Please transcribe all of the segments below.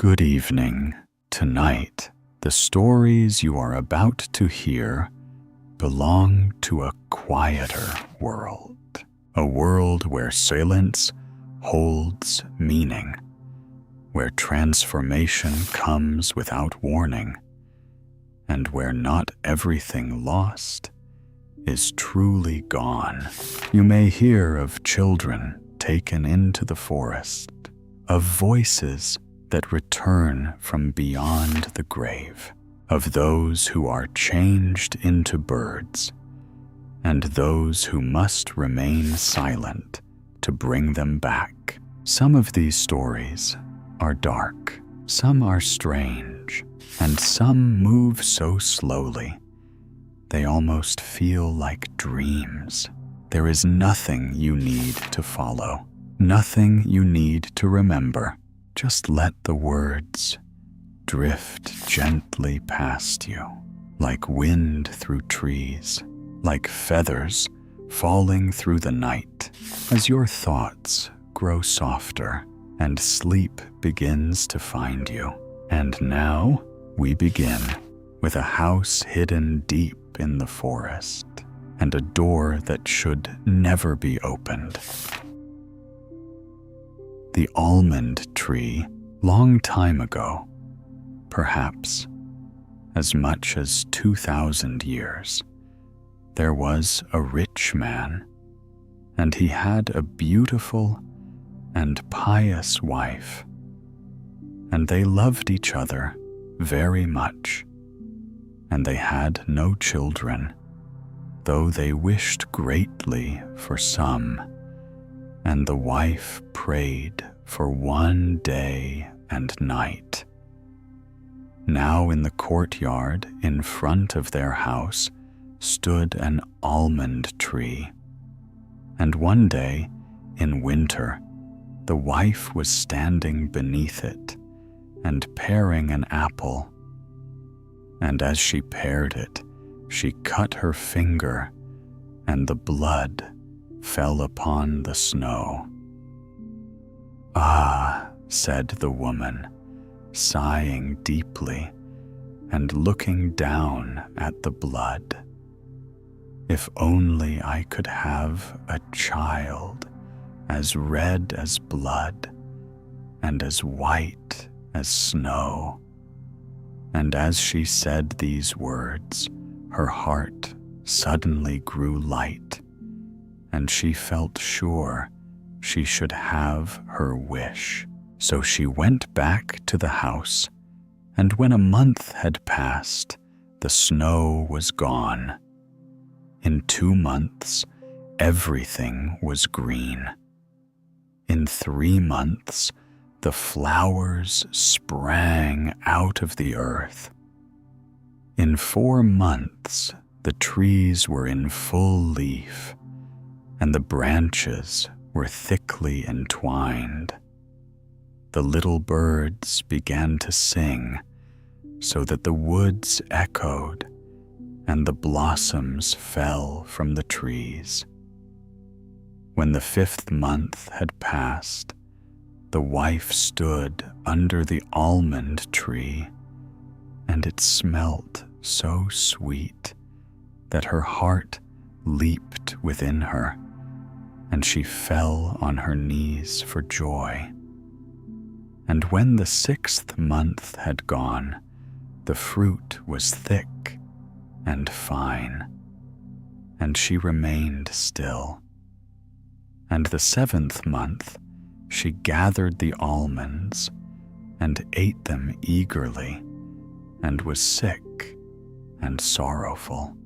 Good evening. Tonight, the stories you are about to hear belong to a quieter world. A world where silence holds meaning, where transformation comes without warning, and where not everything lost is truly gone. You may hear of children taken into the forest, of voices that return from beyond the grave, of those who are changed into birds, and those who must remain silent to bring them back. Some of these stories are dark, some are strange, and some move so slowly they almost feel like dreams. There is nothing you need to follow, nothing you need to remember. Just let the words drift gently past you, like wind through trees, like feathers falling through the night, as your thoughts grow softer and sleep begins to find you. And now we begin with a house hidden deep in the forest and a door that should never be opened. The almond tree, long time ago, perhaps as much as 2,000 years, there was a rich man, and he had a beautiful and pious wife, and they loved each other very much, and they had no children, though they wished greatly for some. And the wife prayed for one day and night. Now in the courtyard in front of their house stood an almond tree. And one day, in winter, the wife was standing beneath it and paring an apple. And as she pared it, she cut her finger, and the blood fell upon the snow. "Ah," said the woman, sighing deeply and looking down at the blood. "If only I could have a child as red as blood and as white as snow." And as she said these words, her heart suddenly grew light, and she felt sure she should have her wish. So she went back to the house, and when a month had passed, the snow was gone. In 2 months, everything was green. In 3 months, the flowers sprang out of the earth. In 4 months, the trees were in full leaf, and the branches were thickly entwined. The little birds began to sing, so that the woods echoed, and the blossoms fell from the trees. When the 5th month had passed, the wife stood under the almond tree, and it smelt so sweet that her heart leaped within her, and she fell on her knees for joy. And when the 6th month had gone, the fruit was thick and fine, and she remained still. And the 7th month, she gathered the almonds and ate them eagerly, and was sick and sorrowful.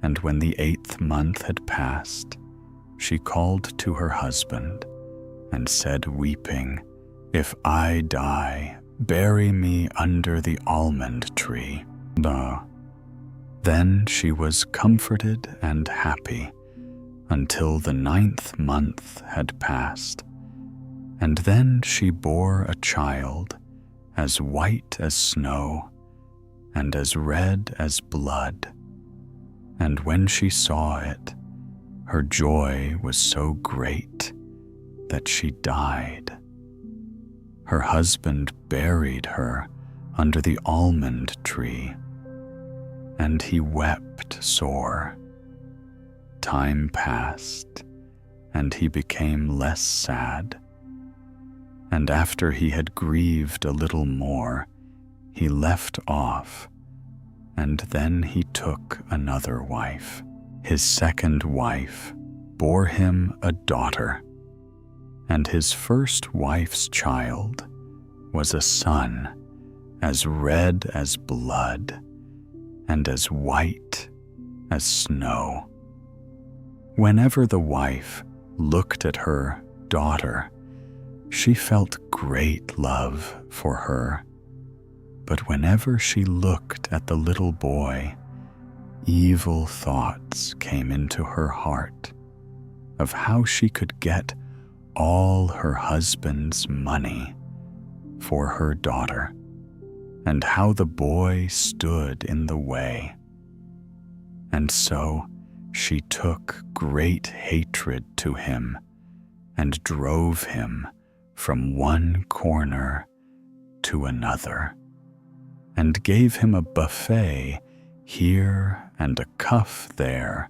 And when the 8th month had passed, she called to her husband and said, weeping, "If I die, bury me under the almond tree." Then she was comforted and happy until the 9th month had passed, and then she bore a child as white as snow and as red as blood. And when she saw it, her joy was so great that she died. her husband buried her under the almond tree, and he wept sore. Time passed, and he became less sad. And after he had grieved a little more, he left off, and then he took another wife. His second wife bore him a daughter, and his first wife's child was a son, as red as blood and as white as snow. Whenever the wife looked at her daughter, she felt great love for her. But whenever she looked at the little boy, evil thoughts came into her heart of how she could get all her husband's money for her daughter, and how the boy stood in the way. And so she took great hatred to him and drove him from one corner to another, and gave him a buffet here and a cuff there,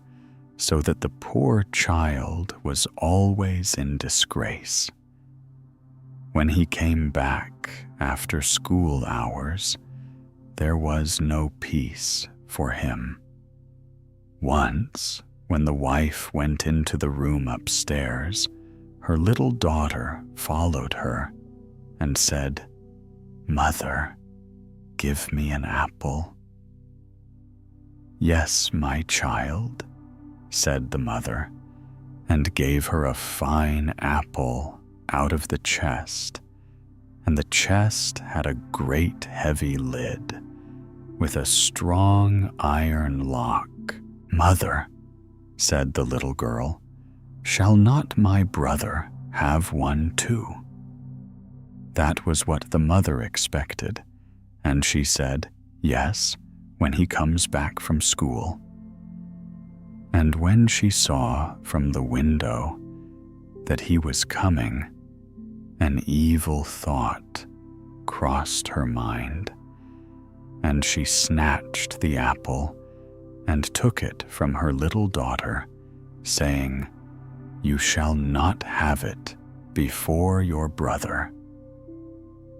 so that the poor child was always in disgrace. When he came back after school hours, there was no peace for him. Once, when the wife went into the room upstairs, her little daughter followed her and said, "Mother, give me an apple." "Yes, my child," said the mother, and gave her a fine apple out of the chest, and the chest had a great heavy lid with a strong iron lock. "Mother," said the little girl, "shall not my brother have one too?" That was what the mother expected, and she said, "Yes, when he comes back from school." And when she saw from the window that he was coming, an evil thought crossed her mind, and she snatched the apple and took it from her little daughter, saying, "You shall not have it before your brother."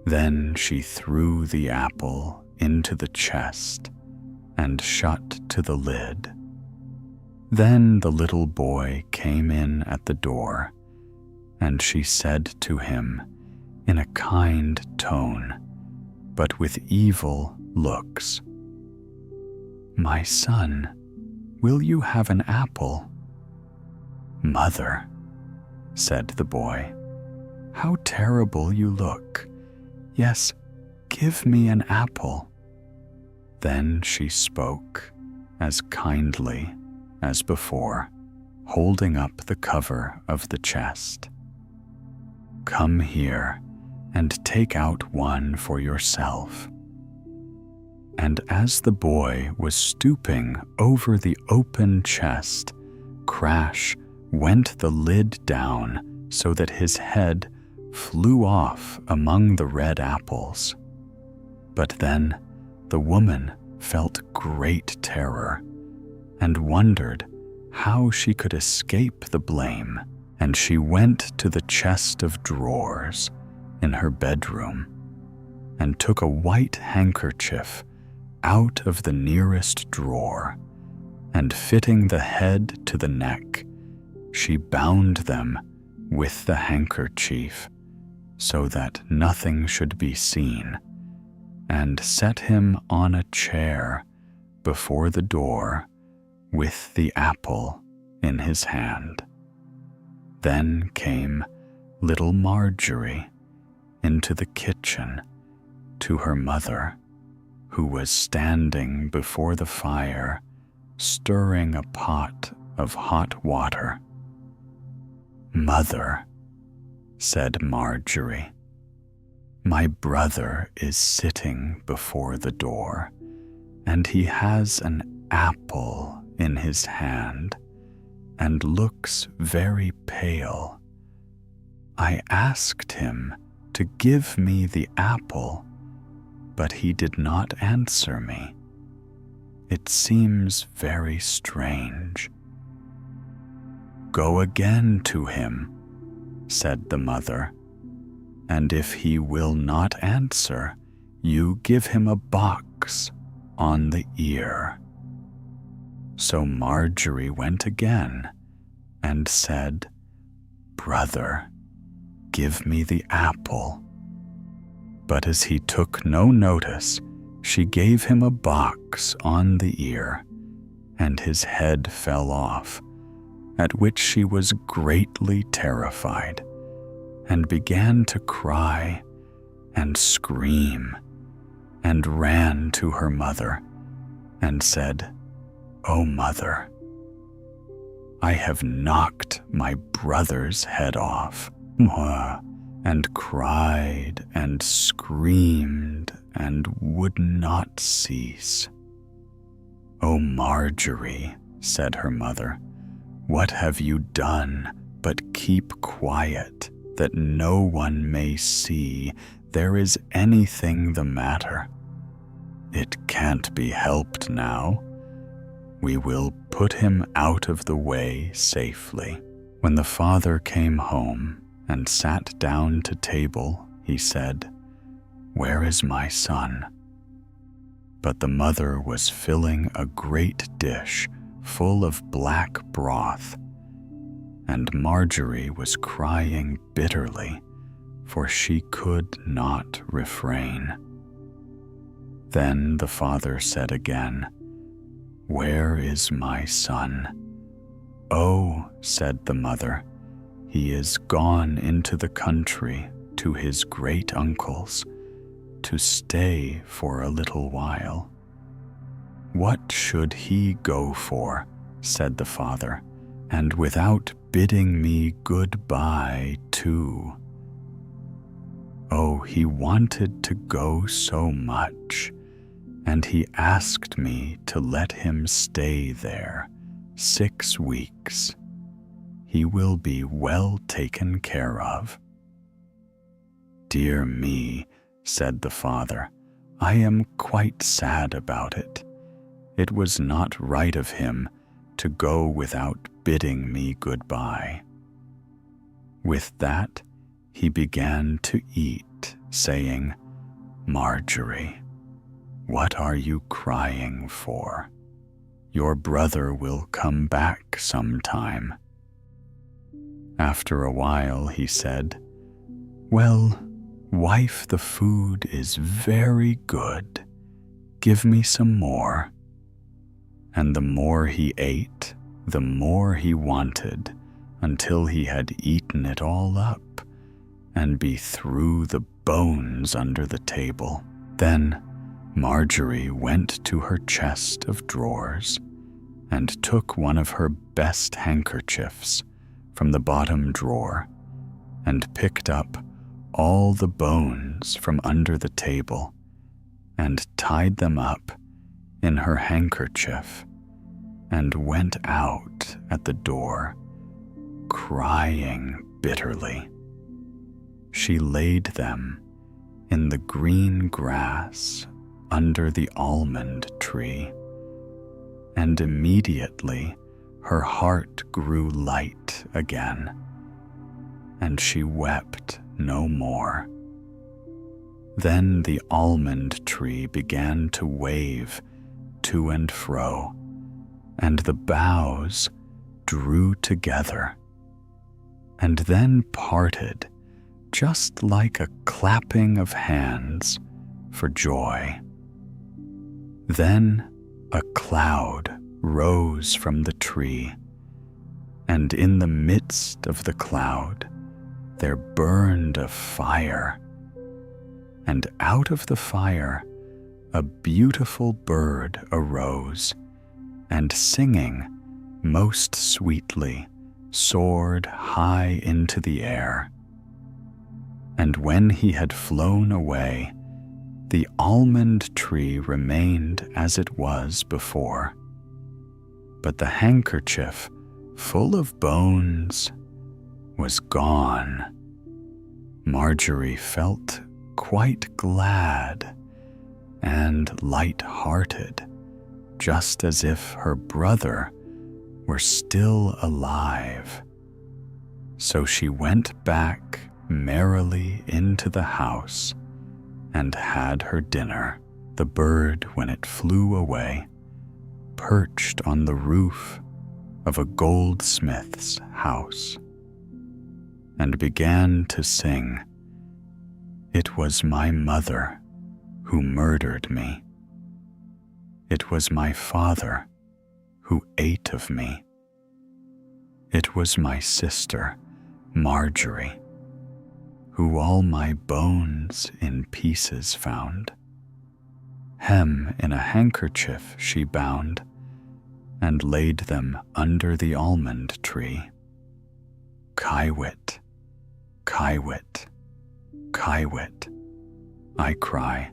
Then she threw the apple into the chest and shut to the lid. Then the little boy came in at the door, and she said to him in a kind tone, but with evil looks, "My son, will you have an apple?" "Mother," said the boy, "how terrible you look. Yes, give me an apple." Then she spoke as kindly as before, holding up the cover of the chest. "Come here and take out one for yourself." And as the boy was stooping over the open chest, crash went the lid down so that his head flew off among the red apples. But then the woman felt great terror and wondered how she could escape the blame, and she went to the chest of drawers in her bedroom and took a white handkerchief out of the nearest drawer, and fitting the head to the neck, she bound them with the handkerchief so that nothing should be seen, and set him on a chair before the door with the apple in his hand. Then came little Marjorie into the kitchen to her mother, who was standing before the fire stirring a pot of hot water. "Mother," said Marjorie, "my brother is sitting before the door, and he has an apple in his hand and looks very pale. I asked him to give me the apple, but he did not answer me. It seems very strange." "Go again to him," said the mother, "and if he will not answer, you give him a box on the ear." So Marjorie went again and said, "Brother, give me the apple." But as he took no notice, she gave him a box on the ear, and his head fell off, at which she was greatly terrified, and began to cry and scream, and ran to her mother, and said, "O mother, I have knocked my brother's head off," and cried and screamed and would not cease. "O Marjorie," said her mother, "what have you done but keep quiet, that no one may see there is anything the matter? It can't be helped now. We will put him out of the way safely." When the father came home and sat down to table, he said, "Where is my son?" But the mother was filling a great dish full of black broth, and Marjorie was crying bitterly, for she could not refrain. Then the father said again, "Where is my son?" "Oh," said the mother, "he is gone into the country to his great uncle's, to stay for a little while." "What should he go for?" said the father, "and without bidding me good-bye, too?" "Oh, he wanted to go so much, and he asked me to let him stay there 6 weeks. He will be well taken care of." "Dear me," said the father, "I am quite sad about it. It was not right of him to go without bidding me goodbye." With that, he began to eat, saying, "Marjorie, what are you crying for? Your brother will come back sometime." After a while he said, "Well, wife, the food is very good. Give me some more." And the more he ate, the more he wanted, until he had eaten it all up, and threw the bones under the table. Then Marjorie went to her chest of drawers, and took one of her best handkerchiefs from the bottom drawer, and picked up all the bones from under the table, and tied them up in her handkerchief, and went out at the door, crying bitterly. She laid them in the green grass under the almond tree, and immediately her heart grew light again, and she wept no more. Then the almond tree began to wave to and fro, and the boughs drew together, and then parted just like a clapping of hands for joy. Then a cloud rose from the tree, and in the midst of the cloud there burned a fire, and out of the fire a beautiful bird arose, and singing most sweetly soared high into the air. And when he had flown away, the almond tree remained as it was before, but the handkerchief full of bones was gone. Marjorie felt quite glad and light-hearted, just as if her brother were still alive. So she went back merrily into the house and had her dinner. The bird, when it flew away, perched on the roof of a goldsmith's house and began to sing, "It was my mother who murdered me. It was my father who ate of me. It was my sister, Marjorie, who all my bones in pieces found. Hem in a handkerchief she bound, and laid them under the almond tree. Kiewit, kiewit, kiewit, I cry,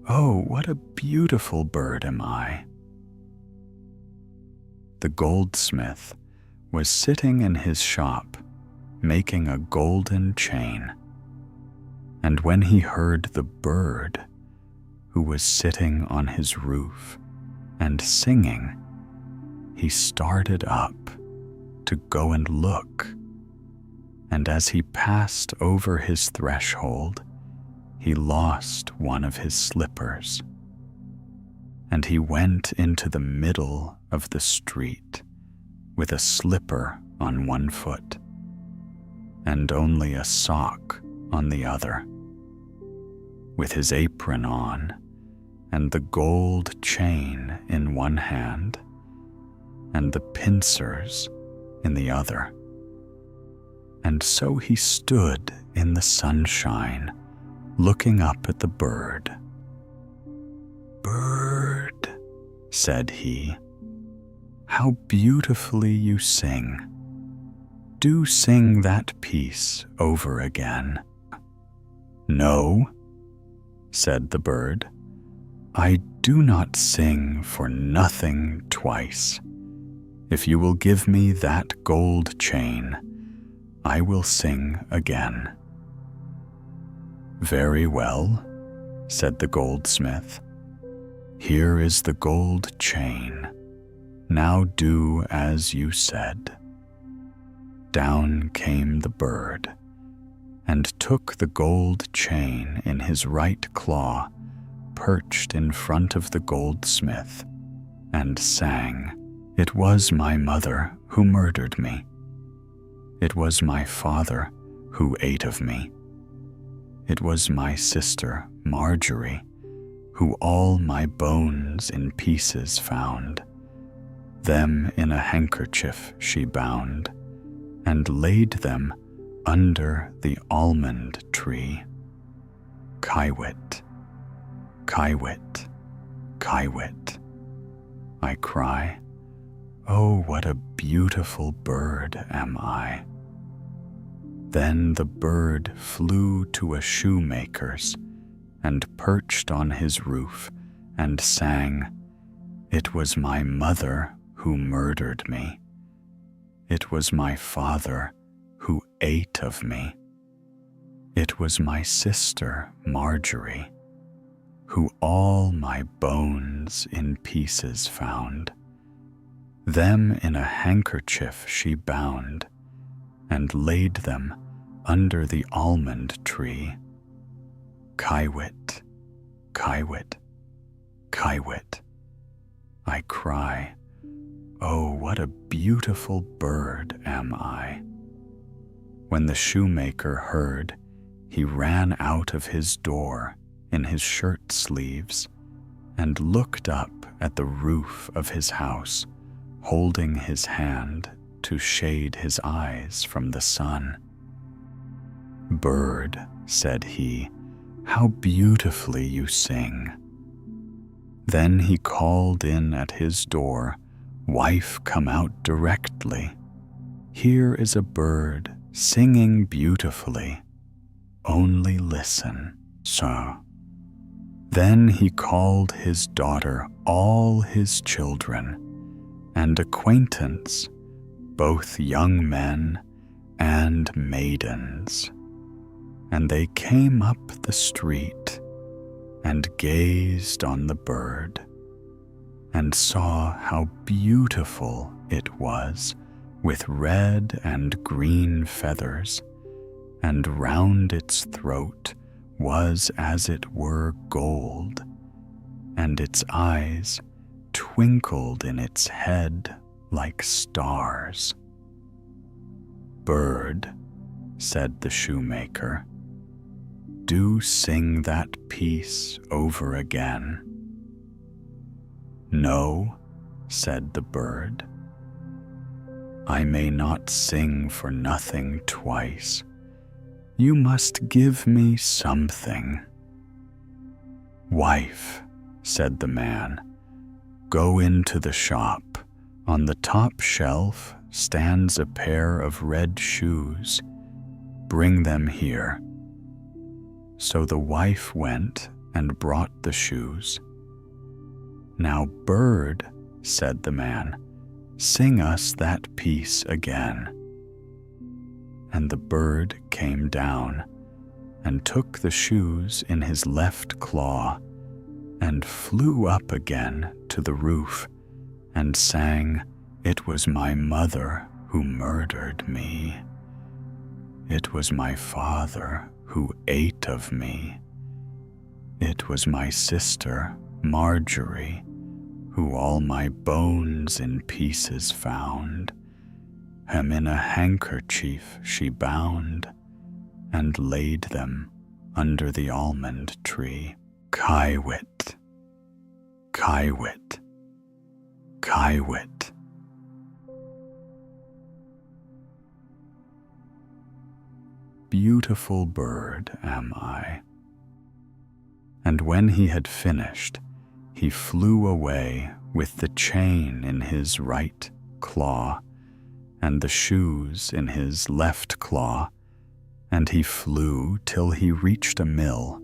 oh, what a beautiful bird am I." The goldsmith was sitting in his shop making a golden chain, and when he heard the bird, who was sitting on his roof and singing, he started up to go and look, and as he passed over his threshold, he lost one of his slippers, and he went into the middle of the street with a slipper on one foot and only a sock on the other, with his apron on and the gold chain in one hand and the pincers in the other. And so he stood in the sunshine, looking up at the bird. "Bird," said he, "how beautifully you sing. Do sing that piece over again." "No," said the bird, "I do not sing for nothing twice. If you will give me that gold chain, I will sing again." "Very well," said the goldsmith. "Here is the gold chain. Now do as you said." Down came the bird, and took the gold chain in his right claw, perched in front of the goldsmith, and sang, "It was my mother who murdered me. It was my father who ate of me. It was my sister, Marjorie, who all my bones in pieces found. Them in a handkerchief she bound, and laid them under the almond tree. Kiewit, kiewit, kiewit, I cry, oh, what a beautiful bird am I." Then the bird flew to a shoemaker's and perched on his roof and sang, "It was my mother who murdered me. It was my father who ate of me. It was my sister, Marjorie, who all my bones in pieces found. Them in a handkerchief she bound, and laid them under the almond tree. Kiewit, kiewit, kiewit, I cry, oh, what a beautiful bird am I." When the shoemaker heard, he ran out of his door in his shirt sleeves and looked up at the roof of his house, holding his hand to shade his eyes from the sun. "Bird," said he, "how beautifully you sing." Then he called in at his door, "Wife, come out directly. Here is a bird singing beautifully. Only listen, sir." Then he called his daughter all his children and acquaintance, both young men and maidens, and they came up the street and gazed on the bird and saw how beautiful it was, with red and green feathers, and round its throat was as it were gold, and its eyes twinkled in its head like stars. "Bird," said the shoemaker, "do sing that piece over again." "No," said the bird, "I may not sing for nothing twice. You must give me something." "Wife," said the man, "go into the shop. On the top shelf stands a pair of red shoes. Bring them here." So the wife went and brought the shoes. "Now, bird," said the man, "sing us that piece again." And the bird came down and took the shoes in his left claw and flew up again to the roof and sang, "It was my mother who murdered me. It was my father who ate of me. It was my sister, Marjorie, who all my bones in pieces found. Hem in a handkerchief she bound, and laid them under the almond tree. Kiewit, kiewit, kiewit." Beautiful bird am I. And when he had finished, he flew away with the chain in his right claw and the shoes in his left claw, and he flew till he reached a mill,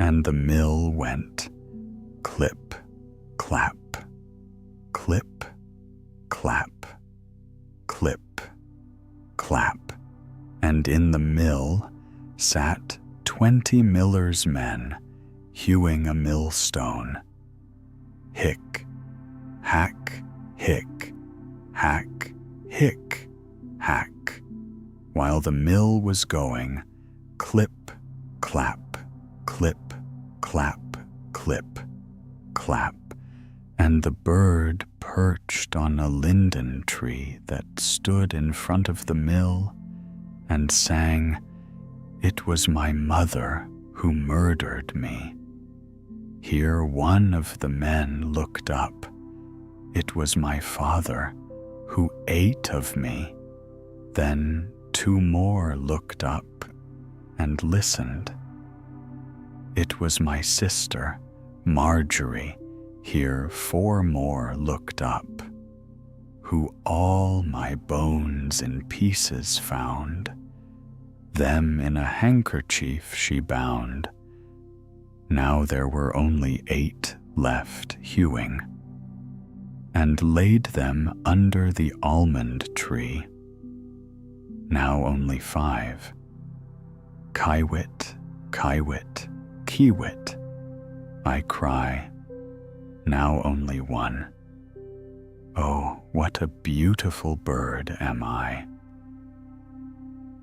and the mill went clip, clap, clip, clap, clip, clap, and in the mill sat 20 millers' men hewing a millstone. Hick, hack, hick, hack, hick, hack, while the mill was going clip, clap, clip, clap, clip, clap, and the bird perched on a linden tree that stood in front of the mill and sang, "It was my mother who murdered me." Here one of the men looked up. It was my father who ate of me. Then 2 more looked up and listened. It was my sister, Marjorie. Here 4 more looked up, who all my bones in pieces found. Them in a handkerchief she bound. Now there were only 8 left hewing, and laid them under the almond tree. Now only 5. Kiewit, kiewit, kiewit, I cry. Now only 1. Oh, what a beautiful bird am I.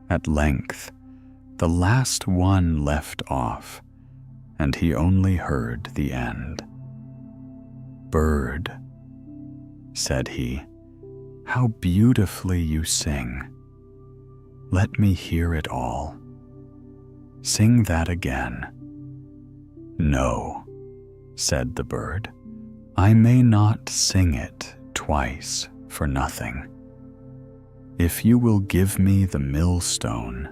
At length, the last one left off, and he only heard the end. "Bird," said he, "how beautifully you sing. Let me hear it all. Sing that again." "No," said the bird, "I may not sing it twice for nothing. If you will give me the millstone,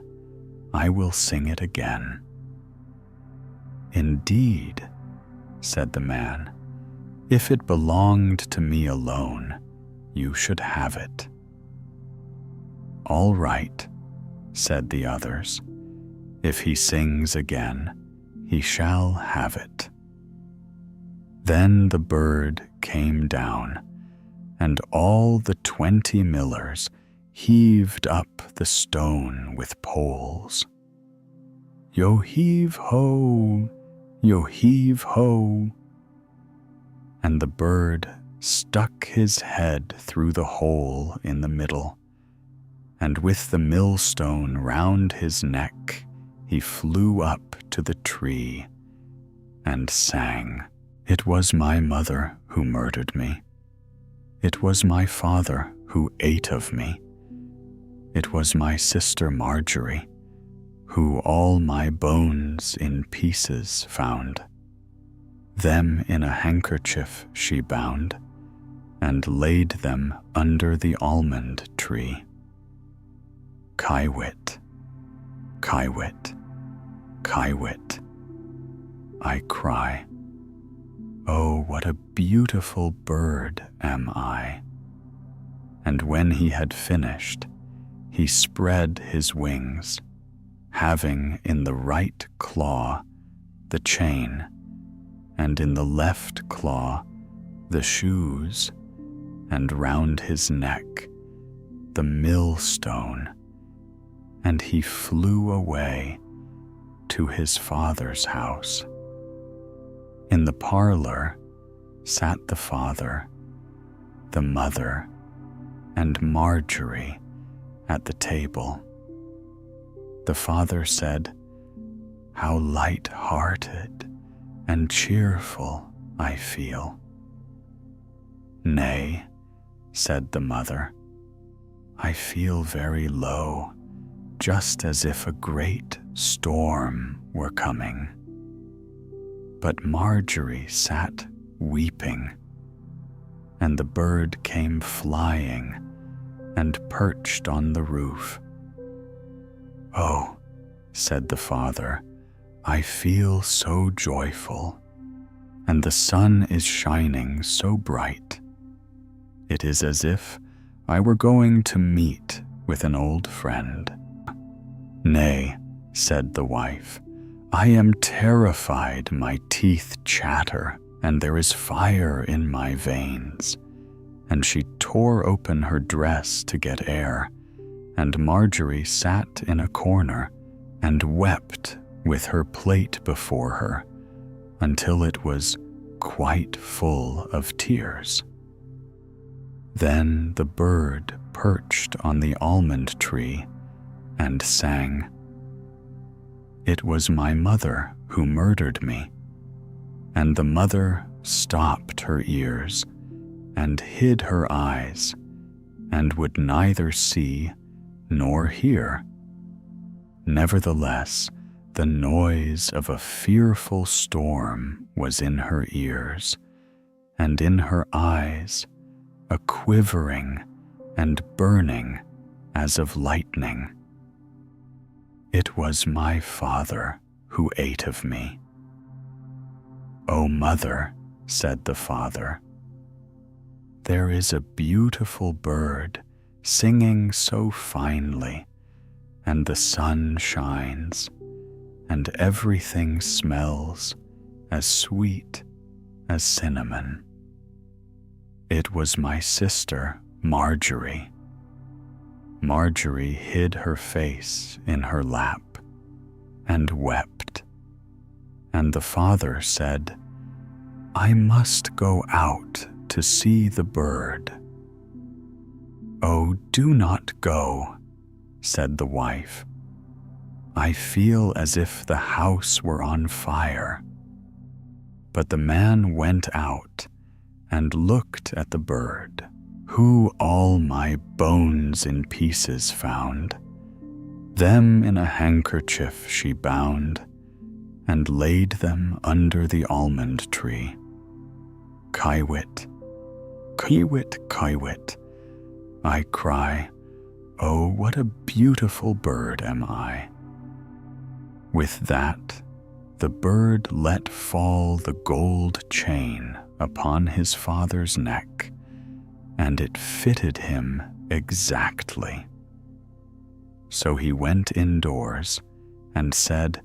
I will sing it again." "Indeed," said the man, "if it belonged to me alone, you should have it." "All right," said the others. "If he sings again, he shall have it." Then the bird came down, and all the 20 millers heaved up the stone with poles. Yo heave ho, yo heave ho. And the bird stuck his head through the hole in the middle, and with the millstone round his neck, he flew up to the tree and sang. It was my mother who murdered me. It was my father who ate of me. It was my sister Marjorie, who all my bones in pieces found. Them in a handkerchief she bound, and laid them under the almond tree. Kiewit, kiewit, kiewit, I cry. Oh, what a beautiful bird am I. And when he had finished, he spread his wings, having in the right claw the chain, and in the left claw the shoes, and round his neck the millstone, and he flew away to his father's house. In the parlor sat the father, the mother, and Marjorie at the table. The father said, "How light-hearted and cheerful I feel." "Nay," said the mother, "I feel very low, just as if a great storm were coming." But Marjorie sat weeping, and the bird came flying and perched on the roof. "Oh," said the father, "I feel so joyful, and the sun is shining so bright. It is as if I were going to meet with an old friend." "Nay," said the wife, "I am terrified my teeth chatter, and there is fire in my veins." And she tore open her dress to get air, and Marjorie sat in a corner and wept with her plate before her until it was quite full of tears. Then the bird perched on the almond tree and sang. It was my mother who murdered me. And the mother stopped her ears and hid her eyes, and would neither see nor hear. Nevertheless, the noise of a fearful storm was in her ears, and in her eyes a quivering and burning as of lightning. It was my father who ate of me. "O mother," said the father, "there is a beautiful bird singing so finely, and the sun shines, and everything smells as sweet as cinnamon. It was my sister Marjorie." Marjorie hid her face in her lap and wept, and the father said, "I must go out to see the bird." "Oh, do not go," said the wife. "I feel as if the house were on fire." But the man went out and looked at the bird, who all my bones in pieces found. Them in a handkerchief she bound, and laid them under the almond tree. Kiewit, kiewit, kiewit, I cry, oh, what a beautiful bird am I. With that, the bird let fall the gold chain upon his father's neck, and it fitted him exactly. So he went indoors and said,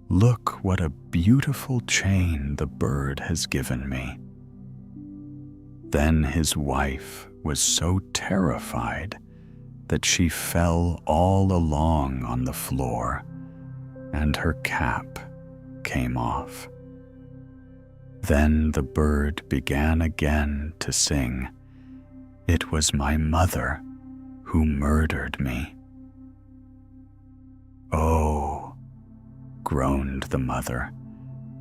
"Look what a beautiful chain the bird has given me." Then his wife was so terrified that she fell all along on the floor and her cap came off. Then the bird began again to sing. It was my mother who murdered me. Oh, groaned the mother,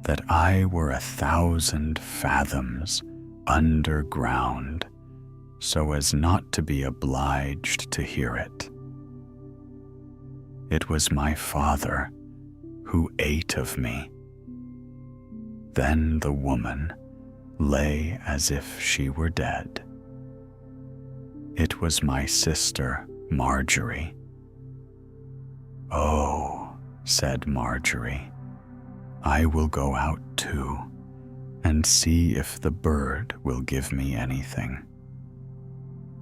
that I were 1,000 fathoms underground, so as not to be obliged to hear it. It was my father who ate of me. Then the woman lay as if she were dead. It was my sister, Marjorie. Oh, said Marjorie, I will go out too and see if the bird will give me anything.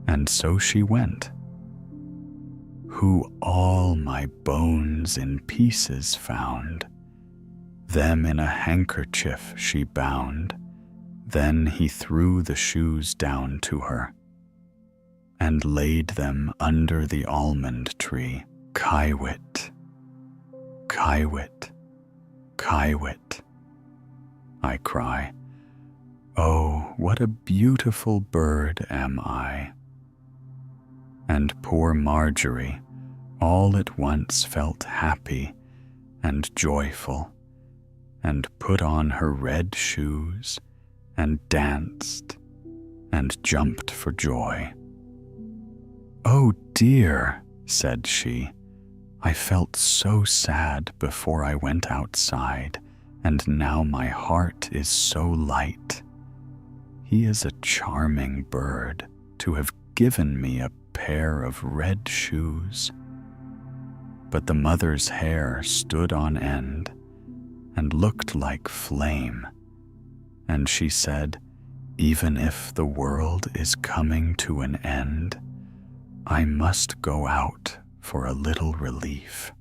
And so she went, who all my bones in pieces found. Them in a handkerchief she bound. Then he threw the shoes down to her and laid them under the almond tree. Kiewit, kiewit, kiewit, I cry. Oh, what a beautiful bird am I. And poor Marjorie all at once felt happy and joyful, and put on her red shoes, and danced, and jumped for joy. Oh dear, said she, I felt so sad before I went outside, and now my heart is so light. He is a charming bird to have given me a pair of red shoes. But the mother's hair stood on end and looked like flame, and she said, even if the world is coming to an end, I must go out for a little relief.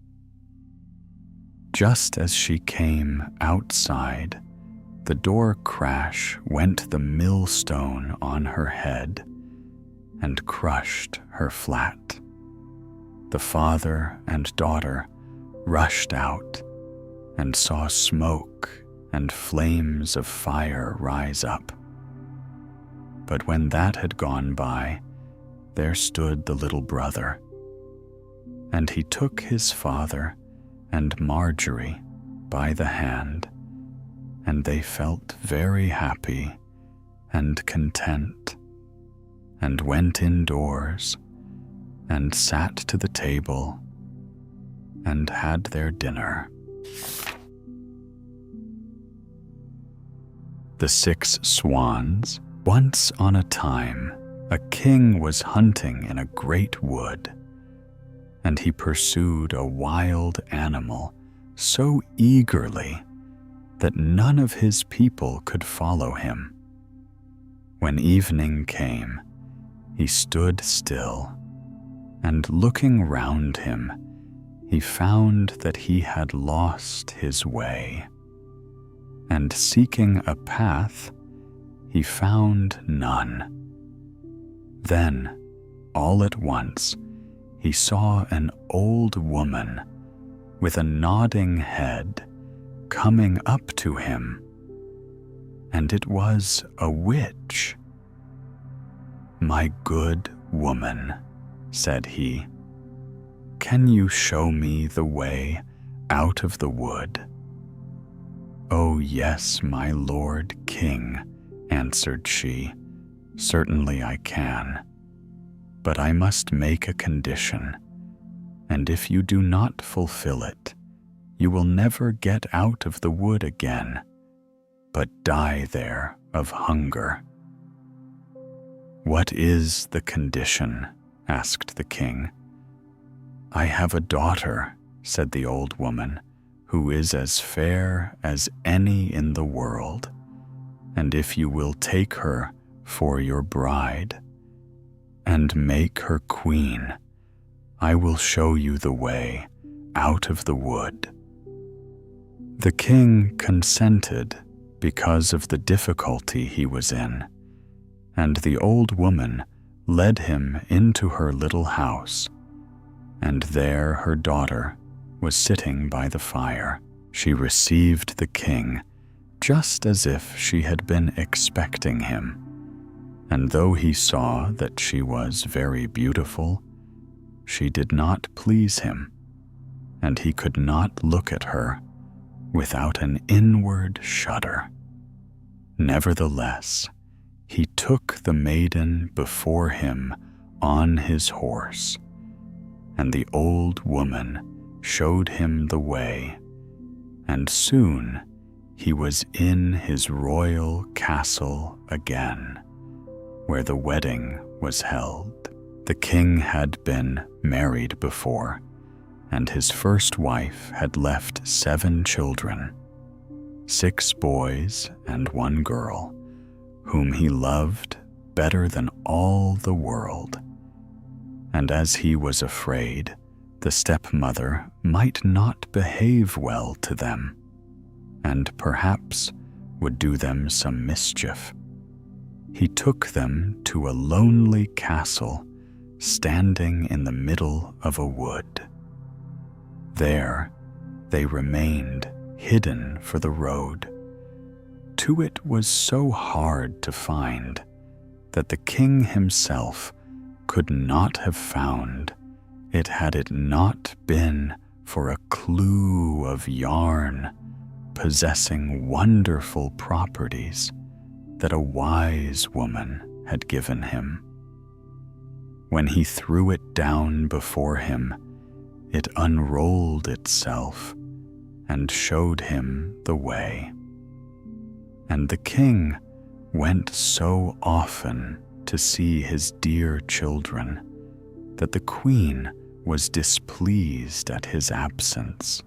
Just as she came outside, the door crash went the millstone on her head and crushed her flat. The father and daughter rushed out and saw smoke and flames of fire rise up. But when that had gone by, there stood the little brother, and he took his father and Marjorie by the hand, and they felt very happy and content, and went indoors and sat to the table and had their dinner. The Six Swans. Once on a time, a king was hunting in a great wood, and he pursued a wild animal so eagerly that none of his people could follow him. When evening came, he stood still, and looking round him, he found that he had lost his way. And seeking a path, he found none. Then, all at once, he saw an old woman with a nodding head coming up to him, and it was a witch. My good woman, said he, can you show me the way out of the wood? Oh yes, my lord king, answered she, certainly I can, but I must make a condition, and if you do not fulfill it, you will never get out of the wood again, but die there of hunger. What is the condition? Asked the king. I have a daughter, said the old woman, who is as fair as any in the world, and if you will take her for your bride and make her queen, I will show you the way out of the wood. The king consented because of the difficulty he was in, and the old woman led him into her little house, and there her daughter was sitting by the fire. She received the king just as if she had been expecting him, and though he saw that she was very beautiful, she did not please him, and he could not look at her without an inward shudder. Nevertheless, he took the maiden before him on his horse, and the old woman showed him the way, and soon he was in his royal castle again, where the wedding was held. The king had been married before, and his first wife had left 7 children, 6 boys and 1 girl, whom he loved better than all the world. And as he was afraid the stepmother might not behave well to them, and perhaps would do them some mischief, he took them to a lonely castle standing in the middle of a wood. There they remained hidden for the road. To it was so hard to find that the king himself could not have found it had it not been for a clue of yarn possessing wonderful properties that a wise woman had given him. When he threw it down before him, it unrolled itself and showed him the way. And the king went so often to see his dear children that the queen was displeased at his absence,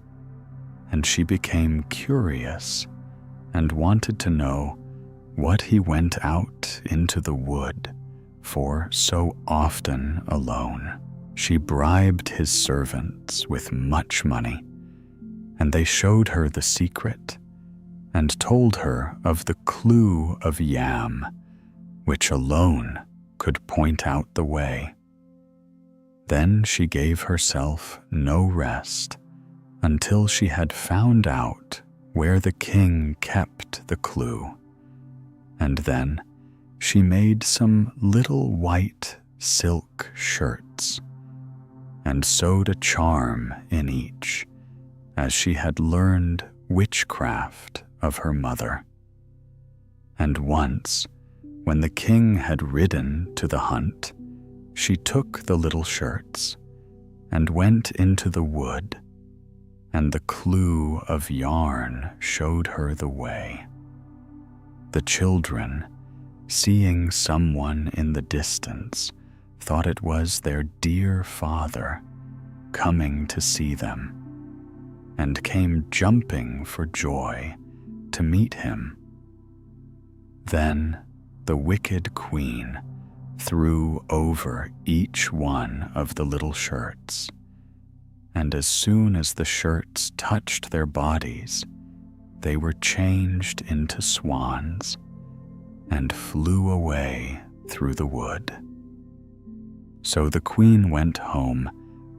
and she became curious and wanted to know what he went out into the wood for so often alone. She bribed his servants with much money, and they showed her the secret and told her of the clue of yam, which alone could point out the way. Then she gave herself no rest until she had found out where the king kept the clue, and then she made some little white silk shirts and sewed a charm in each, as she had learned witchcraft of her mother. And once, when the king had ridden to the hunt, she took the little shirts and went into the wood, and the clue of yarn showed her the way. The children, seeing someone in the distance, thought it was their dear father coming to see them, and came jumping for joy to meet him. Then the wicked queen threw over each one of the little shirts, and as soon as the shirts touched their bodies, they were changed into swans and flew away through the wood. So the queen went home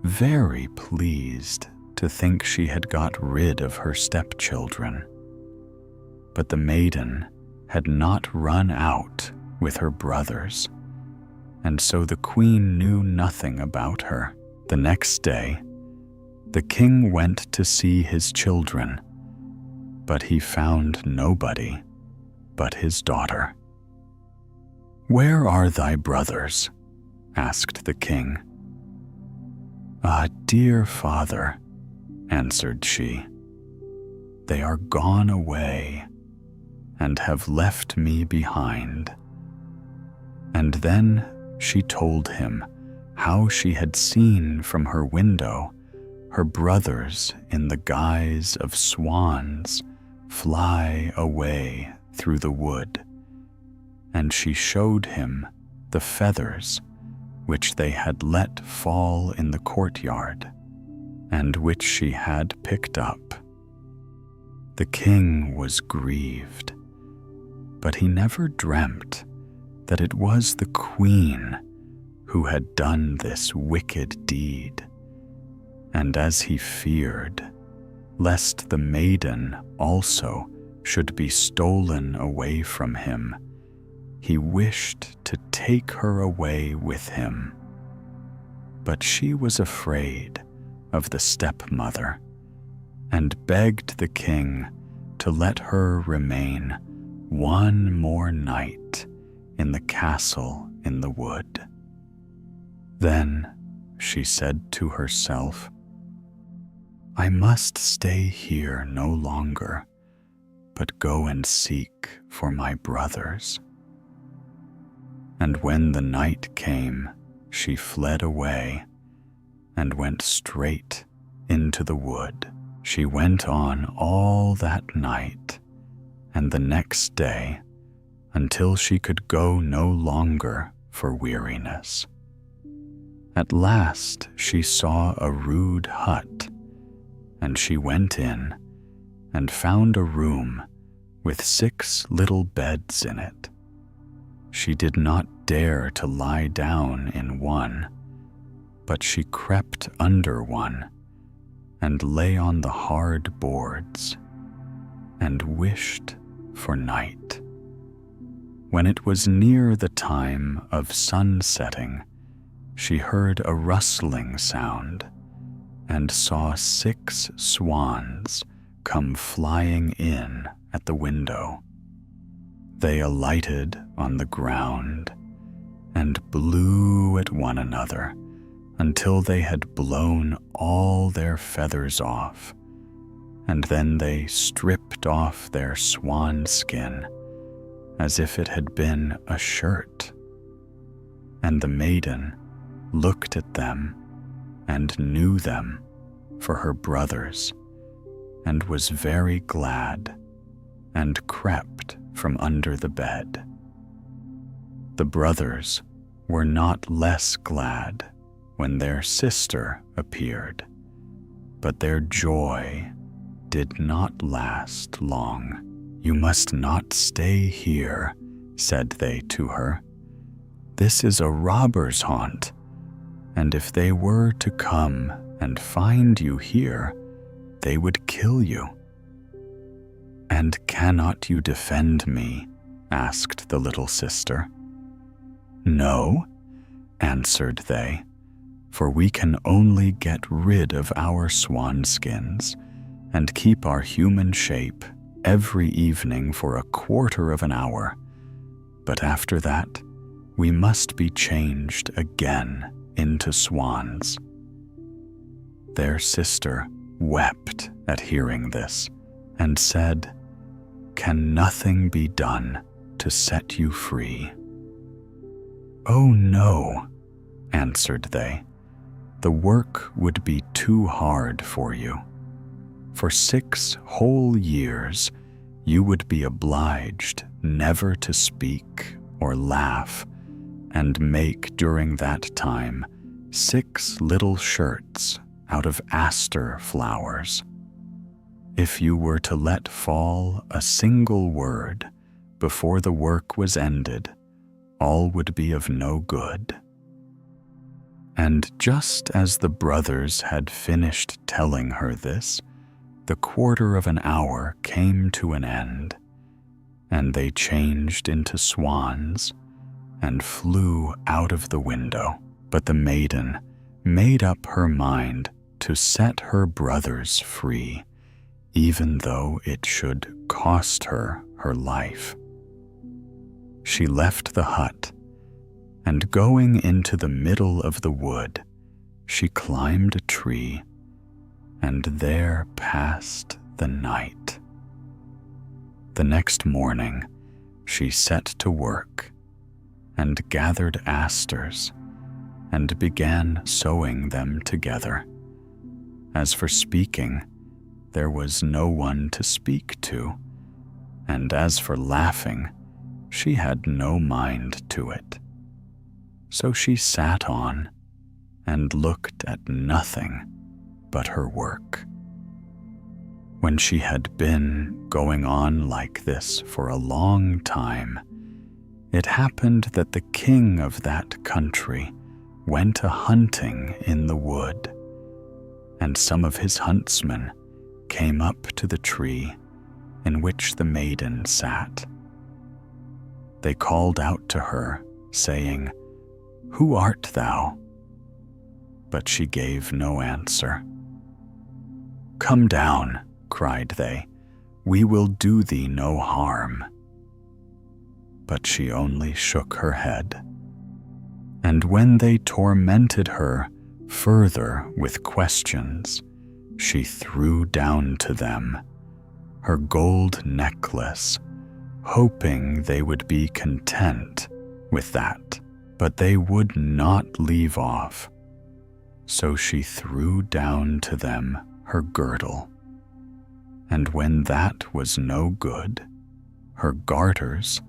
very pleased to think she had got rid of her stepchildren. But the maiden had not run out with her brothers, and so the queen knew nothing about her. The next day, the king went to see his children, but he found nobody but his daughter. "Where are thy brothers?" asked the king. "Ah, dear father," answered she, "they are gone away and have left me behind." And then she told him how she had seen from her window her brothers in the guise of swans fly away through the wood, and she showed him the feathers which they had let fall in the courtyard, and which she had picked up. The king was grieved, but he never dreamt that it was the queen who had done this wicked deed, And as he feared, lest the maiden also should be stolen away from him, he wished to take her away with him. But she was afraid of the stepmother, and begged the king to let her remain one more night in the castle in the wood. Then she said to herself, "I must stay here no longer, but go and seek for my brothers." And when the night came, she fled away and went straight into the wood. She went on all that night and the next day until she could go no longer for weariness. At last she saw a rude hut, and she went in and found a room with 6 little beds in it. She did not dare to lie down in one, but she crept under one and lay on the hard boards and wished for night. When it was near the time of sunsetting, she heard a rustling sound and saw 6 swans come flying in at the window. They alighted on the ground and blew at one another until they had blown all their feathers off, and then they stripped off their swan skin as if it had been a shirt. And the maiden looked at them and knew them for her brothers, and was very glad, and crept from under the bed. The brothers were not less glad when their sister appeared, but their joy did not last long. "You must not stay here," said they to her. "This is a robber's haunt, and if they were to come and find you here, they would kill you." "And cannot you defend me?" asked the little sister. "No," answered they, "for we can only get rid of our swan skins and keep our human shape every evening for a quarter of an hour. But after that, we must be changed again into swans." Their sister wept at hearing this and said, "Can nothing be done to set you free?" "Oh no," answered they, "the work would be too hard for you. For 6 whole years you would be obliged never to speak or laugh, and make during that time 6 little shirts out of aster flowers. If you were to let fall a single word before the work was ended, all would be of no good." And just as the brothers had finished telling her this, the quarter of an hour came to an end, and they changed into swans and flew out of the window. But the maiden made up her mind to set her brothers free, even though it should cost her her life. She left the hut, and going into the middle of the wood, she climbed a tree, and there passed the night. The next morning, she set to work and gathered asters and began sewing them together. As for speaking, there was no one to speak to, and as for laughing, she had no mind to it. So she sat on and looked at nothing but her work. When she had been going on like this for a long time, it happened that the king of that country went a-hunting in the wood, and some of his huntsmen came up to the tree in which the maiden sat. They called out to her, saying, "Who art thou?" But she gave no answer. "Come down," cried they, "we will do thee no harm." But she only shook her head. And when they tormented her further with questions, she threw down to them her gold necklace, hoping they would be content with that. But they would not leave off. So she threw down to them her girdle. And when that was no good, her garters,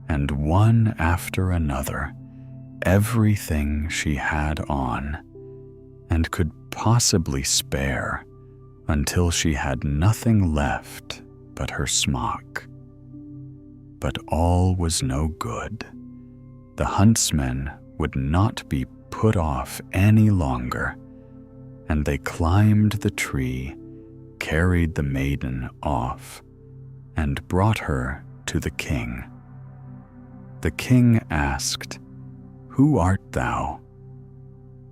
and one after another, everything she had on, and could possibly spare, until she had nothing left but her smock. But all was no good. The huntsmen would not be put off any longer, and they climbed the tree, carried the maiden off, and brought her to the king. The king asked, "Who art thou?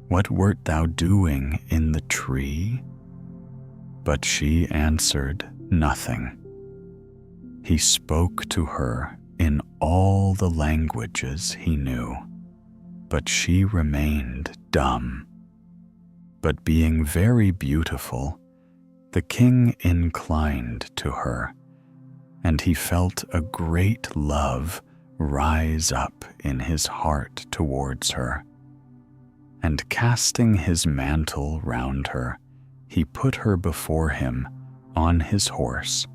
What wert thou doing in the tree?" But she answered nothing. He spoke to her in all the languages he knew, but she remained dumb. But being very beautiful, the king inclined to her, and he felt a great love rise up in his heart towards her. And casting his mantle round her, he put her before him on his horse,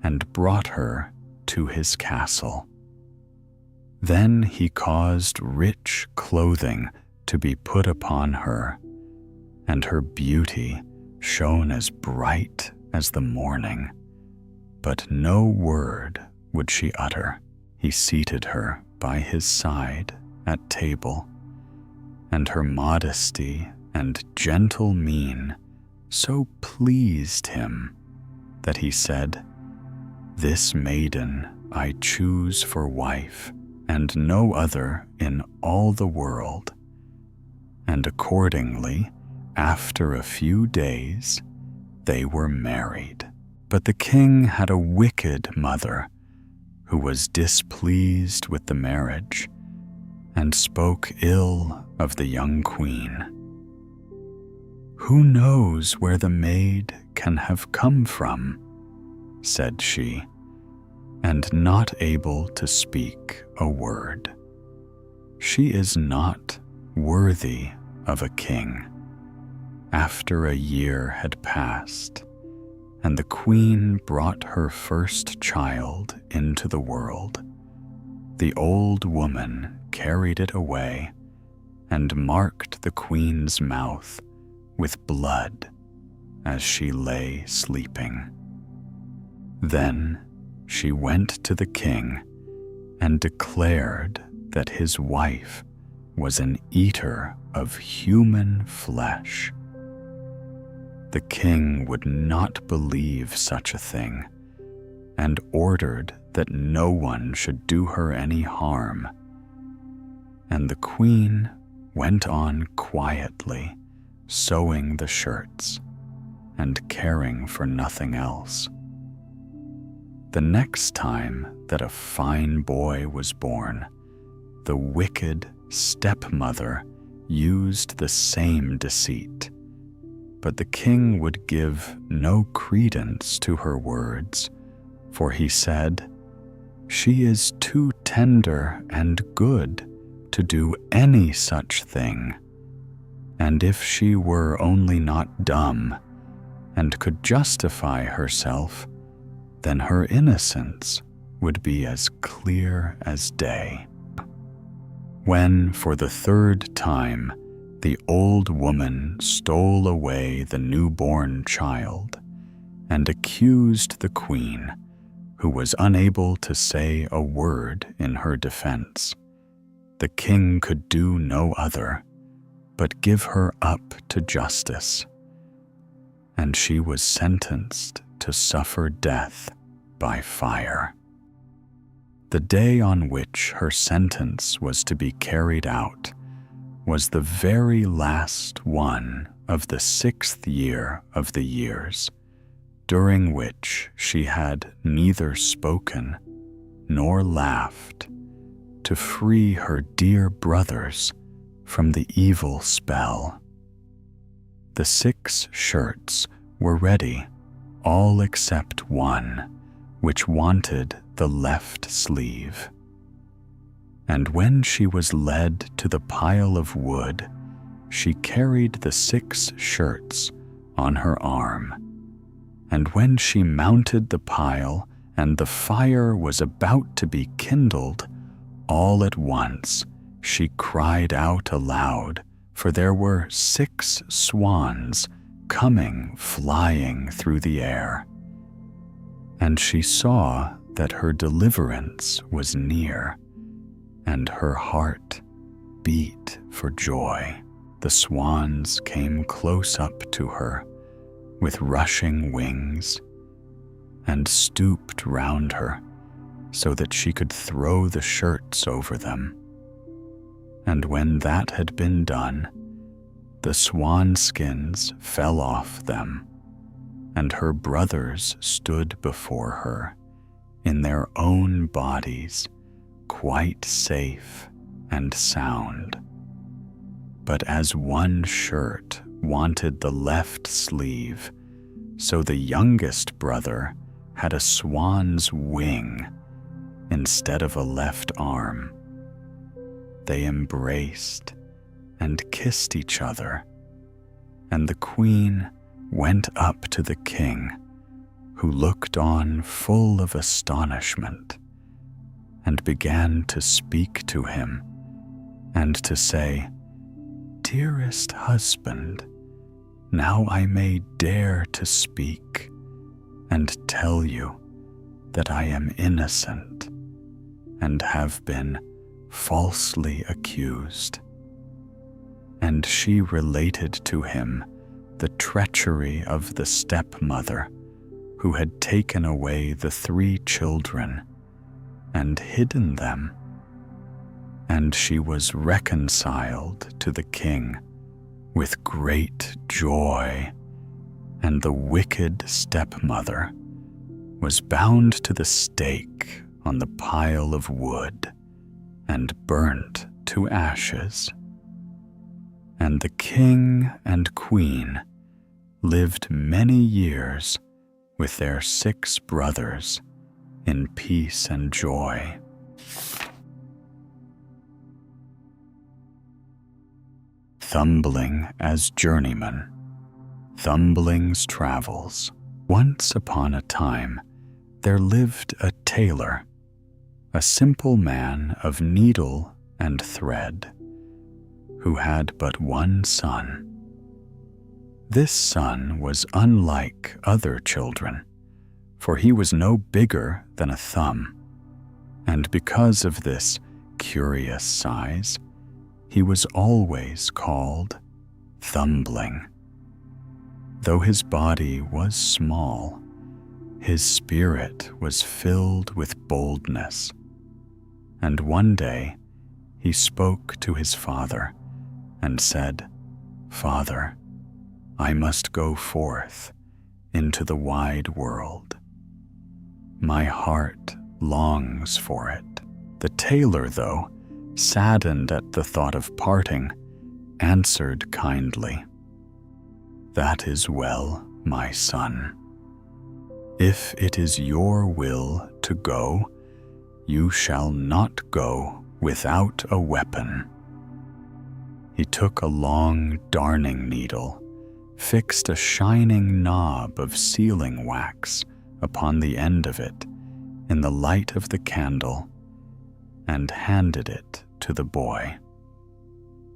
and brought her to his castle. Then he caused rich clothing to be put upon her, and her beauty shone as bright as the morning, but no word would she utter. He seated her by his side at table, and her modesty and gentle mien so pleased him that he said, "This maiden I choose for wife, and no other in all the world." And accordingly, after a few days, they were married. But the king had a wicked mother who was displeased with the marriage and spoke ill of the young queen. "Who knows where the maid can have come from?" said she, and not able to speak a word. "She is not worthy of a king." After a year had passed, and the queen brought her first child into the world, the old woman carried it away and marked the queen's mouth with blood as she lay sleeping. Then she went to the king and declared that his wife was an eater of human flesh. The king would not believe such a thing, and ordered that no one should do her any harm. And the queen went on quietly, sewing the shirts and caring for nothing else. The next time that a fine boy was born, the wicked stepmother used the same deceit. But the king would give no credence to her words, for he said, "She is too tender and good to do any such thing, and if she were only not dumb and could justify herself, then her innocence would be as clear as day." When, for the third time, the old woman stole away the newborn child and accused the queen, who was unable to say a word in her defense, the king could do no other but give her up to justice. and she was sentenced to suffer death by fire. The day on which her sentence was to be carried out was the very last one of the 6th year of the years, during which she had neither spoken nor laughed to free her dear brothers from the evil spell. The 6 shirts were ready, all except one, which wanted the left sleeve. And when she was led to the pile of wood, she carried the 6 shirts on her arm. And when she mounted the pile and the fire was about to be kindled, all at once she cried out aloud, for there were 6 swans coming flying through the air. And she saw that her deliverance was near, and her heart beat for joy. The swans came close up to her with rushing wings and stooped round her so that she could throw the shirts over them. And when that had been done, the swan skins fell off them, and her brothers stood before her in their own bodies, quite safe and sound. But as one shirt wanted the left sleeve, so the youngest brother had a swan's wing instead of a left arm. They embraced and kissed each other, and the queen went up to the king, who looked on full of astonishment, and began to speak to him, and to say, "Dearest husband, now I may dare to speak, and tell you that I am innocent, and have been falsely accused." And she related to him the treachery of the stepmother, who had taken away the 3 children and hidden them. And she was reconciled to the king with great joy, and the wicked stepmother was bound to the stake on the pile of wood and burnt to ashes. And the king and queen lived many years with their 6 brothers in peace and joy. Thumbling as Journeyman. Thumbling's Travels. Once upon a time, there lived a tailor, a simple man of needle and thread, who had but one son. This son was unlike other children, for he was no bigger than a thumb, and because of this curious size, he was always called Thumbling. Though his body was small, his spirit was filled with boldness, and one day he spoke to his father and said, "Father, I must go forth into the wide world. My heart longs for it." The tailor, though, saddened at the thought of parting, answered kindly, "That is well, my son. If it is your will to go, you shall not go without a weapon." He took a long darning needle, fixed a shining knob of sealing wax upon the end of it in the light of the candle, and handed it to the boy.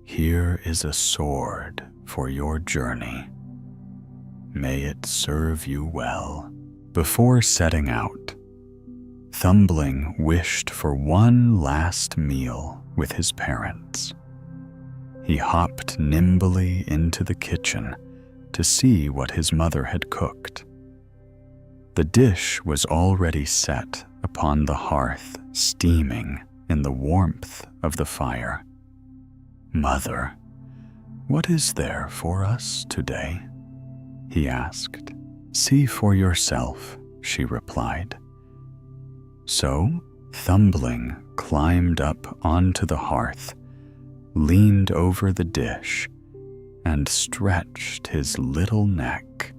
"Here is a sword for your journey. May it serve you well." Before setting out, Thumbling wished for one last meal with his parents. He hopped nimbly into the kitchen to see what his mother had cooked. The dish was already set upon the hearth, steaming in the warmth of the fire. "Mother, what is there for us today?" he asked. "See for yourself," she replied. So Thumbling climbed up onto the hearth, leaned over the dish, and stretched his little neck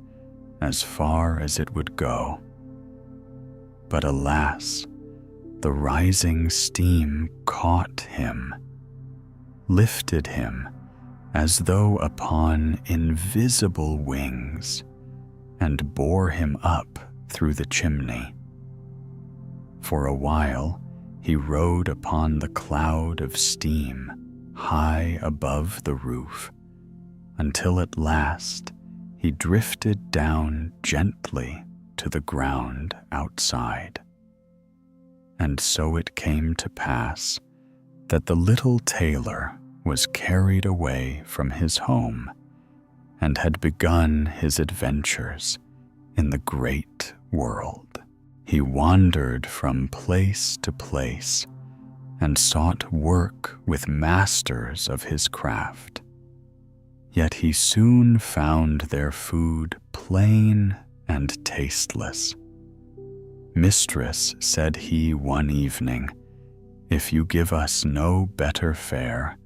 as far as it would go. But alas, the rising steam caught him, lifted him as though upon invisible wings, and bore him up through the chimney. For a while he rode upon the cloud of steam high above the roof, until at last he drifted down gently to the ground outside. And so it came to pass that the little tailor was carried away from his home and had begun his adventures in the great world. He wandered from place to place and sought work with masters of his craft. Yet he soon found their food plain and tasteless. "Mistress," said he one evening, "if you give us no better fare,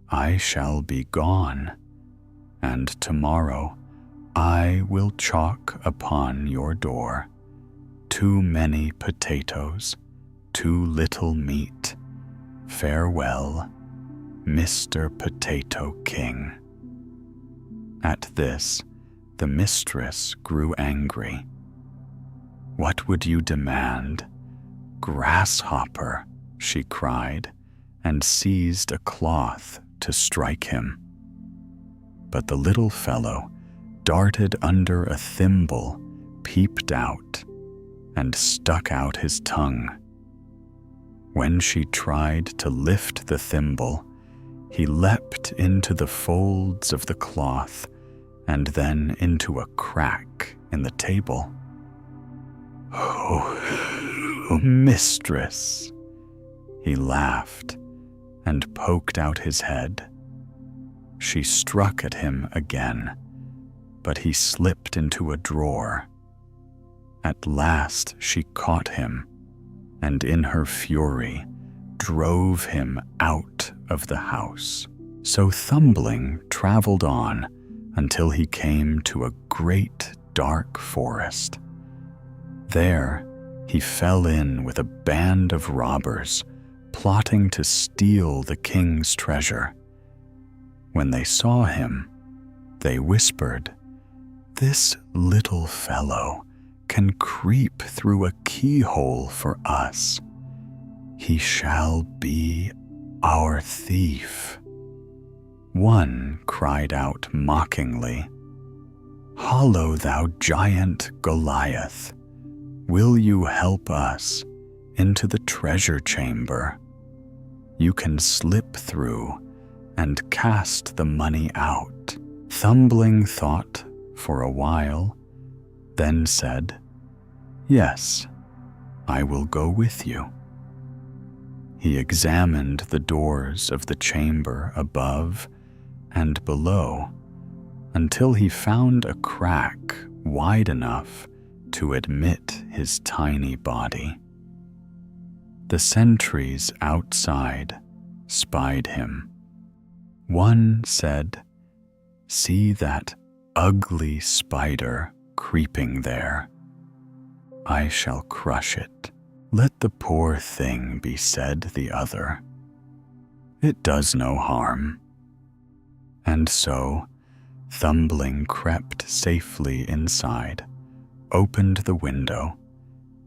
I shall be gone, and tomorrow I will chalk upon your door, too many potatoes, too little meat. Farewell, Mr. Potato King." At this, the mistress grew angry. "What would you demand? Grasshopper," she cried, and seized a cloth to strike him. But the little fellow darted under a thimble, peeped out, and stuck out his tongue. When she tried to lift the thimble, he leapt into the folds of the cloth and then into a crack in the table. "Oh, mistress," he laughed and poked out his head. She struck at him again, but he slipped into a drawer. At last she caught him, and in her fury drove him out of the house. So Thumbling traveled on until he came to a great dark forest. There he fell in with a band of robbers plotting to steal the king's treasure. When they saw him, they whispered, "This little fellow can creep through a keyhole for us. He shall be our thief." One cried out mockingly, "Hollo, thou giant Goliath, will you help us into the treasure chamber? You can slip through and cast the money out." Thumbling thought for a while, then said, "Yes, I will go with you." He examined the doors of the chamber above and below until he found a crack wide enough to admit his tiny body. The sentries outside spied him. One said, "See that ugly spider creeping there. I shall crush it. Let the poor thing be," said the other. "It does no harm." And so Thumbling crept safely inside, opened the window,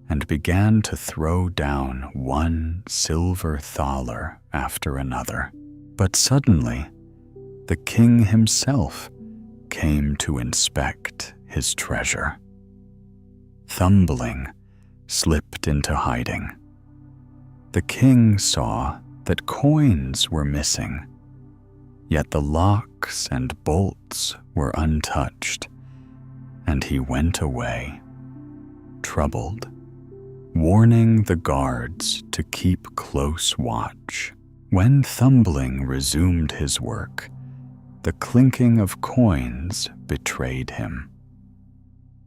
and began to throw down one silver thaler after another. But suddenly, the king himself came to inspect his treasure. Thumbling slipped into hiding. The king saw that coins were missing. Yet the locks and bolts were untouched, and he went away, troubled, warning the guards to keep close watch. When Thumbling resumed his work, the clinking of coins betrayed him.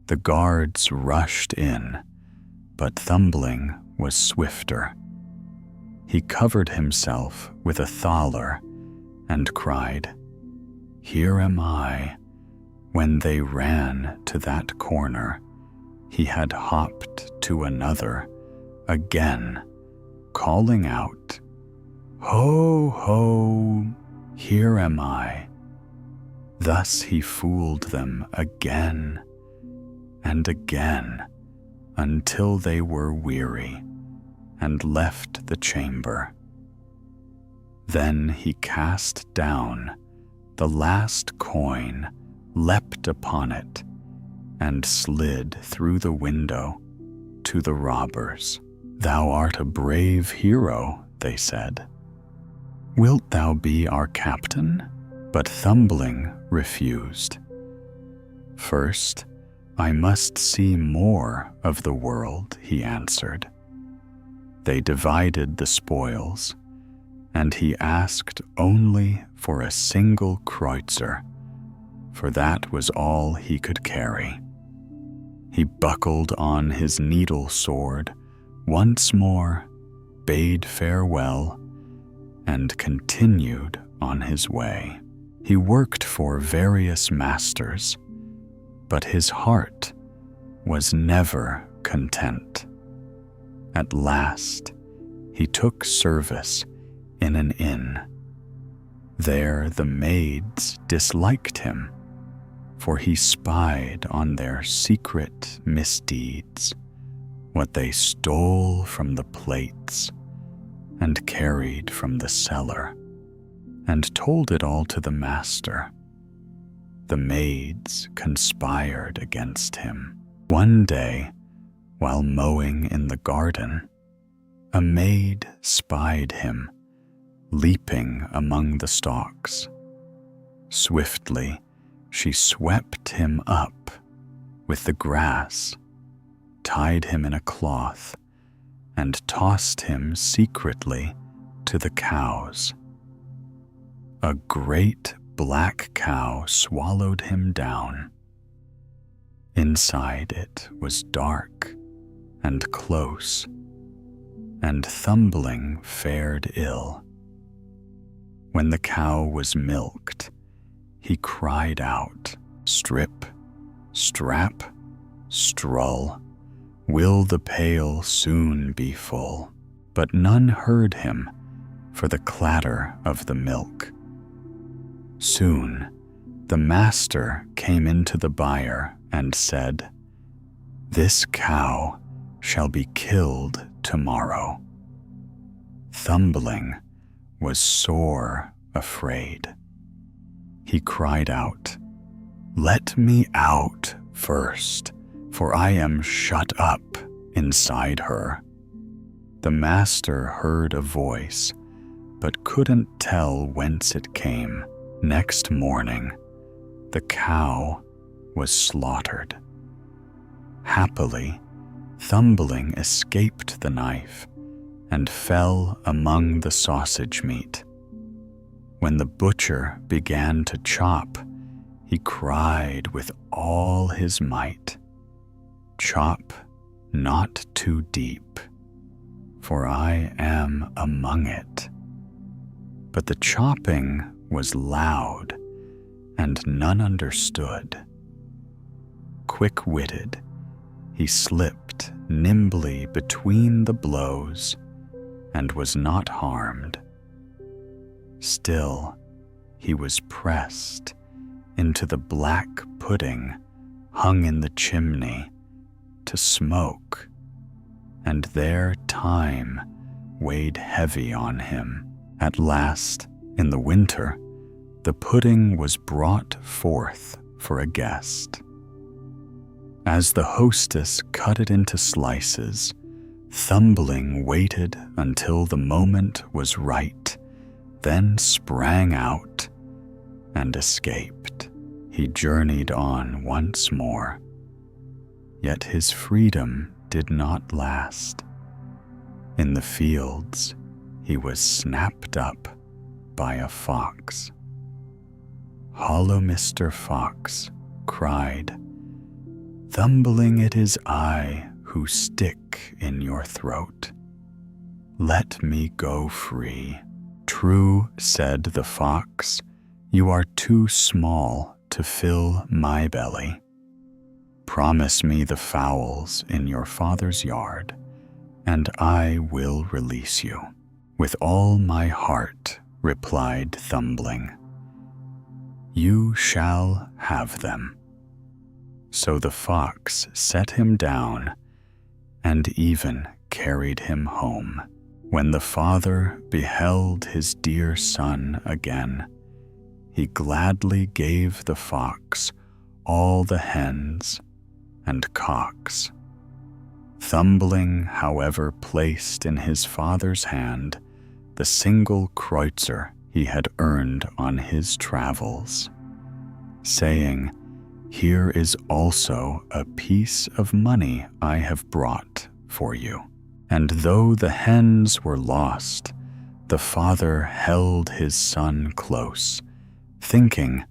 The guards rushed in, but Thumbling was swifter. He covered himself with a thaler and cried, "Here am I." When they ran to that corner, he had hopped to another, again, calling out, "Ho, ho, here am I." Thus he fooled them again and again until they were weary and left the chamber. Then he cast down the last coin, leapt upon it, and slid through the window to the robbers. "Thou art a brave hero," they said. "Wilt thou be our captain?" But Thumbling refused. "First, I must see more of the world," he answered. They divided the spoils, and he asked only for a single kreutzer, for that was all he could carry. He buckled on his needle sword once more, bade farewell, and continued on his way. He worked for various masters, but his heart was never content. At last, he took service in an inn. There the maids disliked him, for he spied on their secret misdeeds, what they stole from the plates and carried from the cellar, and told it all to the master. The maids conspired against him. One day, while mowing in the garden, a maid spied him, leaping among the stalks. Swiftly, she swept him up with the grass, tied him in a cloth, and tossed him secretly to the cows. A great black cow swallowed him down. Inside it was dark and close, and Thumbling fared ill. When the cow was milked, he cried out, "Strip, strap, strull, will the pail soon be full?" But none heard him for the clatter of the milk. Soon, the master came into the byre and said, "This cow shall be killed tomorrow." Thumbling was sore afraid. He cried out, "Let me out first, for I am shut up inside her." The master heard a voice, but couldn't tell whence it came. Next morning, the cow was slaughtered. Happily, Thumbling escaped the knife and fell among the sausage meat. When the butcher began to chop, he cried with all his might, "Chop not too deep, for I am among it." But the chopping was loud, and none understood. Quick-witted, he slipped nimbly between the blows and was not harmed. Still, he was pressed into the black pudding hung in the chimney to smoke, and there time weighed heavy on him. At last, in the winter, the pudding was brought forth for a guest. As the hostess cut it into slices, Thumbling waited until the moment was right, then sprang out and escaped. He journeyed on once more, yet his freedom did not last. In the fields, he was snapped up by a fox. Hollow Mr. Fox cried, "Thumbling, it is I who stick in your throat. Let me go free." "True," said the fox, "you are too small to fill my belly. Promise me the fowls in your father's yard, and I will release you." "With all my heart," replied Thumbling. "You shall have them." So the fox set him down and even carried him home. When the father beheld his dear son again, he gladly gave the fox all the hens and cocks. Thumbling, however, placed in his father's hand the single kreutzer he had earned on his travels, saying, "Here is also a piece of money I have brought for you." And though the hens were lost, the father held his son close, thinking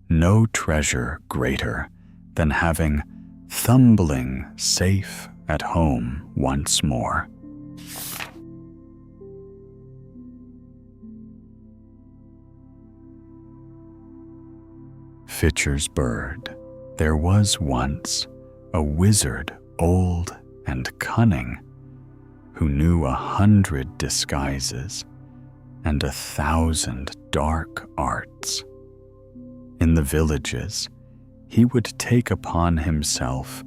no treasure greater than having Thumbling safe at home once more. Fitcher's Bird. There was once a wizard old and cunning, who knew 100 disguises and 1,000 dark arts. In the villages, he would take upon himself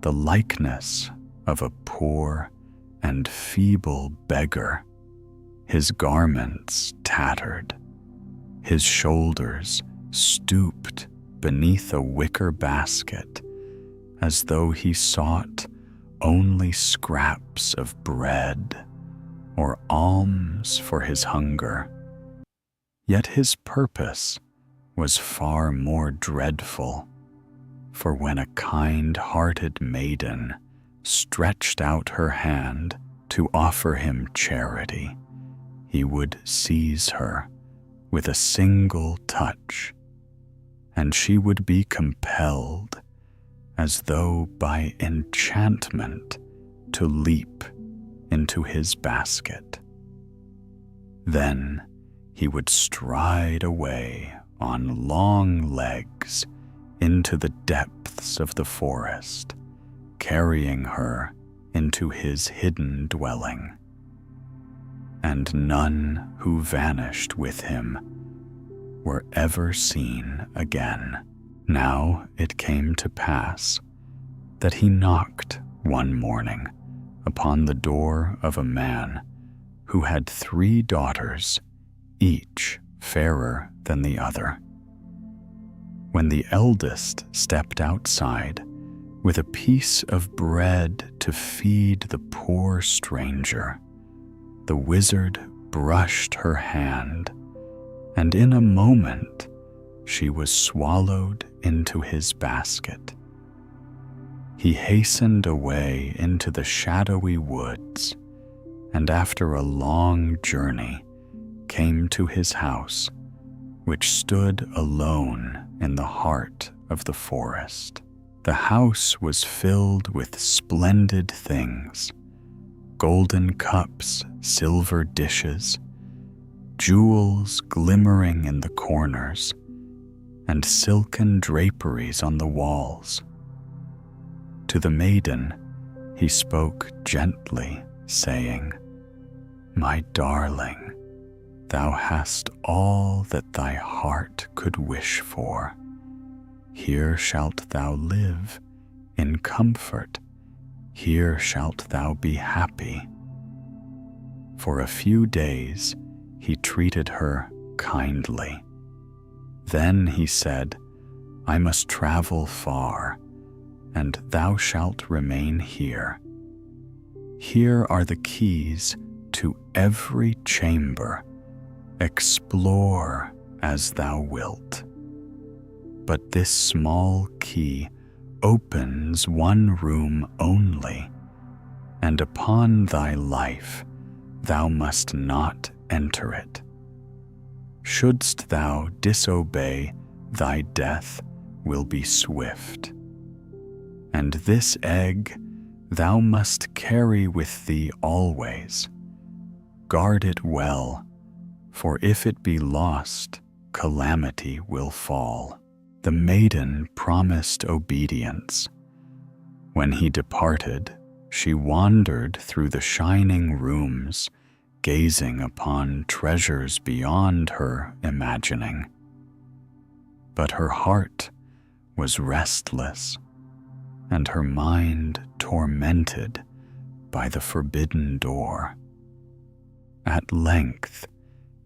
the likeness of a poor and feeble beggar, his garments tattered, his shoulders stooped beneath a wicker basket, as though he sought only scraps of bread or alms for his hunger. Yet his purpose was far more dreadful, for when a kind-hearted maiden stretched out her hand to offer him charity, he would seize her with a single touch, and she would be compelled, as though by enchantment, to leap into his basket. Then he would stride away on long legs into the depths of the forest, carrying her into his hidden dwelling. And none who vanished with him were ever seen again. Now it came to pass that he knocked one morning upon the door of a man who had 3 daughters, each fairer than the other. When the eldest stepped outside with a piece of bread to feed the poor stranger, the wizard brushed her hand, and in a moment she was swallowed into his basket. He hastened away into the shadowy woods, and after a long journey came to his house, which stood alone in the heart of the forest. The house was filled with splendid things: golden cups, silver dishes, jewels glimmering in the corners, and silken draperies on the walls. To the maiden he spoke gently, saying, "My darling, thou hast all that thy heart could wish for. Here shalt thou live in comfort. Here shalt thou be happy." For a few days he treated her kindly. Then he said, "I must travel far, and thou shalt remain here. Here are the keys to every chamber. Explore as thou wilt." but this small key opens one room only, and upon thy life thou must not enter it. Shouldst thou disobey, thy death will be swift. And this egg thou must carry with thee always. Guard it well, for if it be lost, calamity will fall. The maiden promised obedience. When he departed, she wandered through the shining rooms, gazing upon treasures beyond her imagining. But her heart was restless, and her mind tormented by the forbidden door. At length,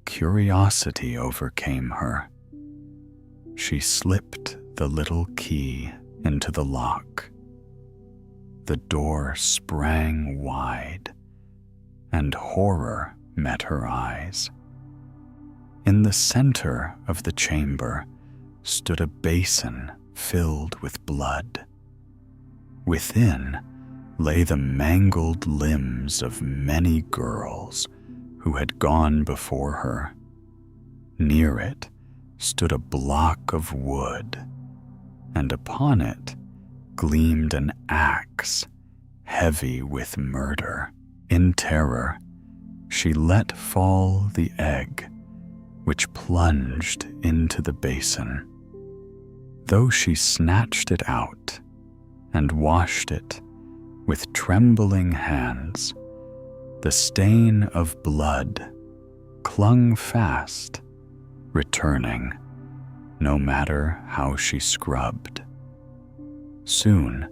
curiosity overcame her. She slipped the little key into the lock. The door sprang wide, and horror met her eyes. In the center of the chamber stood a basin filled with blood. Within lay the mangled limbs of many girls who had gone before her. Near it stood a block of wood, and upon it gleamed an axe heavy with murder. In terror, she let fall the egg, which plunged into the basin. Though she snatched it out and washed it with trembling hands, the stain of blood clung fast, returning, no matter how she scrubbed. Soon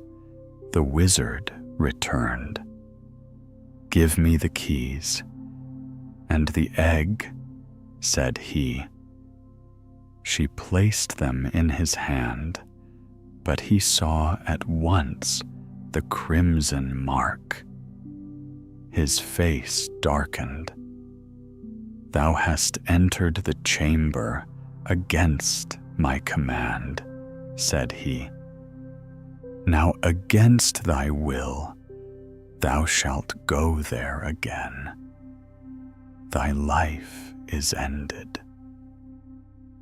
the wizard returned. "Give me the keys and the egg," said he. She placed them in his hand, but he saw at once the crimson mark. His face darkened. "Thou hast entered the chamber against my command," said he. "Now against thy will thou shalt go there again. Thy life is ended."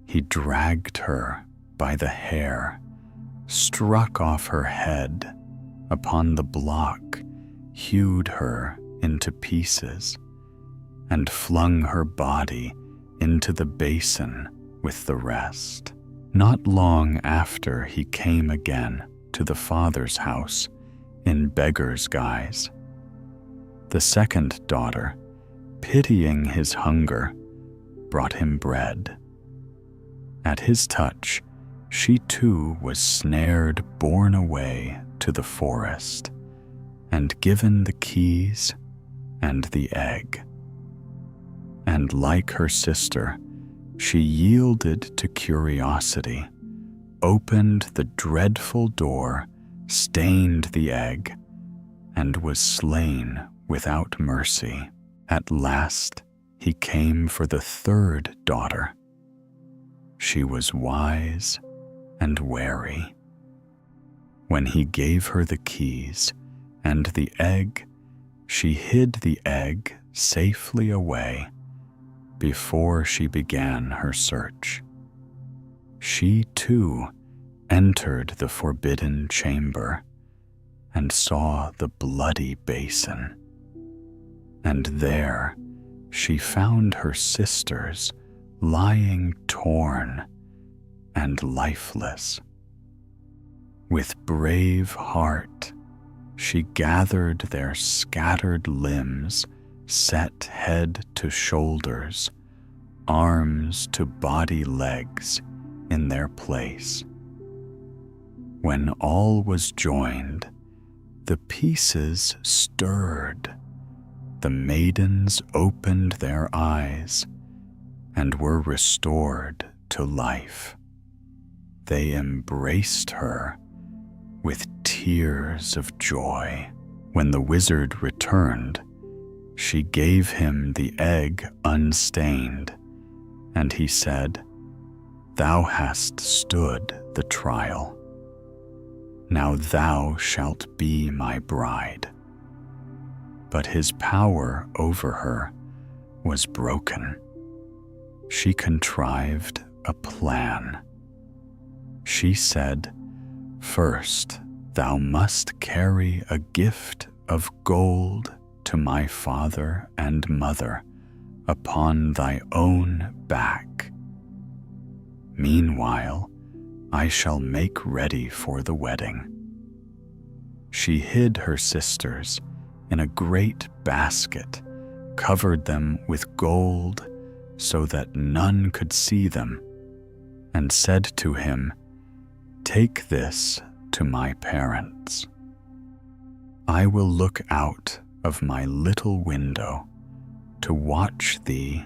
He dragged her by the hair, struck off her head upon the block, hewed her into pieces, and flung her body into the basin with the rest. Not long after he came again to the father's house in beggar's guise. The second daughter, pitying his hunger, brought him bread. At his touch, she too was snared, borne away to the forest, and given the keys and the egg. And like her sister, she yielded to curiosity, opened the dreadful door, stained the egg, and was slain without mercy. At last he came for the third daughter. She was wise and wary. When he gave her the keys and the egg, she hid the egg safely away before she began her search. She too entered the forbidden chamber and saw the bloody basin. And there she found her sisters lying torn and lifeless. With brave heart, she gathered their scattered limbs, set head to shoulders, arms to body legs in their place. When all was joined, the pieces stirred. The maidens opened their eyes and were restored to life. They embraced her with tears of joy. When the wizard returned, she gave him the egg unstained, and he said, Thou hast stood the trial. Now thou shalt be my bride. But his power over her was broken. She contrived a plan. She said, "First, thou must carry a gift of gold to my father and mother upon thy own back. Meanwhile, I shall make ready for the wedding." She hid her sisters in a great basket, covered them with gold so that none could see them, and said to him, "Take this to my parents. I will look out of my little window to watch thee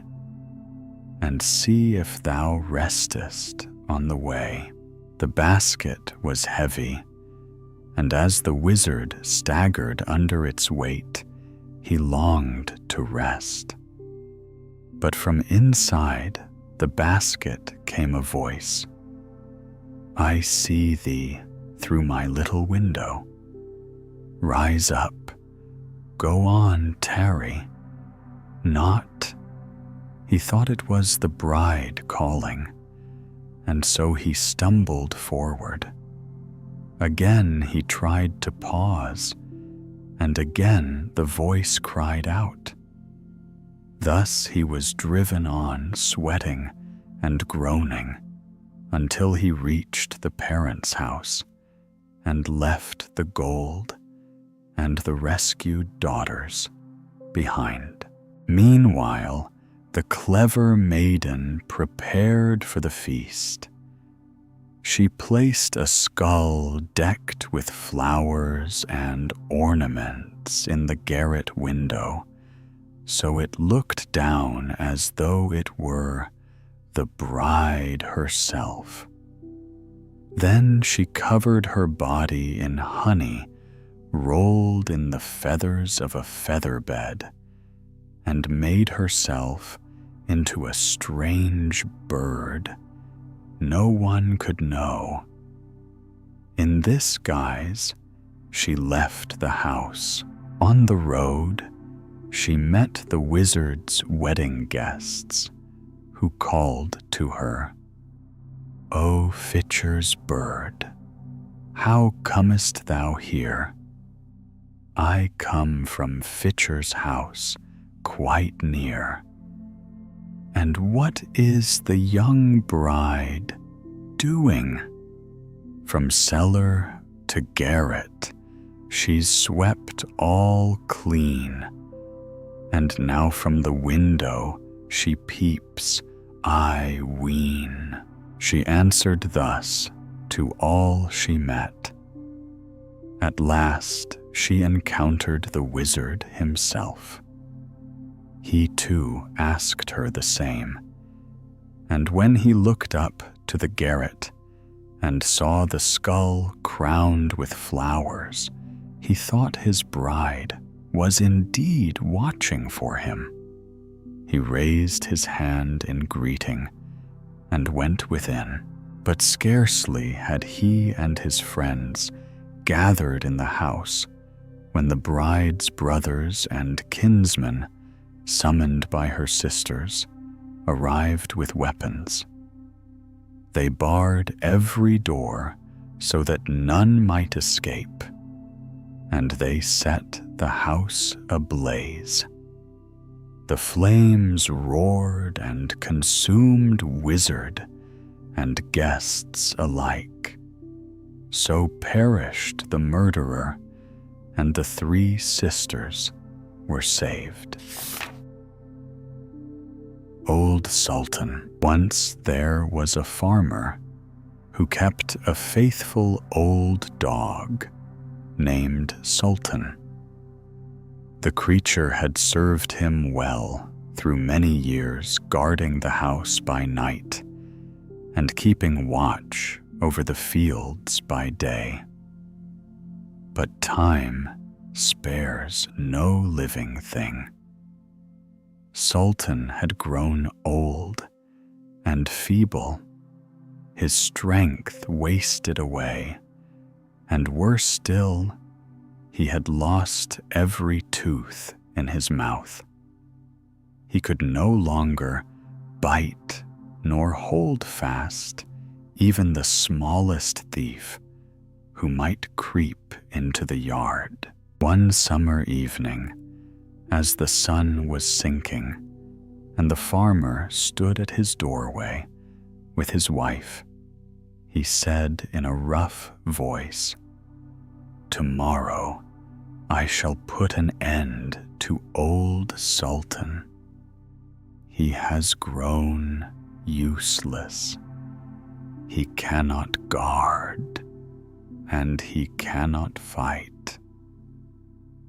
and see if thou restest on the way." The basket was heavy, and as the wizard staggered under its weight, he longed to rest. But from inside the basket came a voice. "I see thee through my little window. Rise up, go on, tarry. Not." He thought it was the bride calling, and so he stumbled forward. Again he tried to pause, and again the voice cried out. Thus he was driven on, sweating and groaning, until he reached the parents' house and left the gold and the rescued daughters behind. Meanwhile, the clever maiden prepared for the feast. She placed a skull decked with flowers and ornaments in the garret window, so it looked down as though it were the bride herself. Then she covered her body in honey rolled in the feathers of a feather bed, and made herself into a strange bird no one could know. In this guise, she left the house. On the road, she met the wizard's wedding guests, who called to her, "O Fitcher's bird, how comest thou here?" "I come from Fitcher's house, quite near." "And what is the young bride doing?" "From cellar to garret, she's swept all clean, and now from the window she peeps, I ween." She answered thus to all she met. At last she encountered the wizard himself. He too asked her the same, and when he looked up to the garret and saw the skull crowned with flowers, he thought his bride was indeed watching for him. He raised his hand in greeting and went within, but scarcely had he and his friends gathered in the house when the bride's brothers and kinsmen, summoned by her sisters, arrived with weapons. They barred every door so that none might escape, and they set the house ablaze. The flames roared and consumed wizard and guests alike. So perished the murderer, and the 3 sisters were saved. Old Sultan. Once there was a farmer who kept a faithful old dog named Sultan. The creature had served him well through many years, guarding the house by night and keeping watch over the fields by day. But time spares no living thing. Sultan had grown old and feeble his strength wasted away, and worse still, he had lost every tooth in his mouth. He could no longer bite nor hold fast even the smallest thief who might creep into the yard. One summer evening, as the sun was sinking, and the farmer stood at his doorway with his wife, he said in a rough voice, "Tomorrow I shall put an end to old Sultan. He has grown useless. He cannot guard, and he cannot fight.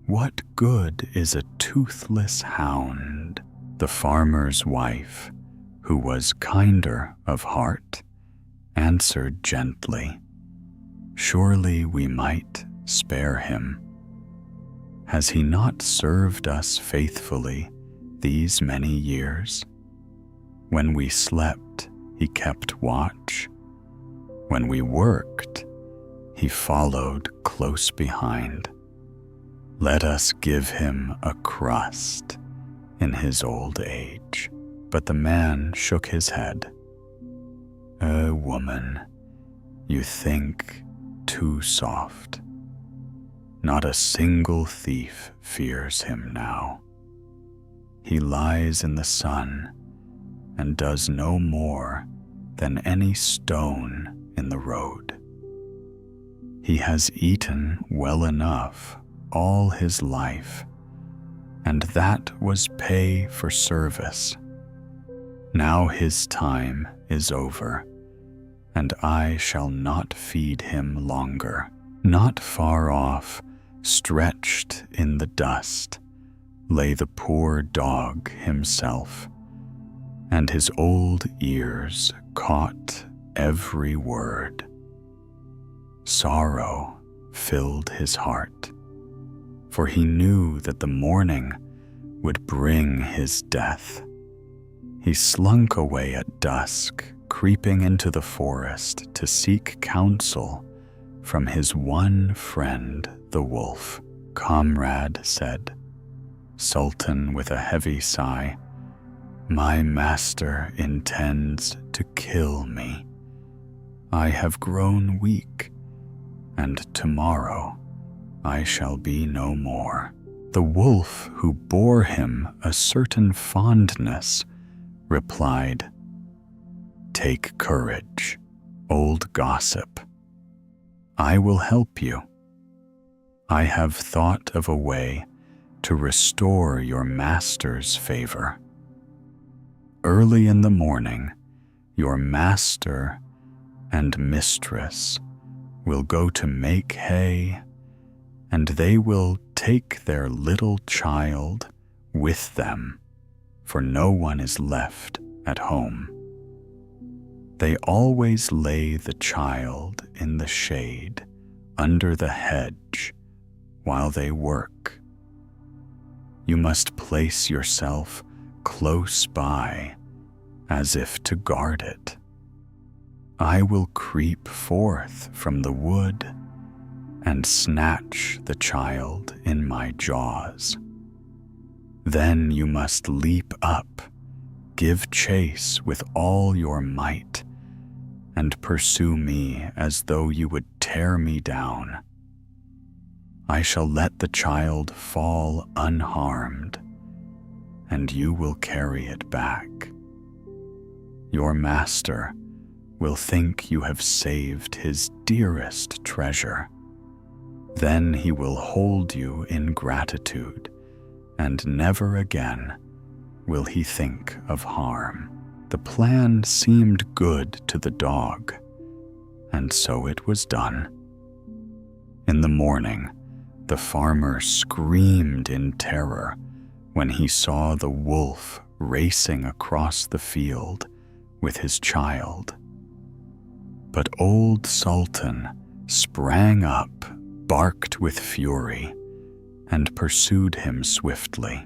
What good is a toothless hound?" The farmer's wife, who was kinder of heart, answered gently, "Surely we might spare him. Has he not served us faithfully these many years? When we slept, he kept watch. When we worked, he followed close behind. Let us give him a crust in his old age." But the man shook his head. "Woman, you think too soft. Not a single thief fears him now. He lies in the sun and does no more than any stone in the road. He has eaten well enough all his life, and that was pay for service. Now his time is over, and I shall not feed him longer." Not far off, stretched in the dust, lay the poor dog himself, and his old ears caught every word. Sorrow filled his heart, for he knew that the morning would bring his death. He slunk away at dusk, creeping into the forest to seek counsel from his one friend, the wolf. "Comrade," said Sultan with a heavy sigh, "my master intends to kill me. I have grown weak, and tomorrow I shall be no more." The wolf, who bore him a certain fondness, replied, "Take courage, old gossip. I will help you. I have thought of a way to restore your master's favor. Early in the morning, your master and mistress will go to make hay, and they will take their little child with them, for no one is left at home. They always lay the child in the shade under the hedge while they work. You must place yourself close by as if to guard it. I will creep forth from the wood and snatch the child in my jaws. Then you must leap up, give chase with all your might, and pursue me as though you would tear me down. I shall let the child fall unharmed, and you will carry it back. Your master will think you have saved his dearest treasure. Then he will hold you in gratitude, and never again will he think of harm." The plan seemed good to the dog, and so it was done. In the morning, the farmer screamed in terror when he saw the wolf racing across the field with his child. But old Sultan sprang up, barked with fury, and pursued him swiftly.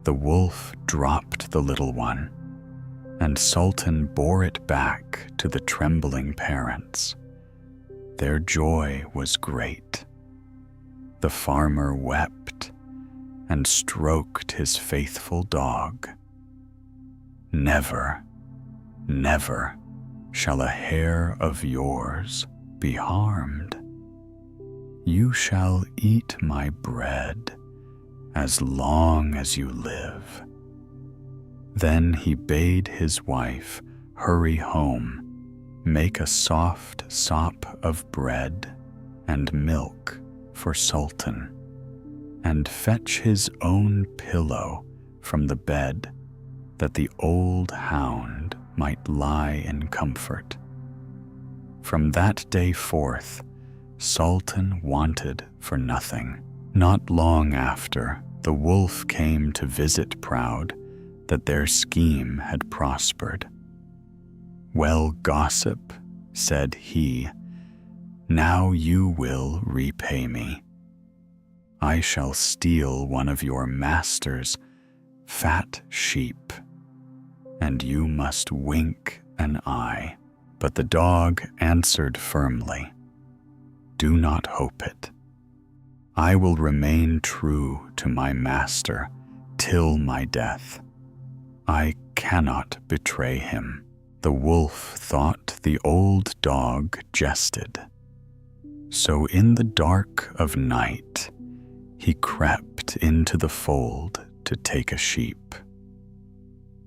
The wolf dropped the little one, and Sultan bore it back to the trembling parents. Their joy was great. The farmer wept and stroked his faithful dog. Never, never shall a hair of yours be harmed. You shall eat my bread as long as you live. Then he bade his wife hurry home, make a soft sop of bread and milk for Sultan, and fetch his own pillow from the bed, that the old hound might lie in comfort. From that day forth, Sultan wanted for nothing. Not long after, the wolf came to visit Proud that their scheme had prospered. "Well, gossip," said he, "now you will repay me. I shall steal one of your master's fat sheep, and you must wink an eye." But the dog answered firmly, "Do not hope it. I will remain true to my master till my death. I cannot betray him." The wolf thought the old dog jested. So in the dark of night, he crept into the fold to take a sheep.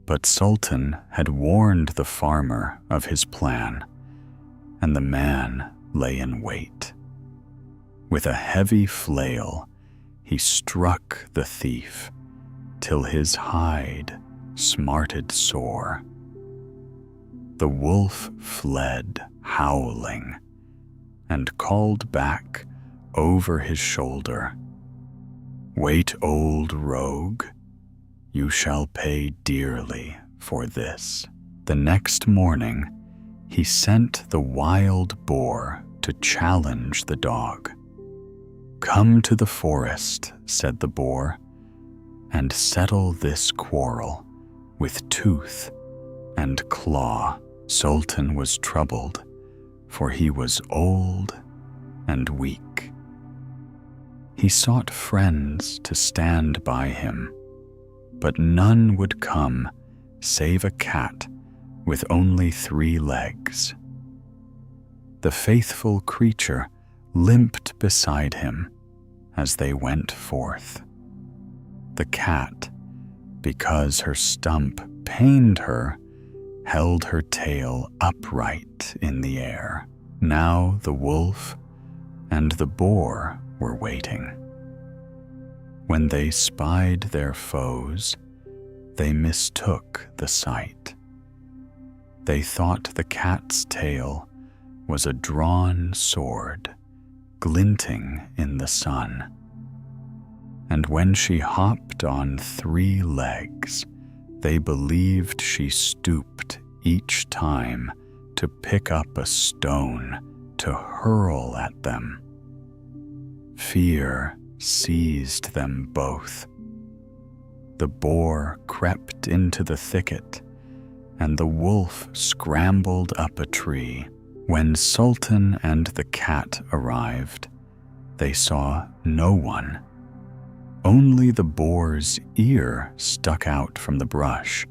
But Sultan had warned the farmer of his plan, and the man lay in wait. With a heavy flail, he struck the thief till his hide smarted sore. The wolf fled howling and called back over his shoulder, "Wait, old rogue, you shall pay dearly for this." The next morning, he sent the wild boar to challenge the dog. "Come to the forest," said the boar, "and settle this quarrel with tooth and claw." Sultan was troubled, for he was old and weak. He sought friends to stand by him, but none would come save a cat with only 3 legs. The faithful creature limped beside him as they went forth. The cat, because her stump pained her, held her tail upright in the air. Now the wolf and the boar were waiting. When they spied their foes, they mistook the sight. They thought the cat's tail was a drawn sword, glinting in the sun. And when she hopped on 3 legs, they believed she stooped each time to pick up a stone to hurl at them. Fear seized them both. The boar crept into the thicket, and the wolf scrambled up a tree. When Sultan and the cat arrived, they saw no one. Only the boar's ear stuck out from the brush.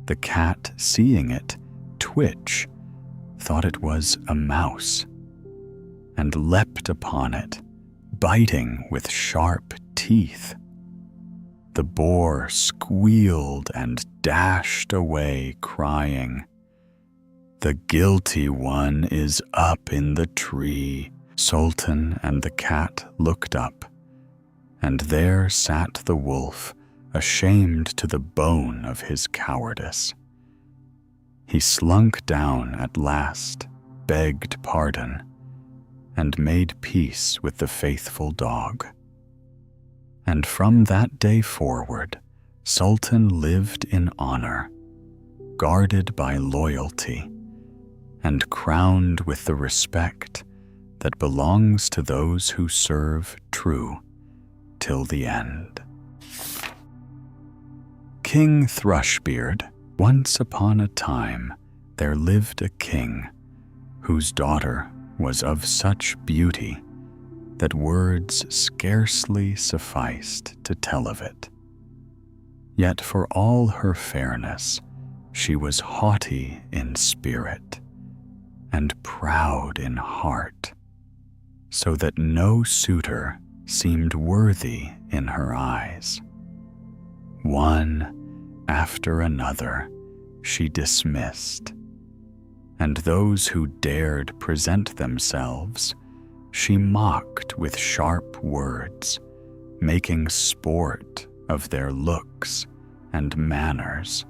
The cat, seeing it twitch, thought it was a mouse, and leapt upon it, biting with sharp teeth. The boar squealed and dashed away, crying, "The guilty one is up in the tree." Sultan and the cat looked up, and there sat the wolf, ashamed to the bone of his cowardice. He slunk down at last, begged pardon, and made peace with the faithful dog. And from that day forward, Sultan lived in honor, guarded by loyalty, and crowned with the respect that belongs to those who serve true till the end. King Thrushbeard Once upon a time there lived a king whose daughter was of such beauty that words scarcely sufficed to tell of it. Yet for all her fairness, she was haughty in spirit and proud in heart, so that no suitor seemed worthy in her eyes. One after another she dismissed, and those who dared present themselves she mocked with sharp words, making sport of their looks and manners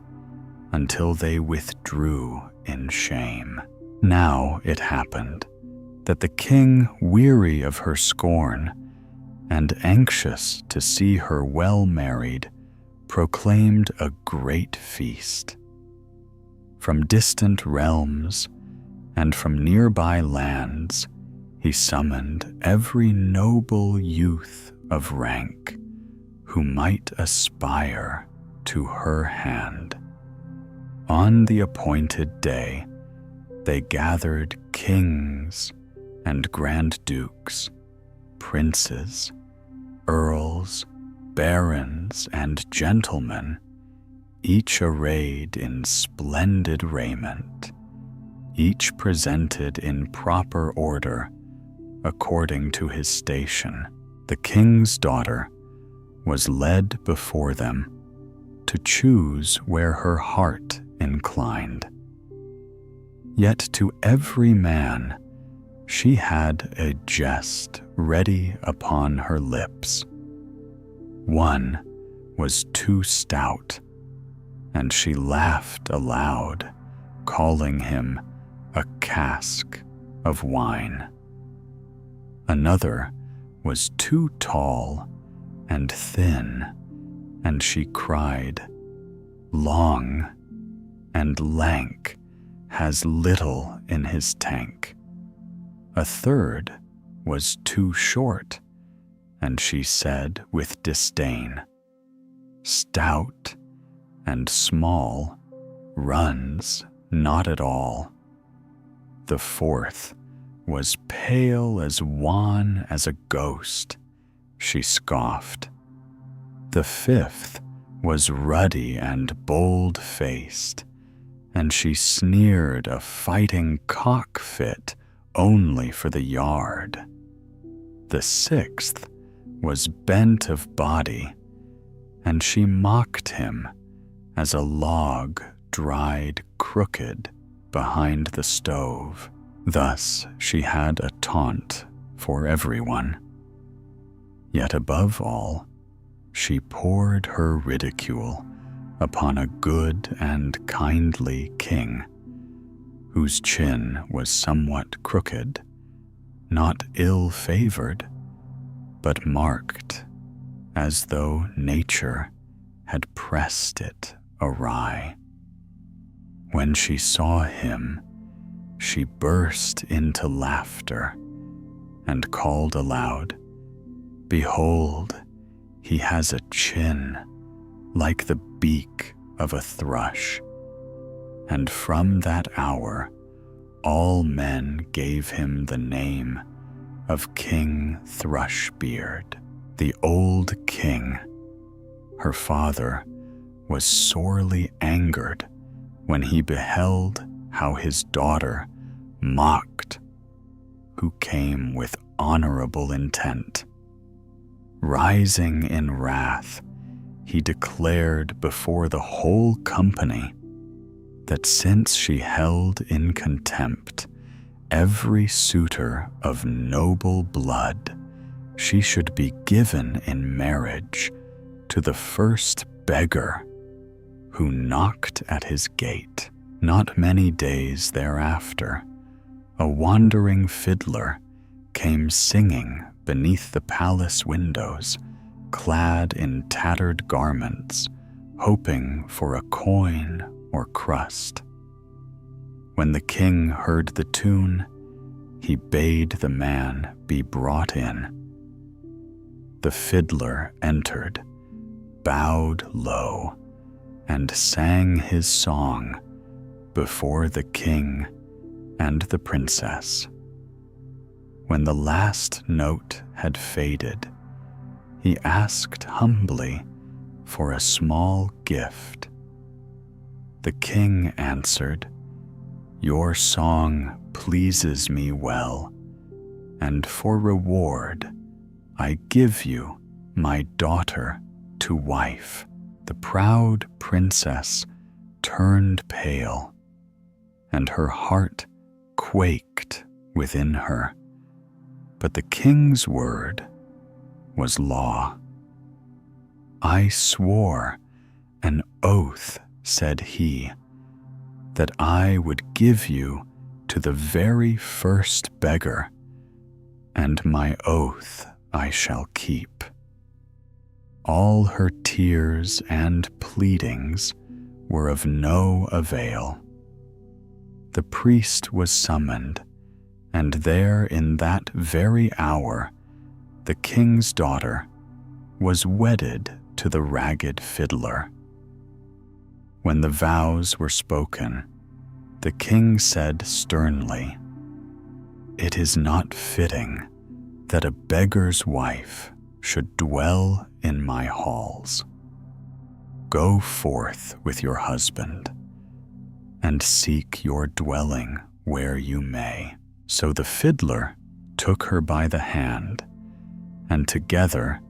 until they withdrew in shame. Now it happened that the king, weary of her scorn and anxious to see her well married, proclaimed a great feast. From distant realms and from nearby lands he summoned every noble youth of rank who might aspire to her hand. On the appointed day, they gathered kings and grand dukes, princes, earls, barons, and gentlemen, each arrayed in splendid raiment, each presented in proper order according to his station. The king's daughter was led before them to choose where her heart inclined. Yet to every man she had a jest ready upon her lips. One was too stout, and she laughed aloud, calling him a cask of wine. Another was too tall and thin, and she cried, "Long and lank has little in his tank." A third was too short, and she said with disdain, "Stout and small runs not at all." The fourth was pale as wan as a ghost, she scoffed. The fifth was ruddy and bold-faced, and she sneered a fighting cock-fit only for the yard. The sixth was bent of body, and she mocked him as a log dried crooked behind the stove. Thus she had a taunt for everyone. Yet above all, she poured her ridicule upon a good and kindly king, whose chin was somewhat crooked, not ill-favored, but marked as though nature had pressed it awry. When she saw him, she burst into laughter and called aloud, "Behold, he has a chin like the beak of a thrush." And from that hour, all men gave him the name of King Thrushbeard. The old king, her father, was sorely angered when he beheld how his daughter mocked, who came with honorable intent. Rising in wrath, he declared before the whole company that since she held in contempt every suitor of noble blood, she should be given in marriage to the first beggar who knocked at his gate. Not many days thereafter, a wandering fiddler came singing beneath the palace windows, clad in tattered garments, hoping for a coin or crust. When the king heard the tune, he bade the man be brought in. The fiddler entered, bowed low, and sang his song before the king and the princess. When the last note had faded, he asked humbly for a small gift. The king answered, "Your song pleases me well, and for reward I give you my daughter to wife." The proud princess turned pale, and her heart quaked within her. But the king's word was law. "I swore an oath," said he, "that I would give you to the very first beggar, and my oath I shall keep." All her tears and pleadings were of no avail. The priest was summoned, and there in that very hour the king's daughter was wedded to the ragged fiddler. When the vows were spoken, the king said sternly, "It is not fitting that a beggar's wife should dwell in my halls. Go forth with your husband, and seek your dwelling where you may." So the fiddler took her by the hand, and together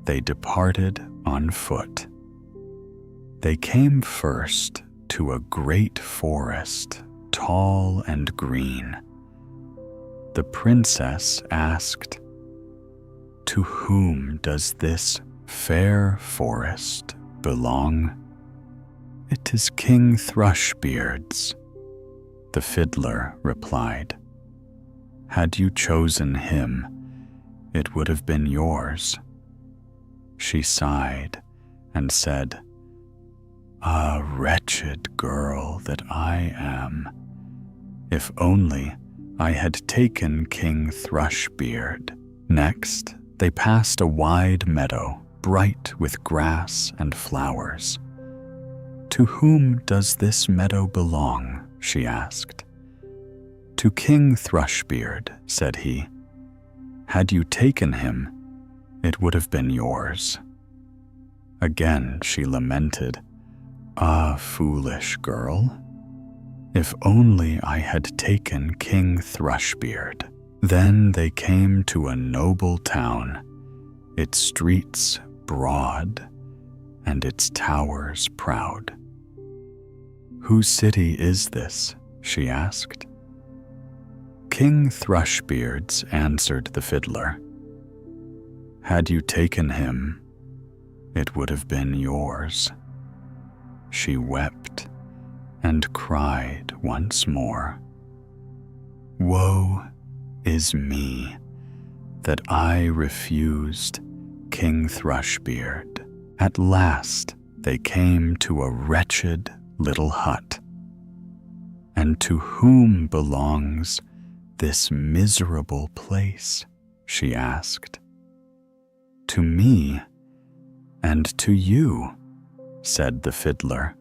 they departed on foot. They came first to a great forest, tall and green. The princess asked, "To whom does this fair forest belong?" "It is King Thrushbeard's," the fiddler replied. "Had you chosen him, it would have been yours." She sighed and said, "Ah, wretched girl that I am! If only I had taken King Thrushbeard." Next, they passed a wide meadow, bright with grass and flowers. "To whom does this meadow belong?" she asked. "To King Thrushbeard," said he. "Had you taken him, it would have been yours." Again she lamented, "Ah, foolish girl! If only I had taken King Thrushbeard." Then they came to a noble town, its streets broad and its towers proud. "Whose city is this?" she asked. "King Thrushbeard's," answered the fiddler. "Had you taken him, it would have been yours." She wept and cried once more, "Woe is me that I refused King Thrushbeard." At last they came to a wretched little hut. "And to whom belongs this miserable place?" she asked. "To me and to you," said the fiddler.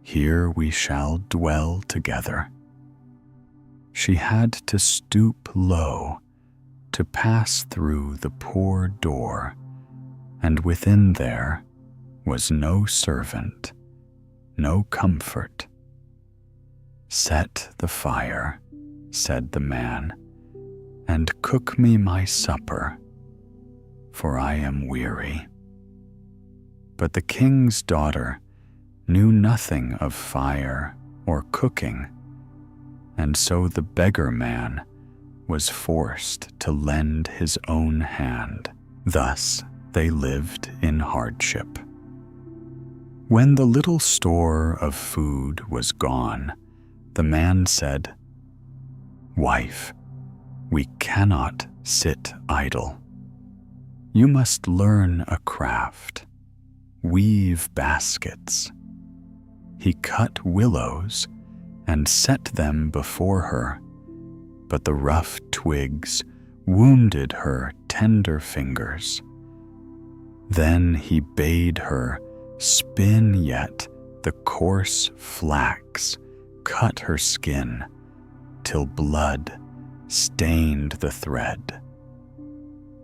"Here we shall dwell together." She had to stoop low to pass through the poor door, and within there was no servant, no comfort. "Set the fire," said the man, "and cook me my supper, for I am weary." But the king's daughter knew nothing of fire or cooking, and so the beggar man was forced to lend his own hand. Thus they lived in hardship. When the little store of food was gone, the man said, "Wife, we cannot sit idle. You must learn a craft. Weave baskets." He cut willows and set them before her, but the rough twigs wounded her tender fingers. Then he bade her spin yet the coarse flax, cut her skin, till blood stained the thread.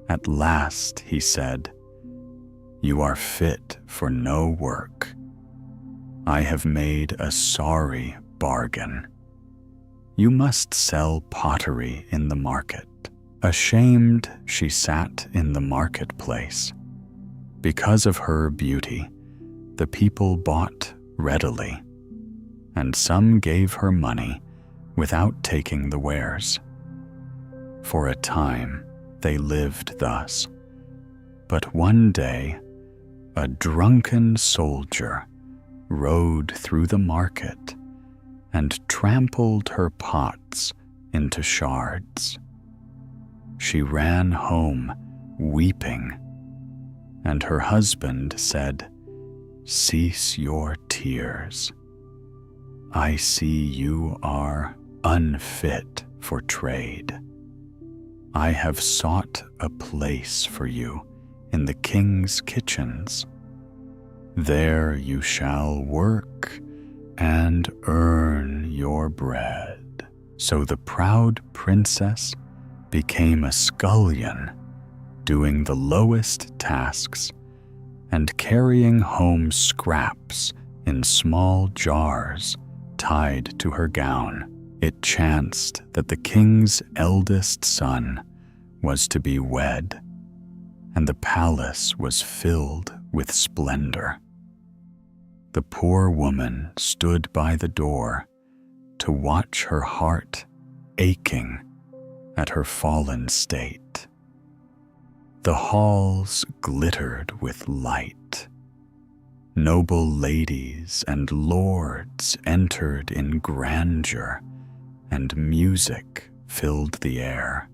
At last he said, "You are fit for no work. I have made a sorry bargain. You must sell pottery in the market." Ashamed, she sat in the marketplace. Because of her beauty, the people bought readily, and some gave her money without taking the wares. For a time they lived thus, but one day a drunken soldier rode through the market and trampled her pots into shards. She ran home weeping, and her husband said, "Cease your tears. I see you are unfit for trade. I have sought a place for you in the king's kitchens. There you shall work and earn your bread." So the proud princess became a scullion, doing the lowest tasks and carrying home scraps in small jars tied to her gown. It chanced that the king's eldest son was to be wed, and the palace was filled with splendor. The poor woman stood by the door to watch her heart aching at her fallen state. The halls glittered with light. Noble ladies and lords entered in grandeur, and music filled the air.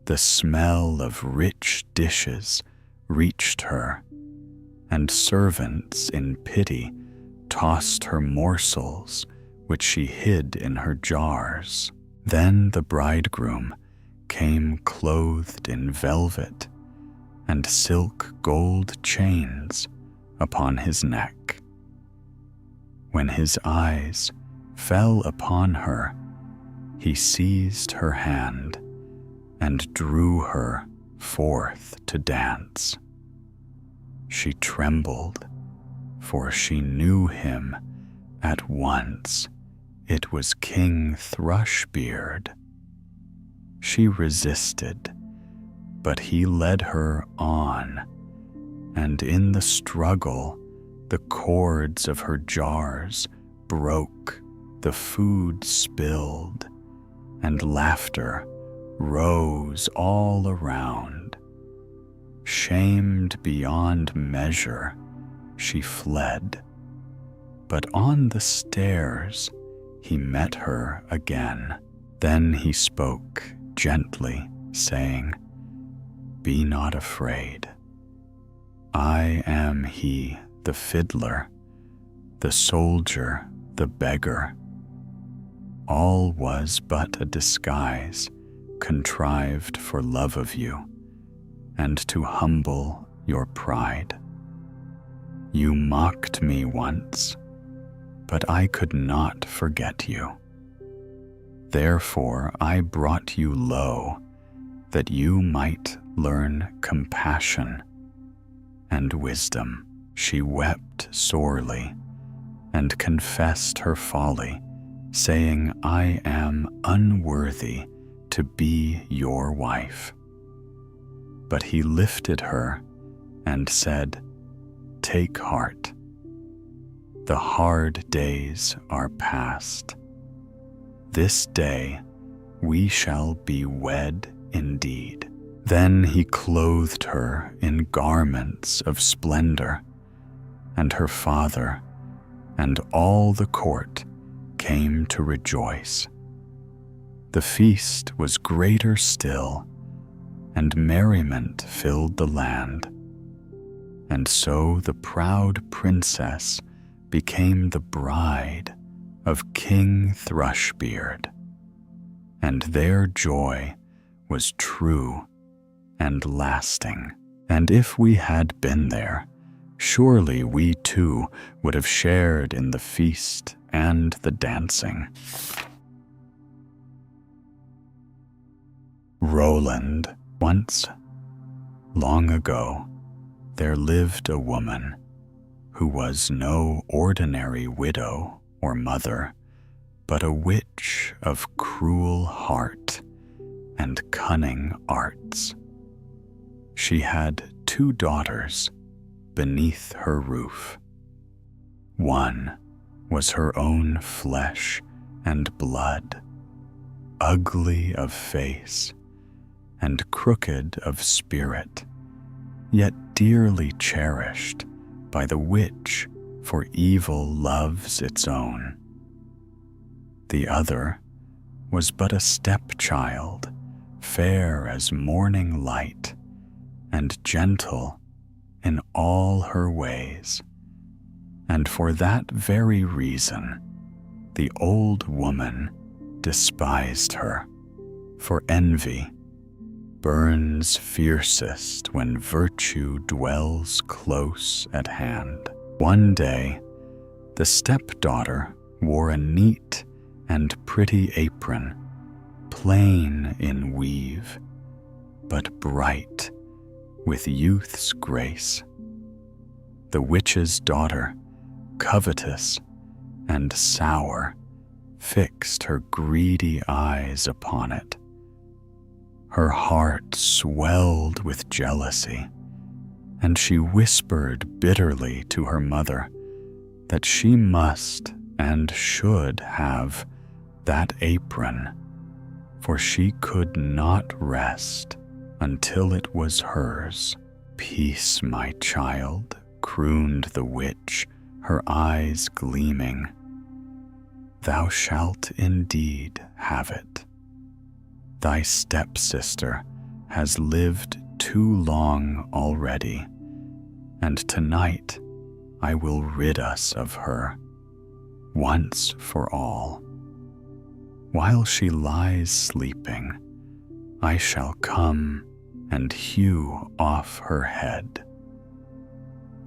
The smell of rich dishes reached her, and servants in pity tossed her morsels which she hid in her jars. Then the bridegroom came clothed in velvet and silk gold chains upon his neck. When his eyes fell upon her, he seized her hand and drew her forth to dance. She trembled, for she knew him at once. It was King Thrushbeard. She resisted, but he led her on, and in the struggle, the cords of her jars broke, the food spilled, and laughter rose all around. Shamed beyond measure, she fled, but on the stairs he met her again. Then he spoke gently, saying, "Be not afraid. I am he, the fiddler, the soldier, the beggar. All was but a disguise contrived for love of you, and to humble your pride. You mocked me once, but I could not forget you. Therefore I brought you low, that you might learn compassion and wisdom." She wept sorely and confessed her folly, saying, "I am unworthy to be your wife." But he lifted her and said, "Take heart. The hard days are past. This day we shall be wed indeed." Then he clothed her in garments of splendor, and her father and all the court came to rejoice. The feast was greater still, and merriment filled the land. And so the proud princess became the bride of King Thrushbeard, and their joy was true and lasting. And if we had been there, Surely we too would have shared in the feast and the dancing. Roland. Once, long ago, there lived a woman who was no ordinary widow or mother, but a witch of cruel heart and cunning arts. She had 2 daughters beneath her roof. One was her own flesh and blood, ugly of face and crooked of spirit, yet dearly cherished by the witch, for evil loves its own. The other was but a stepchild, fair as morning light, and gentle in all her ways. And for that very reason, the old woman despised her, for envy burns fiercest when virtue dwells close at hand. One day, the stepdaughter wore a neat and pretty apron, plain in weave, but bright with youth's grace. The witch's daughter, covetous and sour, fixed her greedy eyes upon it. Her heart swelled with jealousy, and she whispered bitterly to her mother that she must and should have that apron, for she could not rest until it was hers. "Peace, my child," crooned the witch, her eyes gleaming. "Thou shalt indeed have it. Thy stepsister has lived too long already, and tonight I will rid us of her, once for all. While she lies sleeping, I shall come and hew off her head.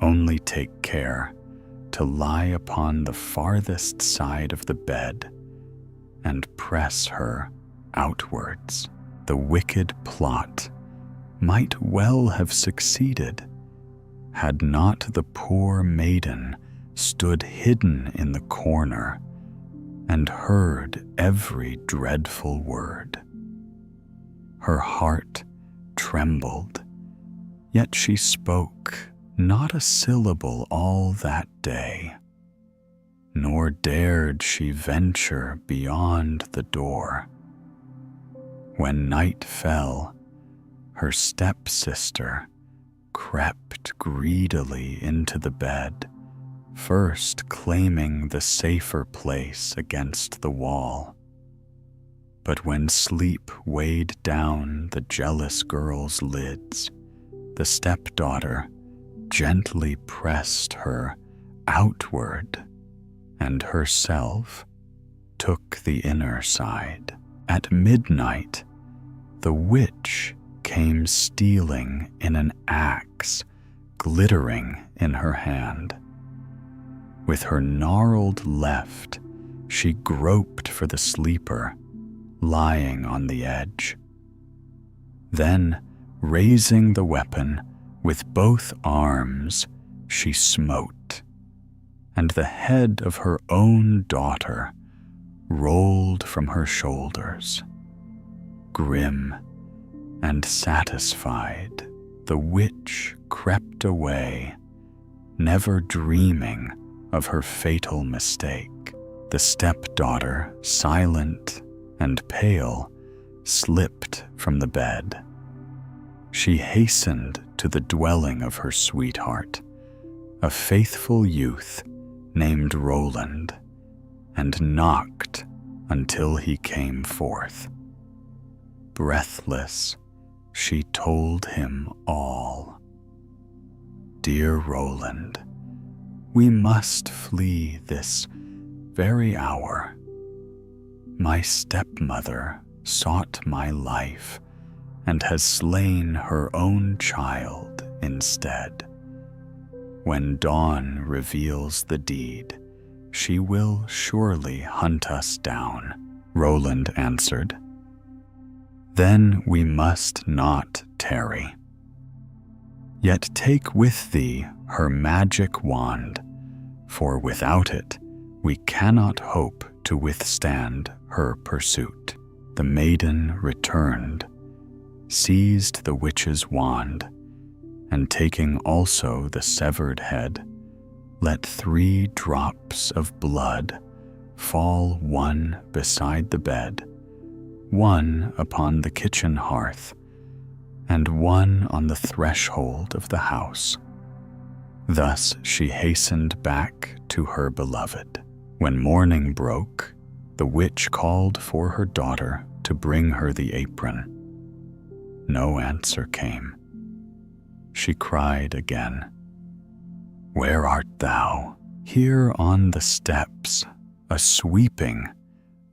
Only take care to lie upon the farthest side of the bed and press her outwards." The wicked plot might well have succeeded had not the poor maiden stood hidden in the corner and heard every dreadful word. Her heart trembled, yet she spoke not a syllable all that day, nor dared she venture beyond the door. When night fell, her stepsister crept greedily into the bed, first claiming the safer place against the wall. But when sleep weighed down the jealous girl's lids, the stepdaughter gently pressed her outward and herself took the inner side. At midnight, the witch came stealing in an axe glittering in her hand. With her gnarled left, she groped for the sleeper lying on the edge. Then, raising the weapon with both arms, she smote, and the head of her own daughter rolled from her shoulders. Grim and satisfied, the witch crept away, never dreaming of her fatal mistake. The stepdaughter, silent and pale, slipped from the bed. She hastened to the dwelling of her sweetheart, a faithful youth named Roland, and knocked until he came forth. Breathless, she told him all. "Dear Roland, we must flee this very hour. My stepmother sought my life and has slain her own child instead. When dawn reveals the deed, she will surely hunt us down, Roland answered. Then we must not tarry. Yet take with thee her magic wand, for without it we cannot hope to withstand her pursuit. The maiden returned, seized the witch's wand, and taking also the severed head, let 3 drops of blood fall, one beside the bed, one upon the kitchen hearth, and one on the threshold of the house. Thus she hastened back to her beloved. When morning broke, the witch called for her daughter to bring her the apron. No answer came. She cried again, "Where art thou?" "Here on the steps, a sweeping,"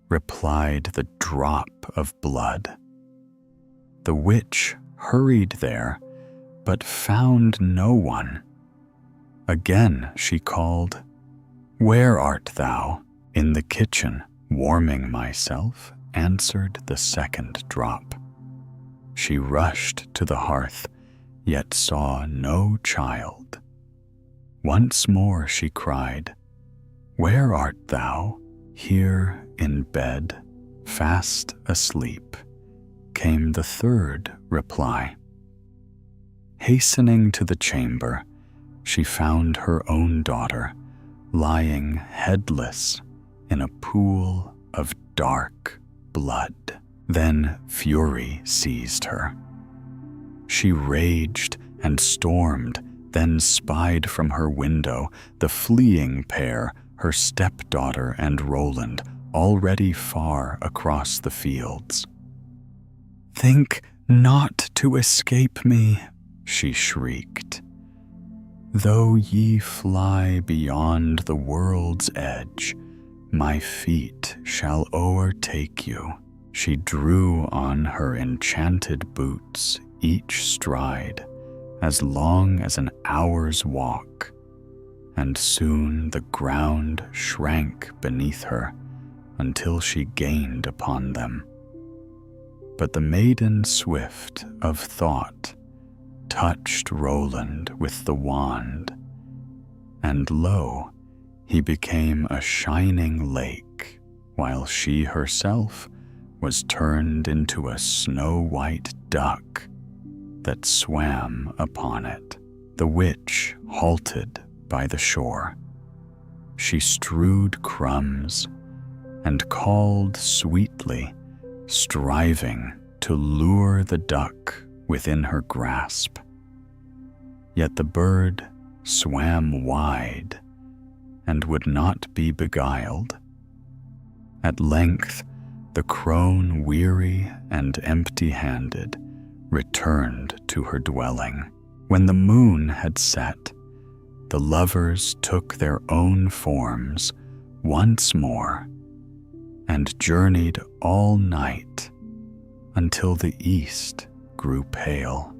replied the drop of blood. The witch hurried there, but found no one. Again she called, "Where art thou?" "In the kitchen, warming myself," answered the second drop. She rushed to the hearth, yet saw no child. Once more she cried, "Where art thou?" "Here in bed, fast asleep," came the third reply. Hastening to the chamber, she found her own daughter lying headless in a pool of dark blood. Then fury seized her. She raged and stormed, then spied from her window the fleeing pair, her stepdaughter and Roland, already far across the fields. "Think not to escape me," she shrieked. "Though ye fly beyond the world's edge, my feet shall o'ertake you." She drew on her enchanted boots, each stride as long as an hour's walk, and soon the ground shrank beneath her until she gained upon them. But the maiden swift of thought touched Roland with the wand, and lo, he became a shining lake, while she herself was turned into a snow-white duck that swam upon it. The witch halted by the shore. She strewed crumbs and called sweetly, striving to lure the duck within her grasp. Yet the bird swam wide and would not be beguiled. At length, the crone, weary and empty-handed, returned to her dwelling. When the moon had set, the lovers took their own forms once more and journeyed all night until the east grew pale.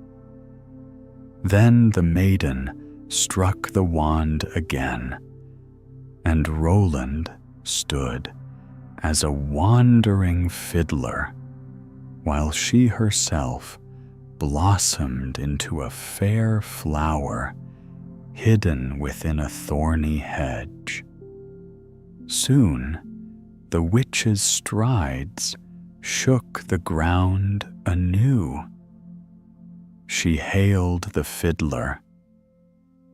Then the maiden struck the wand again, and Roland stood as a wandering fiddler, while she herself blossomed into a fair flower hidden within a thorny hedge. Soon the witch's strides shook the ground anew. She hailed the fiddler,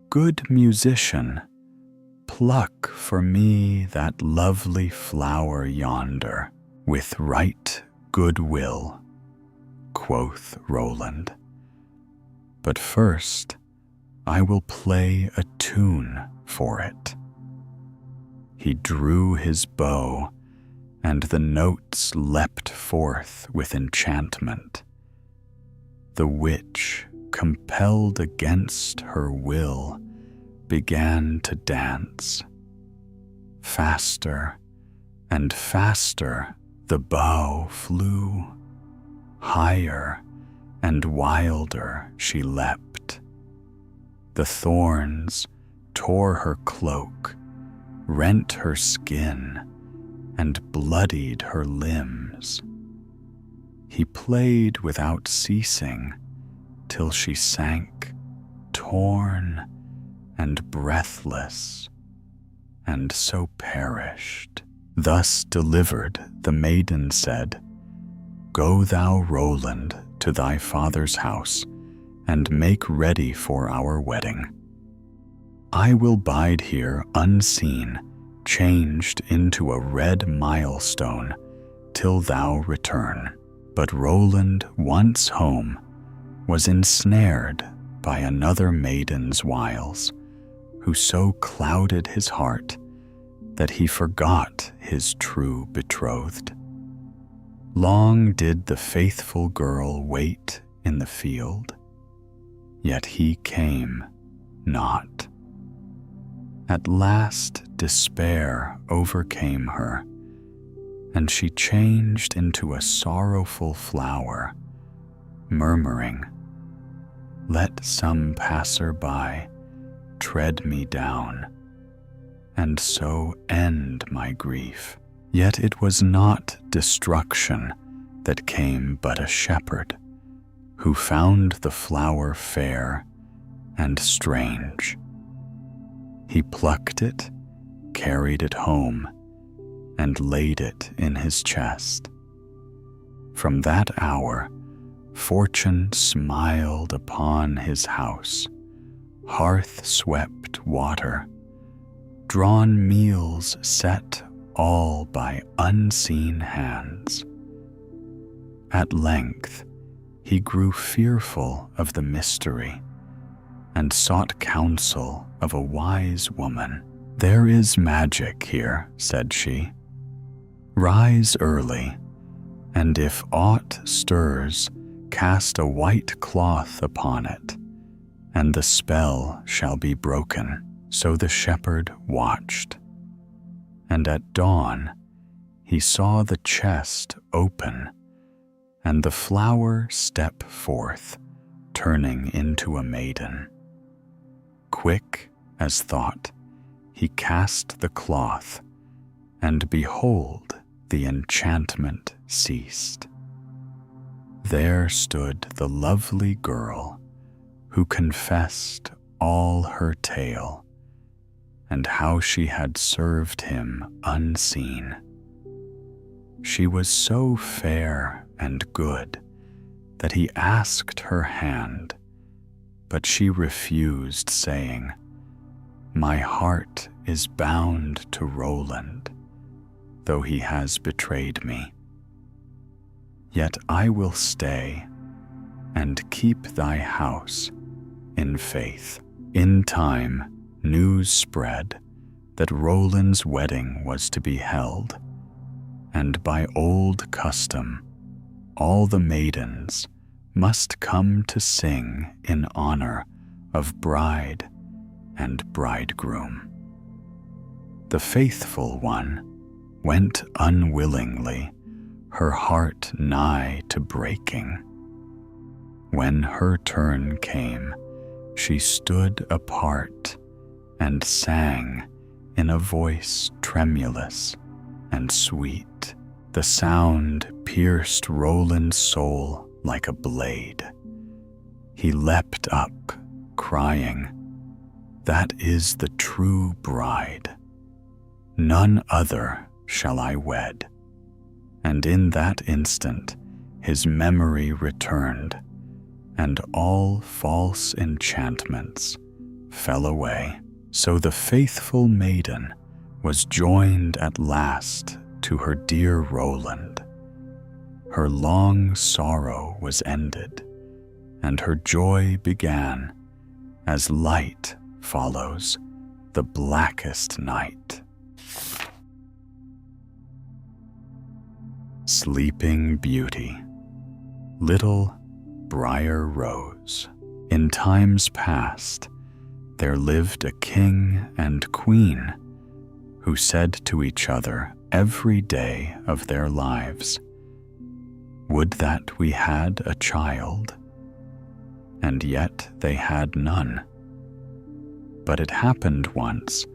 "Good musician, pluck for me that lovely flower yonder." "With right good will," quoth Roland. "But first I will play a tune for it." He drew his bow, and the notes leapt forth with enchantment. The witch, compelled against her will, began to dance. Faster and faster the bow flew. Higher and wilder she leapt. The thorns tore her cloak, rent her skin, and bloodied her limbs. He played without ceasing till she sank, torn and breathless, and so perished. Thus delivered, the maiden said, "Go thou, Roland, to thy father's house, and make ready for our wedding. I will bide here unseen, changed into a red milestone, till thou return." But Roland, once home, was ensnared by another maiden's wiles, who so clouded his heart that he forgot his true betrothed. Long did the faithful girl wait in the field, yet he came not. At last despair overcame her, and she changed into a sorrowful flower, murmuring, "Let some passer-by tread me down, and so end my grief." Yet it was not destruction that came, but a shepherd, who found the flower fair and strange. He plucked it, carried it home, and laid it in his chest. From that hour, fortune smiled upon his house, hearth-swept water, drawn meals set all by unseen hands. At length, he grew fearful of the mystery, and sought counsel of a wise woman. "There is magic here," said she. "Rise early, and if aught stirs, cast a white cloth upon it, and the spell shall be broken." So the shepherd watched, and at dawn he saw the chest open, and the flower step forth, turning into a maiden. Quick as thought, he cast the cloth, and behold, the enchantment ceased. There stood the lovely girl, who confessed all her tale, and how she had served him unseen. She was so fair and good that he asked her hand, but she refused, saying, "My heart is bound to Roland, though he has betrayed me. Yet I will stay and keep thy house in faith." In time, news spread that Roland's wedding was to be held, and by old custom, all the maidens must come to sing in honor of bride and bridegroom. The faithful one went unwillingly, her heart nigh to breaking. When her turn came, she stood apart and sang in a voice tremulous and sweet. The sound pierced Roland's soul like a blade. He leapt up, crying, "That is the true bride. None other shall I wed." And in that instant his memory returned, and all false enchantments fell away. So the faithful maiden was joined at last to her dear Roland. Her long sorrow was ended, and her joy began, as light follows the blackest night. Sleeping Beauty. Little Brier-Rose. In times past, there lived a king and queen who said to each other every day of their lives, "Would that we had a child," and yet they had none. But it happened once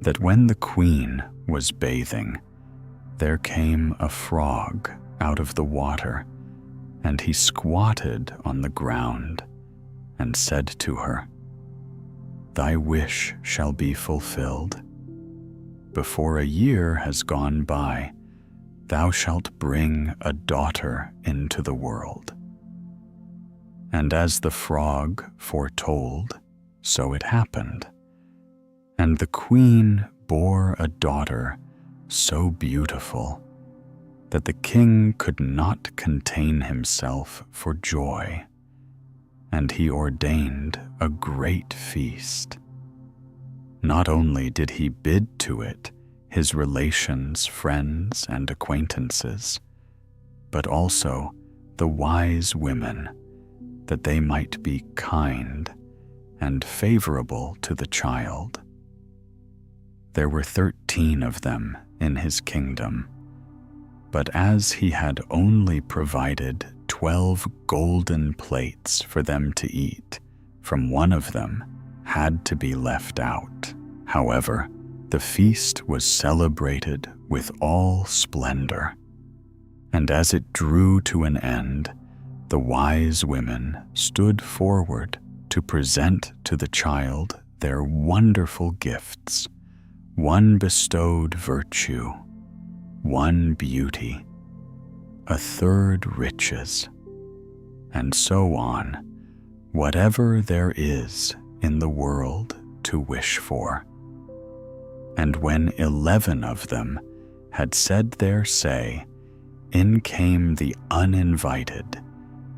that when the queen was bathing, there came a frog out of the water, and he squatted on the ground and said to her, "Thy wish shall be fulfilled. Before a year has gone by, thou shalt bring a daughter into the world." And as the frog foretold, so it happened. And the queen bore a daughter so beautiful that the king could not contain himself for joy, and he ordained a great feast. Not only did he bid to it his relations, friends, and acquaintances, but also the wise women, that they might be kind and favorable to the child. There were 13 of them in his kingdom, but as he had only provided 12 golden plates for them to eat, from one of them had to be left out. However, the feast was celebrated with all splendor, and as it drew to an end, the wise women stood forward to present to the child their wonderful gifts. One bestowed virtue, one beauty, a third riches, and so on, whatever there is in the world to wish for. And when 11 of them had said their say, in came the uninvited,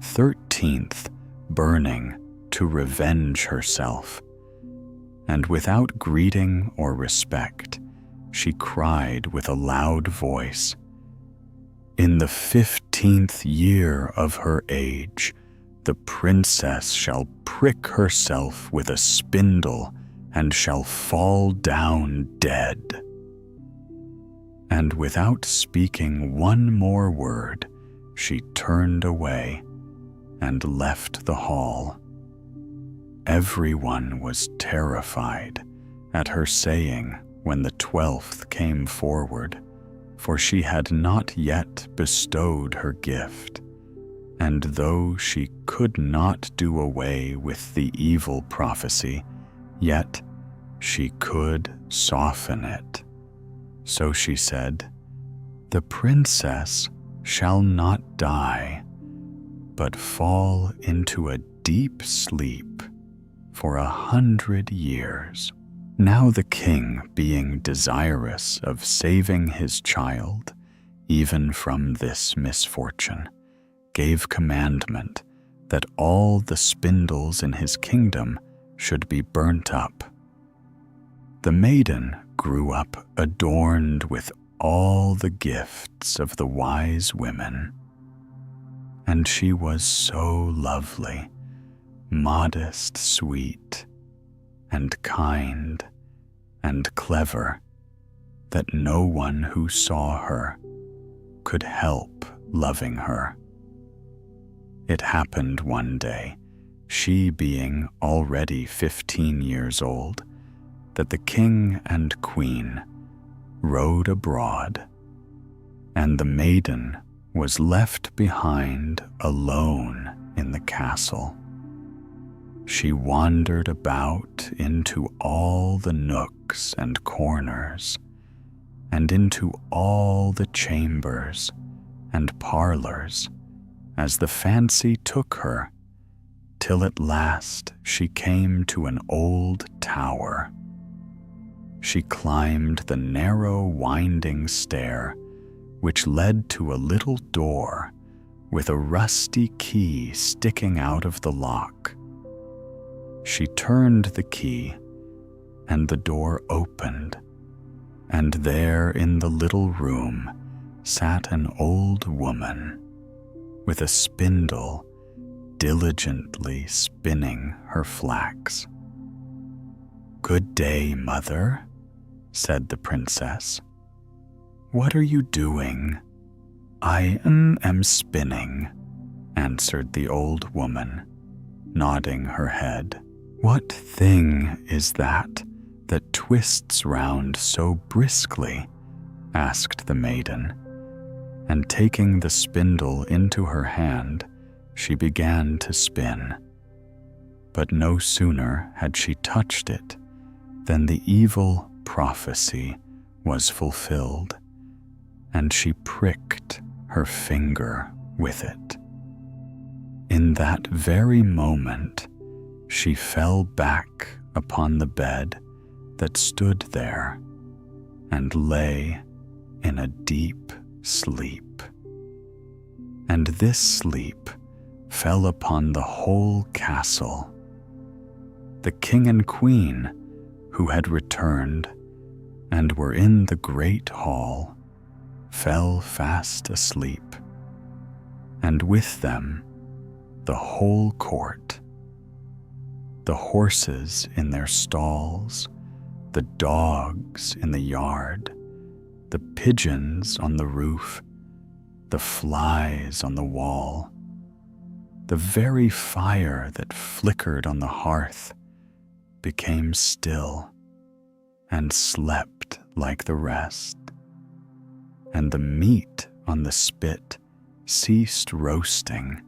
13th burning to revenge herself. And without greeting or respect, she cried with a loud voice, "In the 15th year of her age, the princess shall prick herself with a spindle and shall fall down dead." And without speaking one more word, she turned away and left the hall. Everyone was terrified at her saying when the 12th came forward, for she had not yet bestowed her gift, and though she could not do away with the evil prophecy, yet she could soften it. So she said, "The princess shall not die, but fall into a deep sleep for 100 years. Now the king, being desirous of saving his child even from this misfortune, gave commandment that all the spindles in his kingdom should be burnt up. The maiden grew up adorned with all the gifts of the wise women, and she was so lovely, modest, sweet, and kind, and clever that no one who saw her could help loving her. It happened one day, she being already 15 years old, that the king and queen rode abroad, and the maiden was left behind alone in the castle. She wandered about into all the nooks and corners, and into all the chambers and parlors, as the fancy took her, till at last she came to an old tower. She climbed the narrow winding stair, which led to a little door with a rusty key sticking out of the lock. She turned the key, and the door opened, and there in the little room sat an old woman with a spindle diligently spinning her flax. "Good day, mother," said the princess. "What are you doing?" "I am spinning," answered the old woman, nodding her head. "What thing is that twists round so briskly?" asked the maiden, and taking the spindle into her hand, she began to spin. But no sooner had she touched it than the evil prophecy was fulfilled, and she pricked her finger with it. In that very moment, she fell back upon the bed that stood there and lay in a deep sleep. And this sleep fell upon the whole castle. The king and queen, who had returned and were in the great hall, fell fast asleep, and with them the whole court. The horses in their stalls, the dogs in the yard, the pigeons on the roof, the flies on the wall, the very fire that flickered on the hearth became still and slept like the rest, and the meat on the spit ceased roasting,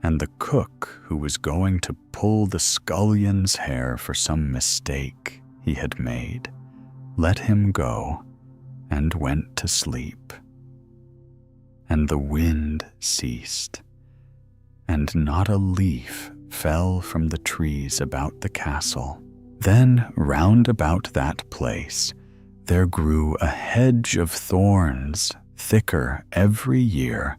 and the cook who was going to pull the scullion's hair for some mistake he had made let him go and went to sleep. And the wind ceased, and not a leaf fell from the trees about the castle. Then round about that place there grew a hedge of thorns, thicker every year,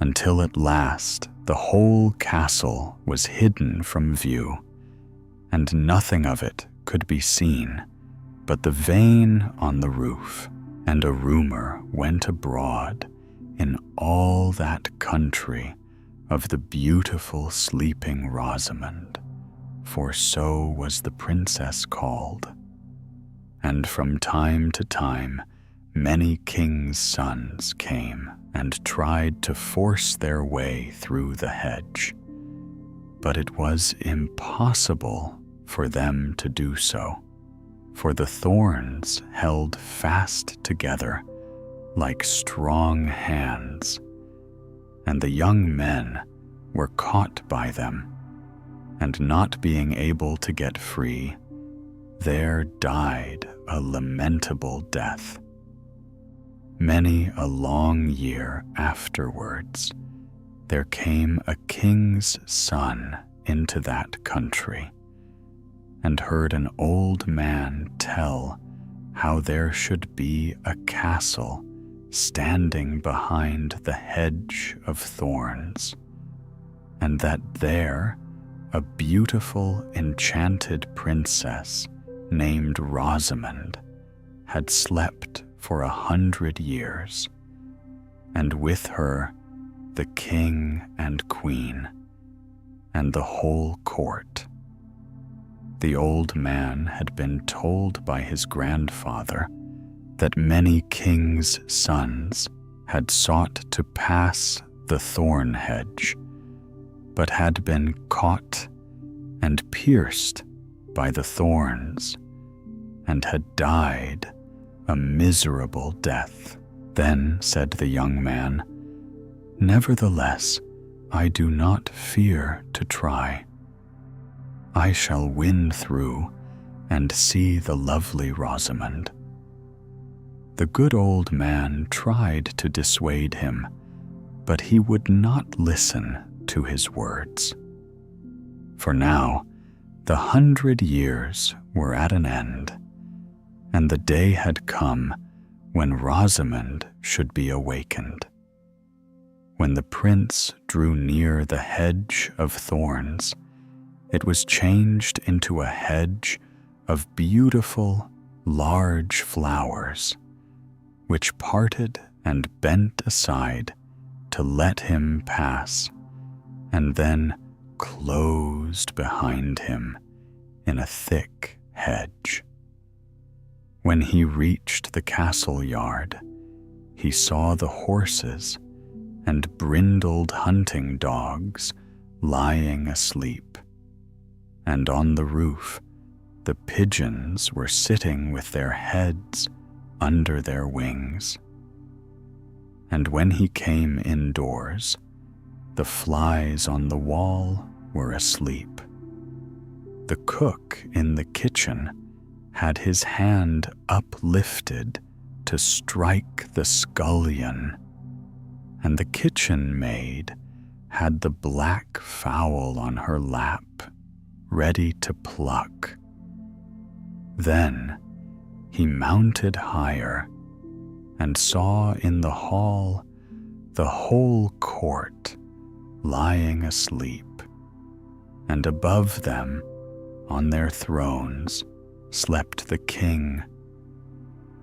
until at last the whole castle was hidden from view, and nothing of it could be seen but the vane on the roof. And a rumor went abroad in all that country of the beautiful sleeping Rosamond, for so was the princess called. And from time to time many kings' sons came and tried to force their way through the hedge, but it was impossible for them to do so, for the thorns held fast together like strong hands, and the young men were caught by them, and not being able to get free, there died a lamentable death. Many a long year afterwards, there came a king's son into that country, and heard an old man tell how there should be a castle standing behind the hedge of thorns, and that there a beautiful enchanted princess named Rosamond had slept for 100 years, and with her the king and queen and the whole court. The old man had been told by his grandfather that many kings' sons had sought to pass the thorn hedge, but had been caught and pierced by the thorns, and had died a miserable death. Then said the young man, "Nevertheless, I do not fear to try. I shall win through and see the lovely Rosamond." The good old man tried to dissuade him, but he would not listen to his words. For now the 100 years were at an end, and the day had come when Rosamond should be awakened. When the prince drew near the hedge of thorns, it was changed into a hedge of beautiful, large flowers, which parted and bent aside to let him pass, and then closed behind him in a thick hedge. When he reached the castle yard, he saw the horses and brindled hunting dogs lying asleep, and on the roof the pigeons were sitting with their heads under their wings. And when he came indoors, the flies on the wall were asleep. The cook in the kitchen had his hand uplifted to strike the scullion, and the kitchen maid had the black fowl on her lap, ready to pluck. Then he mounted higher and saw in the hall the whole court lying asleep, and above them, on their thrones, slept the king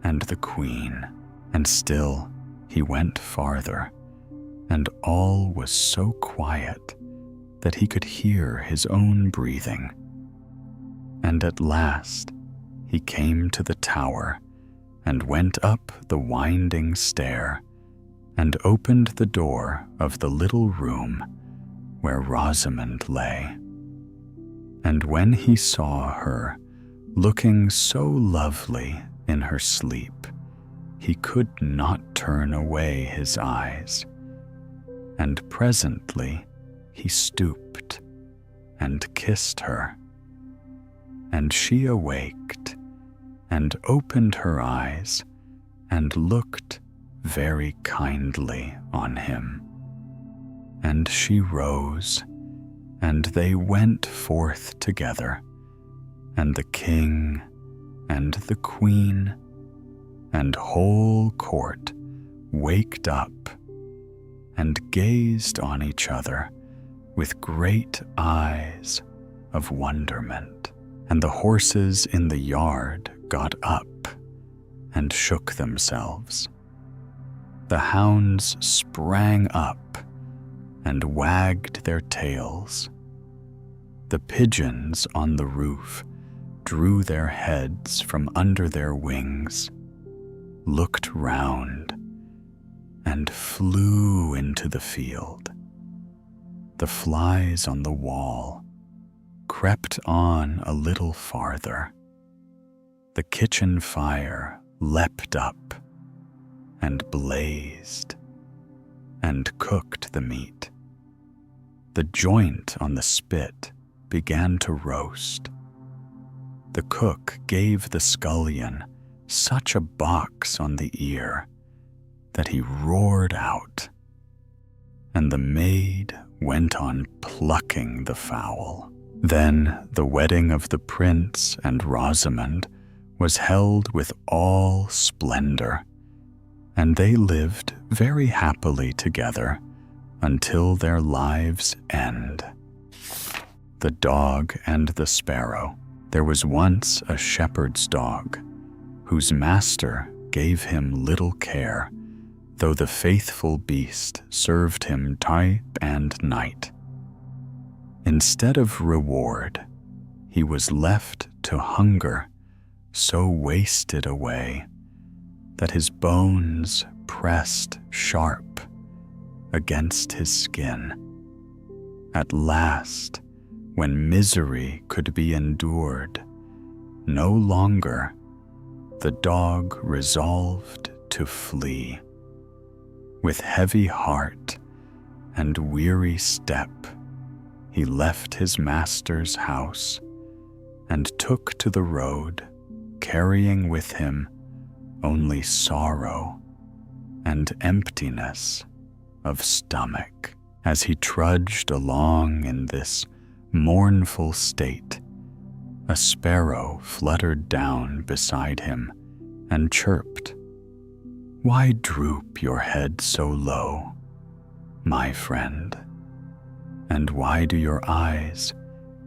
and the queen. And still he went farther, and all was so quiet that he could hear his own breathing. And at last he came to the tower and went up the winding stair and opened the door of the little room where Rosamond lay. And when he saw her looking so lovely in her sleep, he could not turn away his eyes. And presently he stooped and kissed her. And she awaked and opened her eyes and looked very kindly on him. And she rose, and they went forth together, and the king and the queen and whole court waked up and gazed on each other with great eyes of wonderment. And the horses in the yard got up and shook themselves. The hounds sprang up and wagged their tails. The pigeons on the roof drew their heads from under their wings, looked round, and flew into the field. The flies on the wall crept on a little farther. The kitchen fire leapt up and blazed and cooked the meat. The joint on the spit began to roast. The cook gave the scullion such a box on the ear that he roared out, and the maid went on plucking the fowl. Then the wedding of the prince and Rosamond was held with all splendor, and they lived very happily together until their lives' end. The Dog and the Sparrow. There was once a shepherd's dog, whose master gave him little care, though the faithful beast served him day and night. Instead of reward, he was left to hunger, so wasted away that his bones pressed sharp against his skin. At last, when misery could be endured no longer, the dog resolved to flee. With heavy heart and weary step, he left his master's house and took to the road, carrying with him only sorrow and emptiness of stomach. As he trudged along in this mournful state, a sparrow fluttered down beside him and chirped, "Why droop your head so low, my friend? And why do your eyes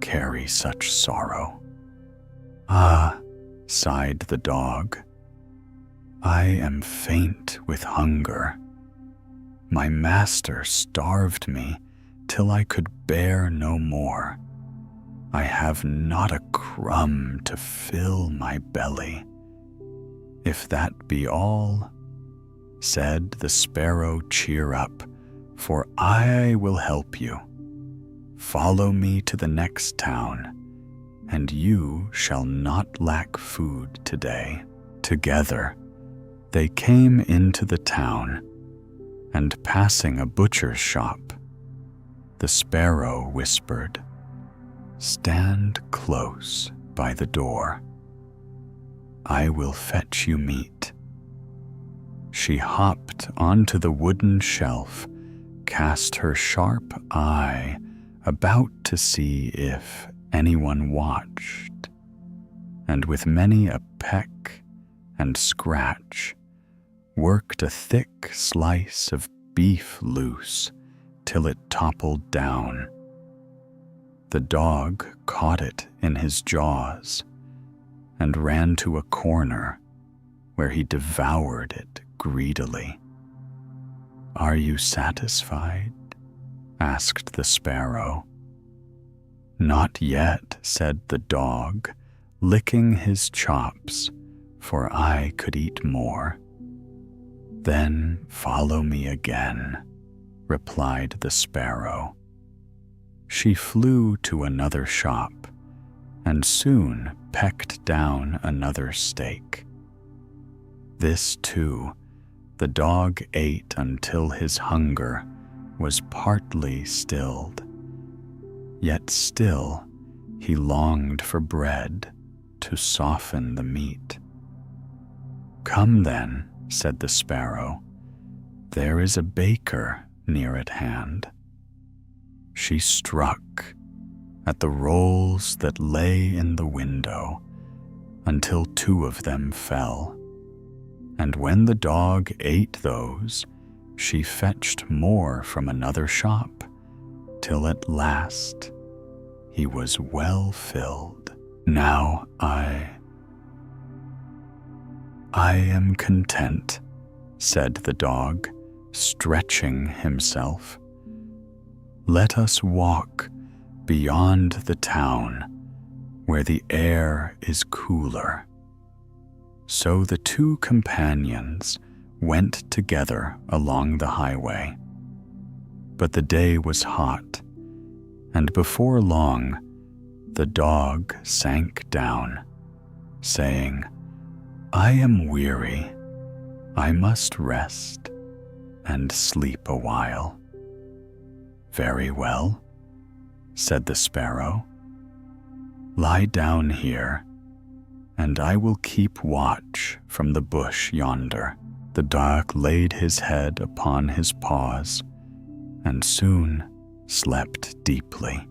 carry such sorrow?" "Ah," sighed the dog, "I am faint with hunger. My master starved me till I could bear no more. I have not a crumb to fill my belly." "If that be all," said the sparrow, "cheer up, for I will help you. Follow me to the next town, and you shall not lack food today." Together, they came into the town, and passing a butcher's shop, the sparrow whispered, "Stand close by the door. I will fetch you meat." She hopped onto the wooden shelf, cast her sharp eye about to see if anyone watched, and with many a peck and scratch, worked a thick slice of beef loose till it toppled down. The dog caught it in his jaws and ran to a corner where he devoured it greedily. "Are you satisfied?" asked the sparrow. "Not yet," said the dog, licking his chops, "for I could eat more." "Then follow me again," replied the sparrow. She flew to another shop and soon pecked down another steak. This too the dog ate until his hunger was partly stilled. Yet still he longed for bread to soften the meat. "Come then," said the sparrow, "there is a baker near at hand." She struck at the rolls that lay in the window until 2 of them fell, and when the dog ate those, she fetched more from another shop, till at last he was well filled. "Now I am content," said the dog, stretching himself. "Let us walk beyond the town, where the air is cooler." So the 2 companions went together along the highway. But the day was hot, and before long the dog sank down, saying, "I am weary. I must rest and sleep a while." "Very well," said the sparrow. "Lie down here, and I will keep watch from the bush yonder." The dog laid his head upon his paws and soon slept deeply.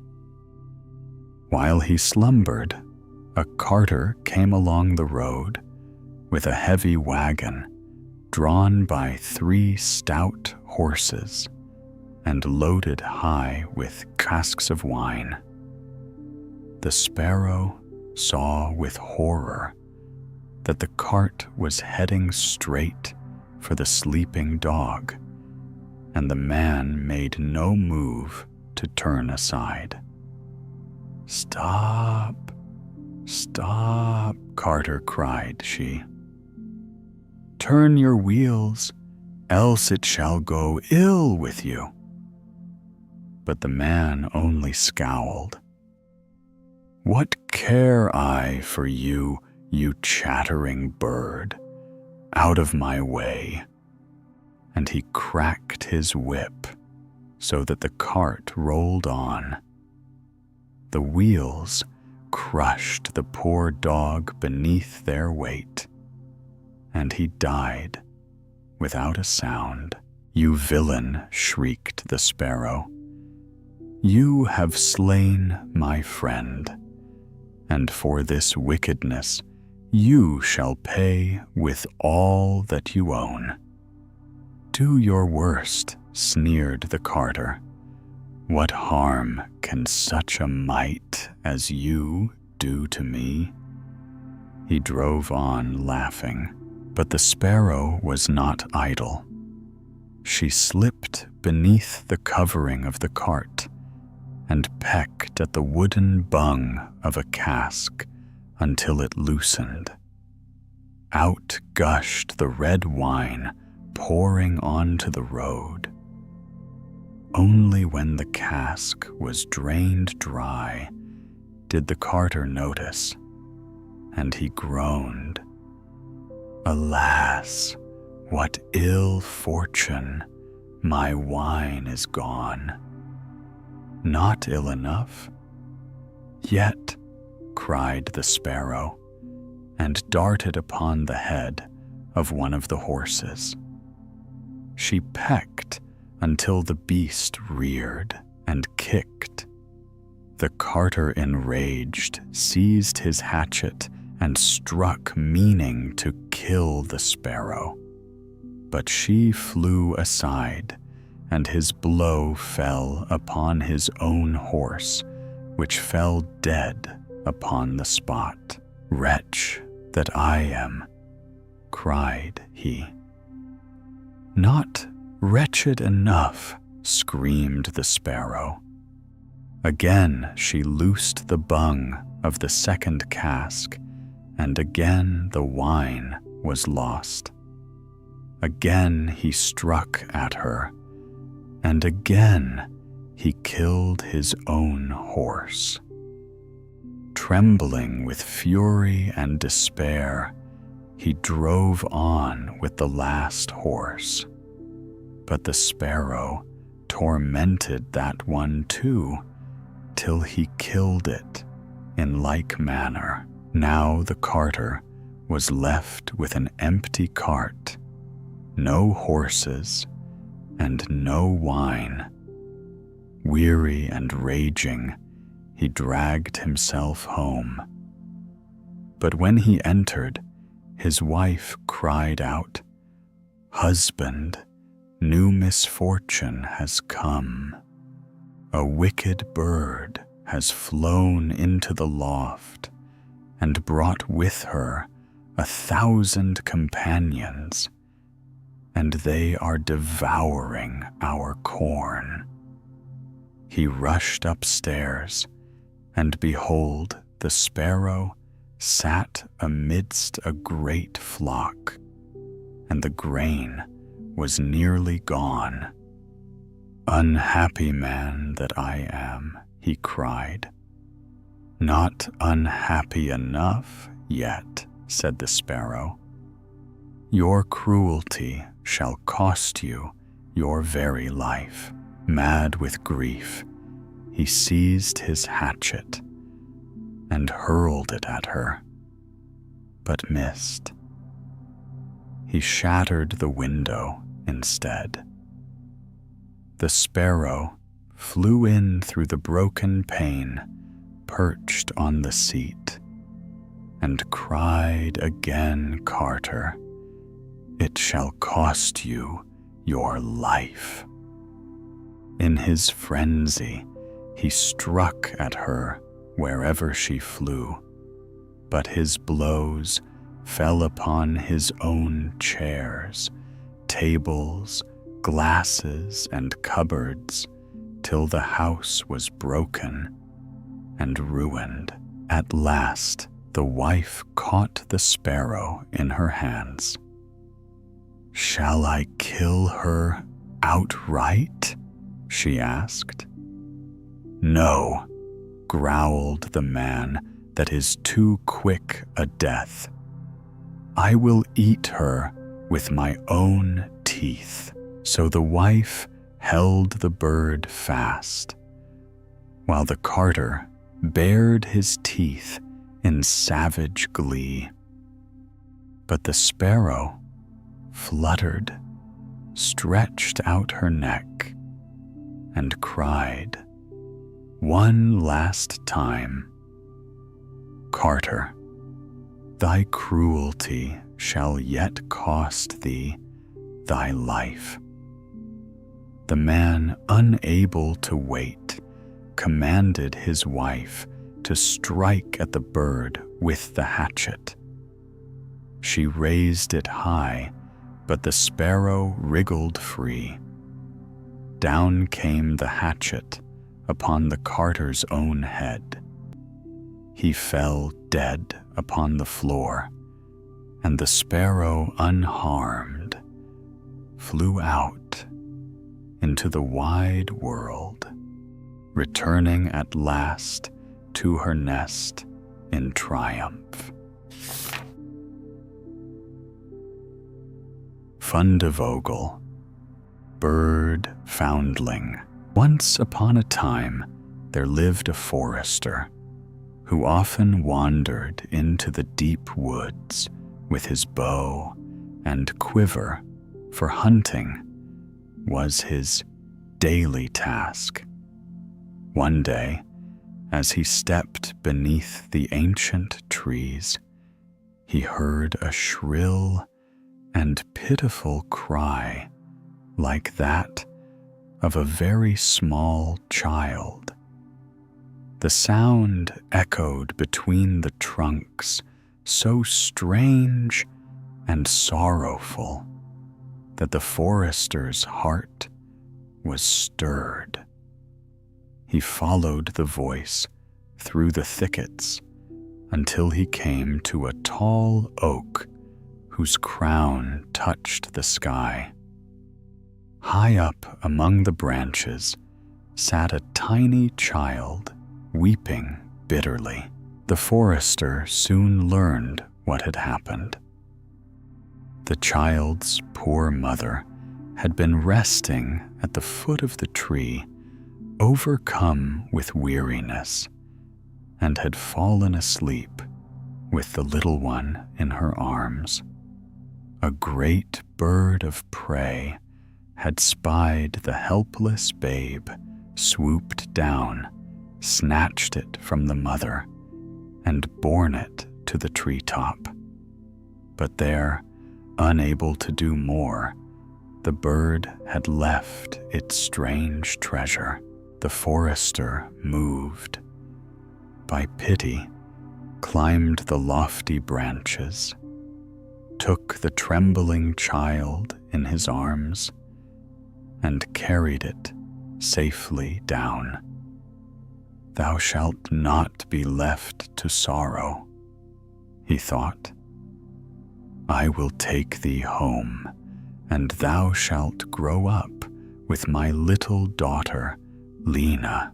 While he slumbered, a carter came along the road with a heavy wagon drawn by 3 stout horses and loaded high with casks of wine. The sparrow saw with horror that the cart was heading straight for the sleeping dog, and the man made no move to turn aside. "Stop, stop," Carter cried she. "Turn your wheels, else it shall go ill with you." But the man only scowled. "What care I for you, you chattering bird? Out of my way." And he cracked his whip so that the cart rolled on. The wheels crushed the poor dog beneath their weight, and he died without a sound. "You villain," shrieked the sparrow, "you have slain my friend, and for this wickedness you shall pay with all that you own." "Do your worst," sneered the carter. "What harm can such a mite as you do to me?" He drove on laughing, but the sparrow was not idle. She slipped beneath the covering of the cart and pecked at the wooden bung of a cask until it loosened. Out gushed the red wine, pouring onto the road. Only when the cask was drained dry did the carter notice, and he groaned. "Alas, what ill fortune! My wine is gone." "Not ill enough? Yet," cried the sparrow, and darted upon the head of one of the horses. She pecked until the beast reared and kicked. The carter, enraged, seized his hatchet and struck, meaning to kill the sparrow. But she flew aside, and his blow fell upon his own horse, which fell dead upon the spot. "Wretch that I am," cried he. "Not wretched enough," screamed the sparrow. Again she loosed the bung of the second cask, and again the wine was lost. Again he struck at her, and again he killed his own horse. Trembling with fury and despair, he drove on with the last horse. But the sparrow tormented that one too, till he killed it in like manner. Now the carter was left with an empty cart, no horses, and no wine. Weary and raging, he dragged himself home. But when he entered, his wife cried out, "Husband, new misfortune has come. A wicked bird has flown into the loft and brought with her 1,000 companions, and they are devouring our corn." He rushed upstairs, and behold, the sparrow sat amidst a great flock, and the grain was nearly gone. "Unhappy man that I am," he cried. "Not unhappy enough yet," said the sparrow. "Your cruelty shall cost you your very life." Mad with grief, he seized his hatchet and hurled it at her, but missed. He shattered the window instead. The sparrow flew in through the broken pane, perched on the seat, and cried again, "Carter, it shall cost you your life." In his frenzy, he struck at her wherever she flew, but his blows fell upon his own chairs, tables, glasses, and cupboards, till the house was broken and ruined. At last, the wife caught the sparrow in her hands. "Shall I kill her outright?" she asked. "No," growled the man that is too quick a death. "I will eat her with my own teeth." So the wife held the bird fast, while the carter bared his teeth in savage glee. But the sparrow fluttered, stretched out her neck, and cried one last time, "Carter, thy cruelty shall yet cost thee thy life." The man, unable to wait, commanded his wife to strike at the bird with the hatchet. She raised it high, but the sparrow wriggled free. Down came the hatchet upon the carter's own head. He fell dead upon the floor, and the sparrow, unharmed, flew out into the wide world, returning at last to her nest in triumph. Fundegel, bird foundling. Once upon a time, there lived a forester who often wandered into the deep woods with his bow and quiver, for hunting was his daily task. One day, as he stepped beneath the ancient trees, he heard a shrill and pitiful cry like that of a very small child. The sound echoed between the trunks, so strange and sorrowful that the forester's heart was stirred. He followed the voice through the thickets until he came to a tall oak whose crown touched the sky. High up among the branches sat a tiny child, weeping bitterly. The forester soon learned what had happened. The child's poor mother had been resting at the foot of the tree, overcome with weariness, and had fallen asleep with the little one in her arms. A great bird of prey had spied the helpless babe, swooped down, snatched it from the mother, and borne it to the treetop. But there, unable to do more, the bird had left its strange treasure. The forester, moved by pity, climbed the lofty branches, took the trembling child in his arms, and carried it safely down. "Thou shalt not be left to sorrow," he thought. "I will take thee home, and thou shalt grow up with my little daughter, Lena."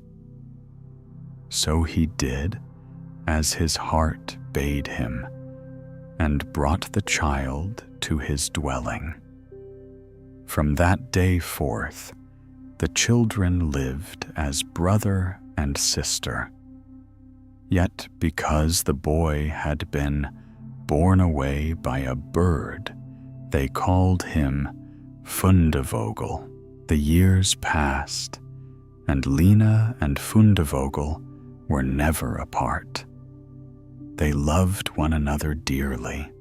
So he did as his heart bade him, and brought the child to his dwelling. From that day forth, the children lived as brother and sister. Yet because the boy had been borne away by a bird, they called him Fundegel. The years passed, and Lena and Fundegel were never apart. They loved one another dearly.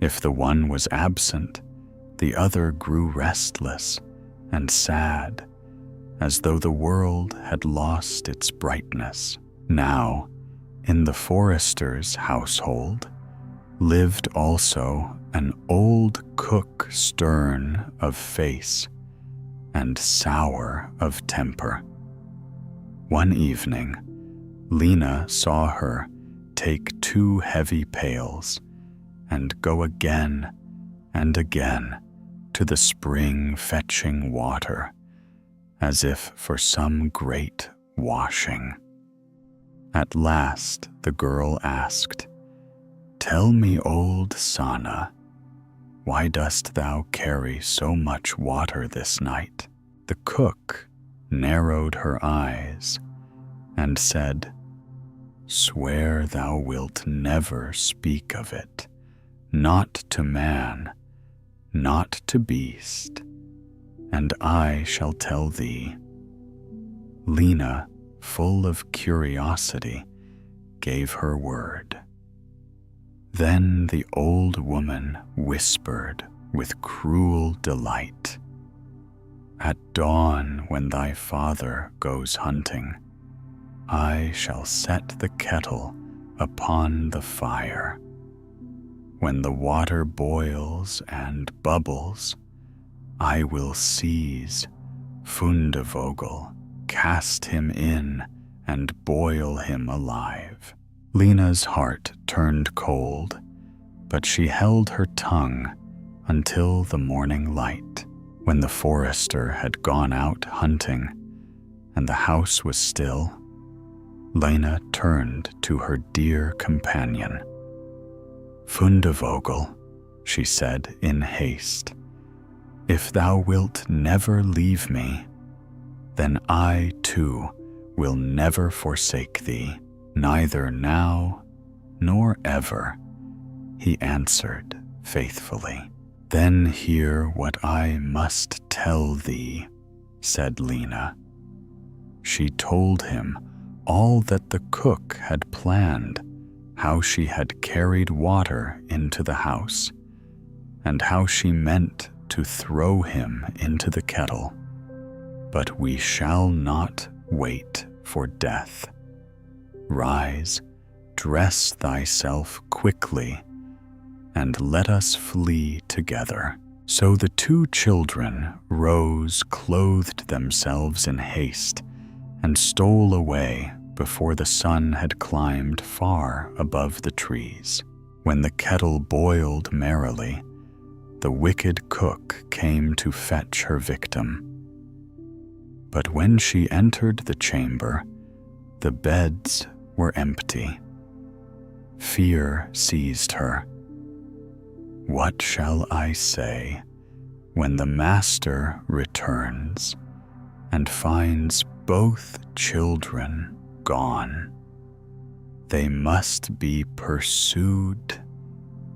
If the one was absent, the other grew restless and sad, as though the world had lost its brightness. Now, in the forester's household, lived also an old cook, stern of face and sour of temper. One evening, Lena saw her take 2 heavy pails and go again and again to the spring fetching water, as if for some great washing. At last the girl asked, "Tell me, old Sana, why dost thou carry so much water this night?" The cook narrowed her eyes and said, "Swear thou wilt never speak of it, not to man, not to beast, and I shall tell thee." Lena, full of curiosity, gave her word. Then the old woman whispered with cruel delight, "At dawn, when thy father goes hunting, I shall set the kettle upon the fire. When the water boils and bubbles, I will seize Fundegel, cast him in, and boil him alive." Lena's heart turned cold, but she held her tongue until the morning light. When the forester had gone out hunting and the house was still, Lena turned to her dear companion. "Fundevogel," she said in haste, "if thou wilt never leave me, then I too will never forsake thee, neither now nor ever," he answered faithfully. "Then hear what I must tell thee," said Lena. She told him all that the cook had planned, how she had carried water into the house, and how she meant to throw him into the kettle. "But we shall not wait for death. Rise, dress thyself quickly, and let us flee together." So the two children rose, clothed themselves in haste, and stole away before the sun had climbed far above the trees. When the kettle boiled merrily, the wicked cook came to fetch her victim. But when she entered the chamber, the beds were empty. Fear seized her. "What shall I say when the master returns and finds both children gone? They must be pursued,"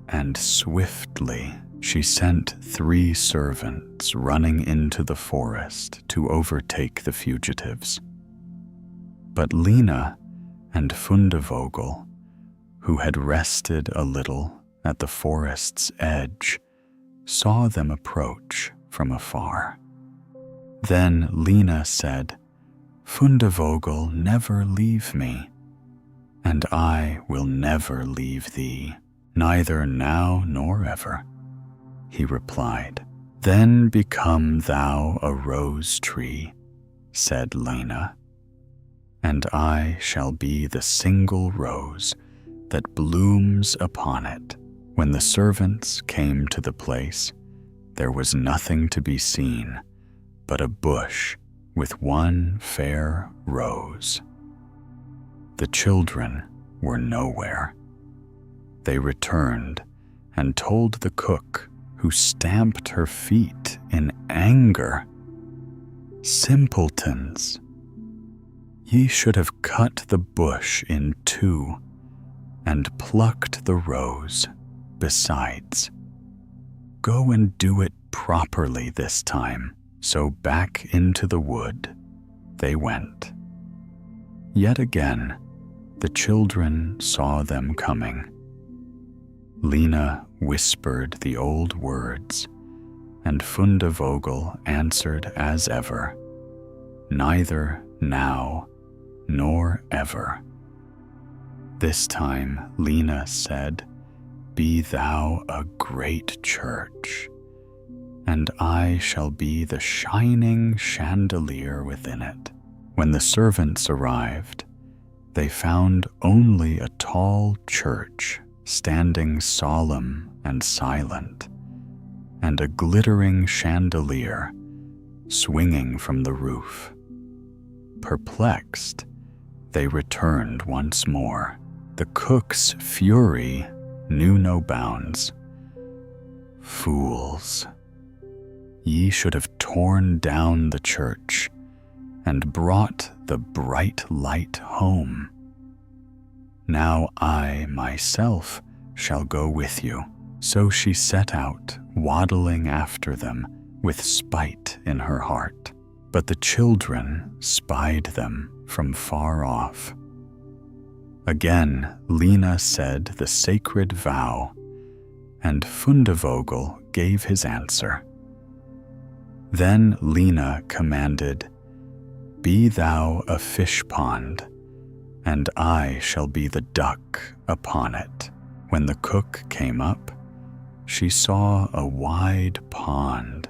and swiftly she sent 3 servants running into the forest to overtake the fugitives. But Lena and Fundevogel, who had rested a little at the forest's edge, saw them approach from afar. Then Lena said, "Fundevogel, never leave me, and I will never leave thee, neither now nor ever," he replied. "Then become thou a rose tree," said Lena, "and I shall be the single rose that blooms upon it." When the servants came to the place, there was nothing to be seen but a bush with one fair rose. The children were nowhere. They returned and told the cook, who stamped her feet in anger, "Simpletons! Ye should have cut the bush in 2 and plucked the rose besides. Go and do it properly this time." So back into the wood they went. Yet again, the children saw them coming. Lena whispered the old words, and Fundevogel answered as ever, "Neither now nor ever." This time Lena said, "Be thou a great church, and I shall be the shining chandelier within it." When the servants arrived, they found only a tall church standing solemn and silent, and a glittering chandelier swinging from the roof. Perplexed, they returned once more. The cook's fury knew no bounds. "Fools! Ye should have torn down the church and brought the bright light home. Now I myself shall go with you." So she set out, waddling after them with spite in her heart. But the children spied them from far off. Again Lena said the sacred vow, and Fundevogel gave his answer. Then Lena commanded, "Be thou a fish pond, and I shall be the duck upon it." When the cook came up, she saw a wide pond,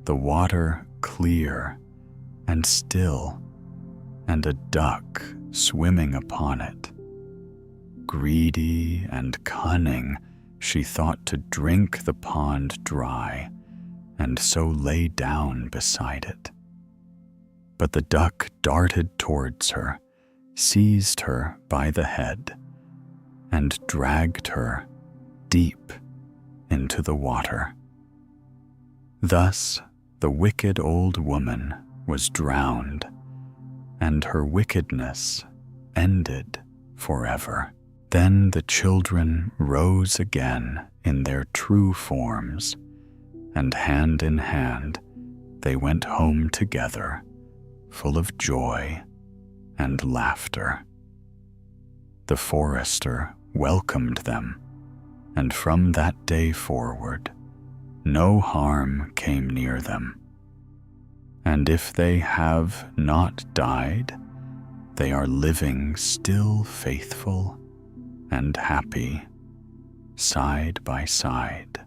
the water clear and still, and a duck swimming upon it. Greedy and cunning, she thought to drink the pond dry, and so lay down beside it. But the duck darted towards her seized her by the head and dragged her deep into the water. Thus the wicked old woman was drowned, and her wickedness ended forever. Then the children rose again in their true forms, and hand in hand they went home together, full of joy and laughter. The forester welcomed them, and from that day forward no harm came near them. And if they have not died, they are living still faithful and happy, side by side.